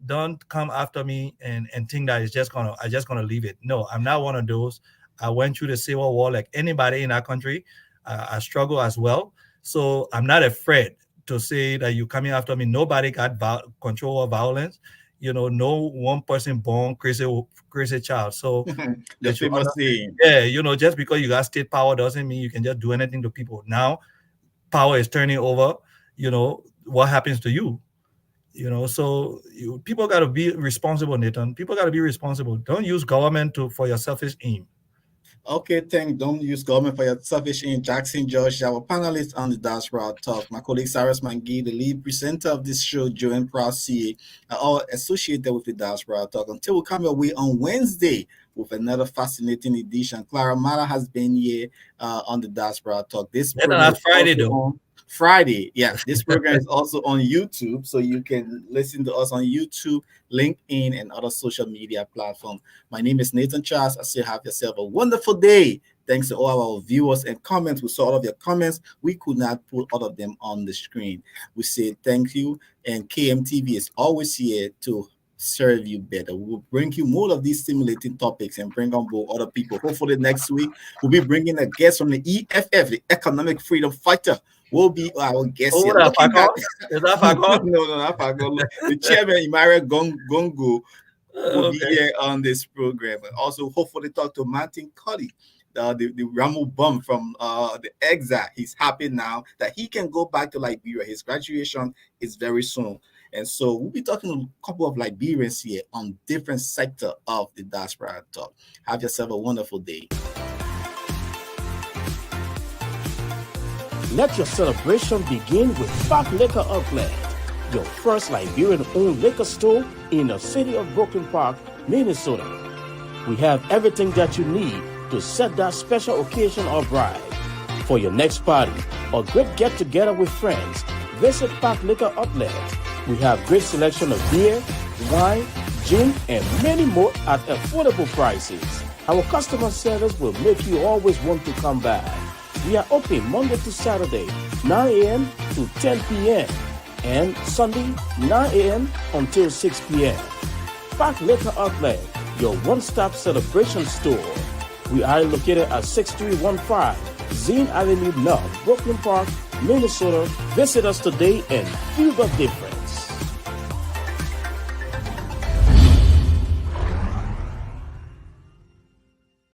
don't come after me and think that I just gonna leave it. No, I'm not one of those. I went through the civil war like anybody in our country. I struggle as well, so I'm not afraid to say that you coming after me. Nobody got control of violence. You know, no one person born crazy child. So the famous saying. Yeah, you know, just because you got state power doesn't mean you can just do anything to people. Now, power is turning over. You know what happens to you. You know, so people got to be responsible, Nathan. People got to be responsible. Don't use government for your selfish aim. Okay, don't use government for your selfish aim. Jackson George, our panelist on the Diaspora Talk. My colleague Cyrus Mangi, the lead presenter of this show, Joanne Prasi, are all associated with the Diaspora Talk. Until we come your way on Wednesday with another fascinating edition. Clara Mala has been here on the Diaspora Talk. This program Friday, though. Friday. Yeah, this program is also on YouTube, so you can listen to us on YouTube, LinkedIn, and other social media platforms. My name is Nathan Charles. I say have yourself a wonderful day. Thanks to all our viewers and comments. We saw all of your comments. We could not put all of them on the screen. We say thank you, and KMTV is always here to serve you better. We will bring you more of these stimulating topics and bring on board other people. Hopefully next week we'll be bringing a guest from the EFF, the Economic Freedom Fighter, will be our guest Oh, here. that Looking at Fakon? Is that Fakon? no, not Fakon. The chairman, Imara Gongo, will be Okay. here on this program. And also, hopefully, talk to Martin Cully, the Ramu bum from the exile. He's happy now that he can go back to Liberia. His graduation is very soon. And so we'll be talking to a couple of Liberians here on different sector of the Diaspora Talk. Have yourself a wonderful day. Let your celebration begin with Park Liquor Outlet, your first Liberian-owned liquor store in the city of Brooklyn Park, Minnesota. We have everything that you need to set that special occasion or ride. For your next party or great get-together with friends, visit Park Liquor Outlet. We have great selection of beer, wine, gin, and many more at affordable prices. Our customer service will make you always want to come back. We are open Monday to Saturday, 9 a.m. to 10 p.m. and Sunday, 9 a.m. until 6 p.m. Park Liquor Outlet, your one-stop celebration store. We are located at 6315 Zine Avenue North, Brooklyn Park, Minnesota. Visit us today and feel the difference.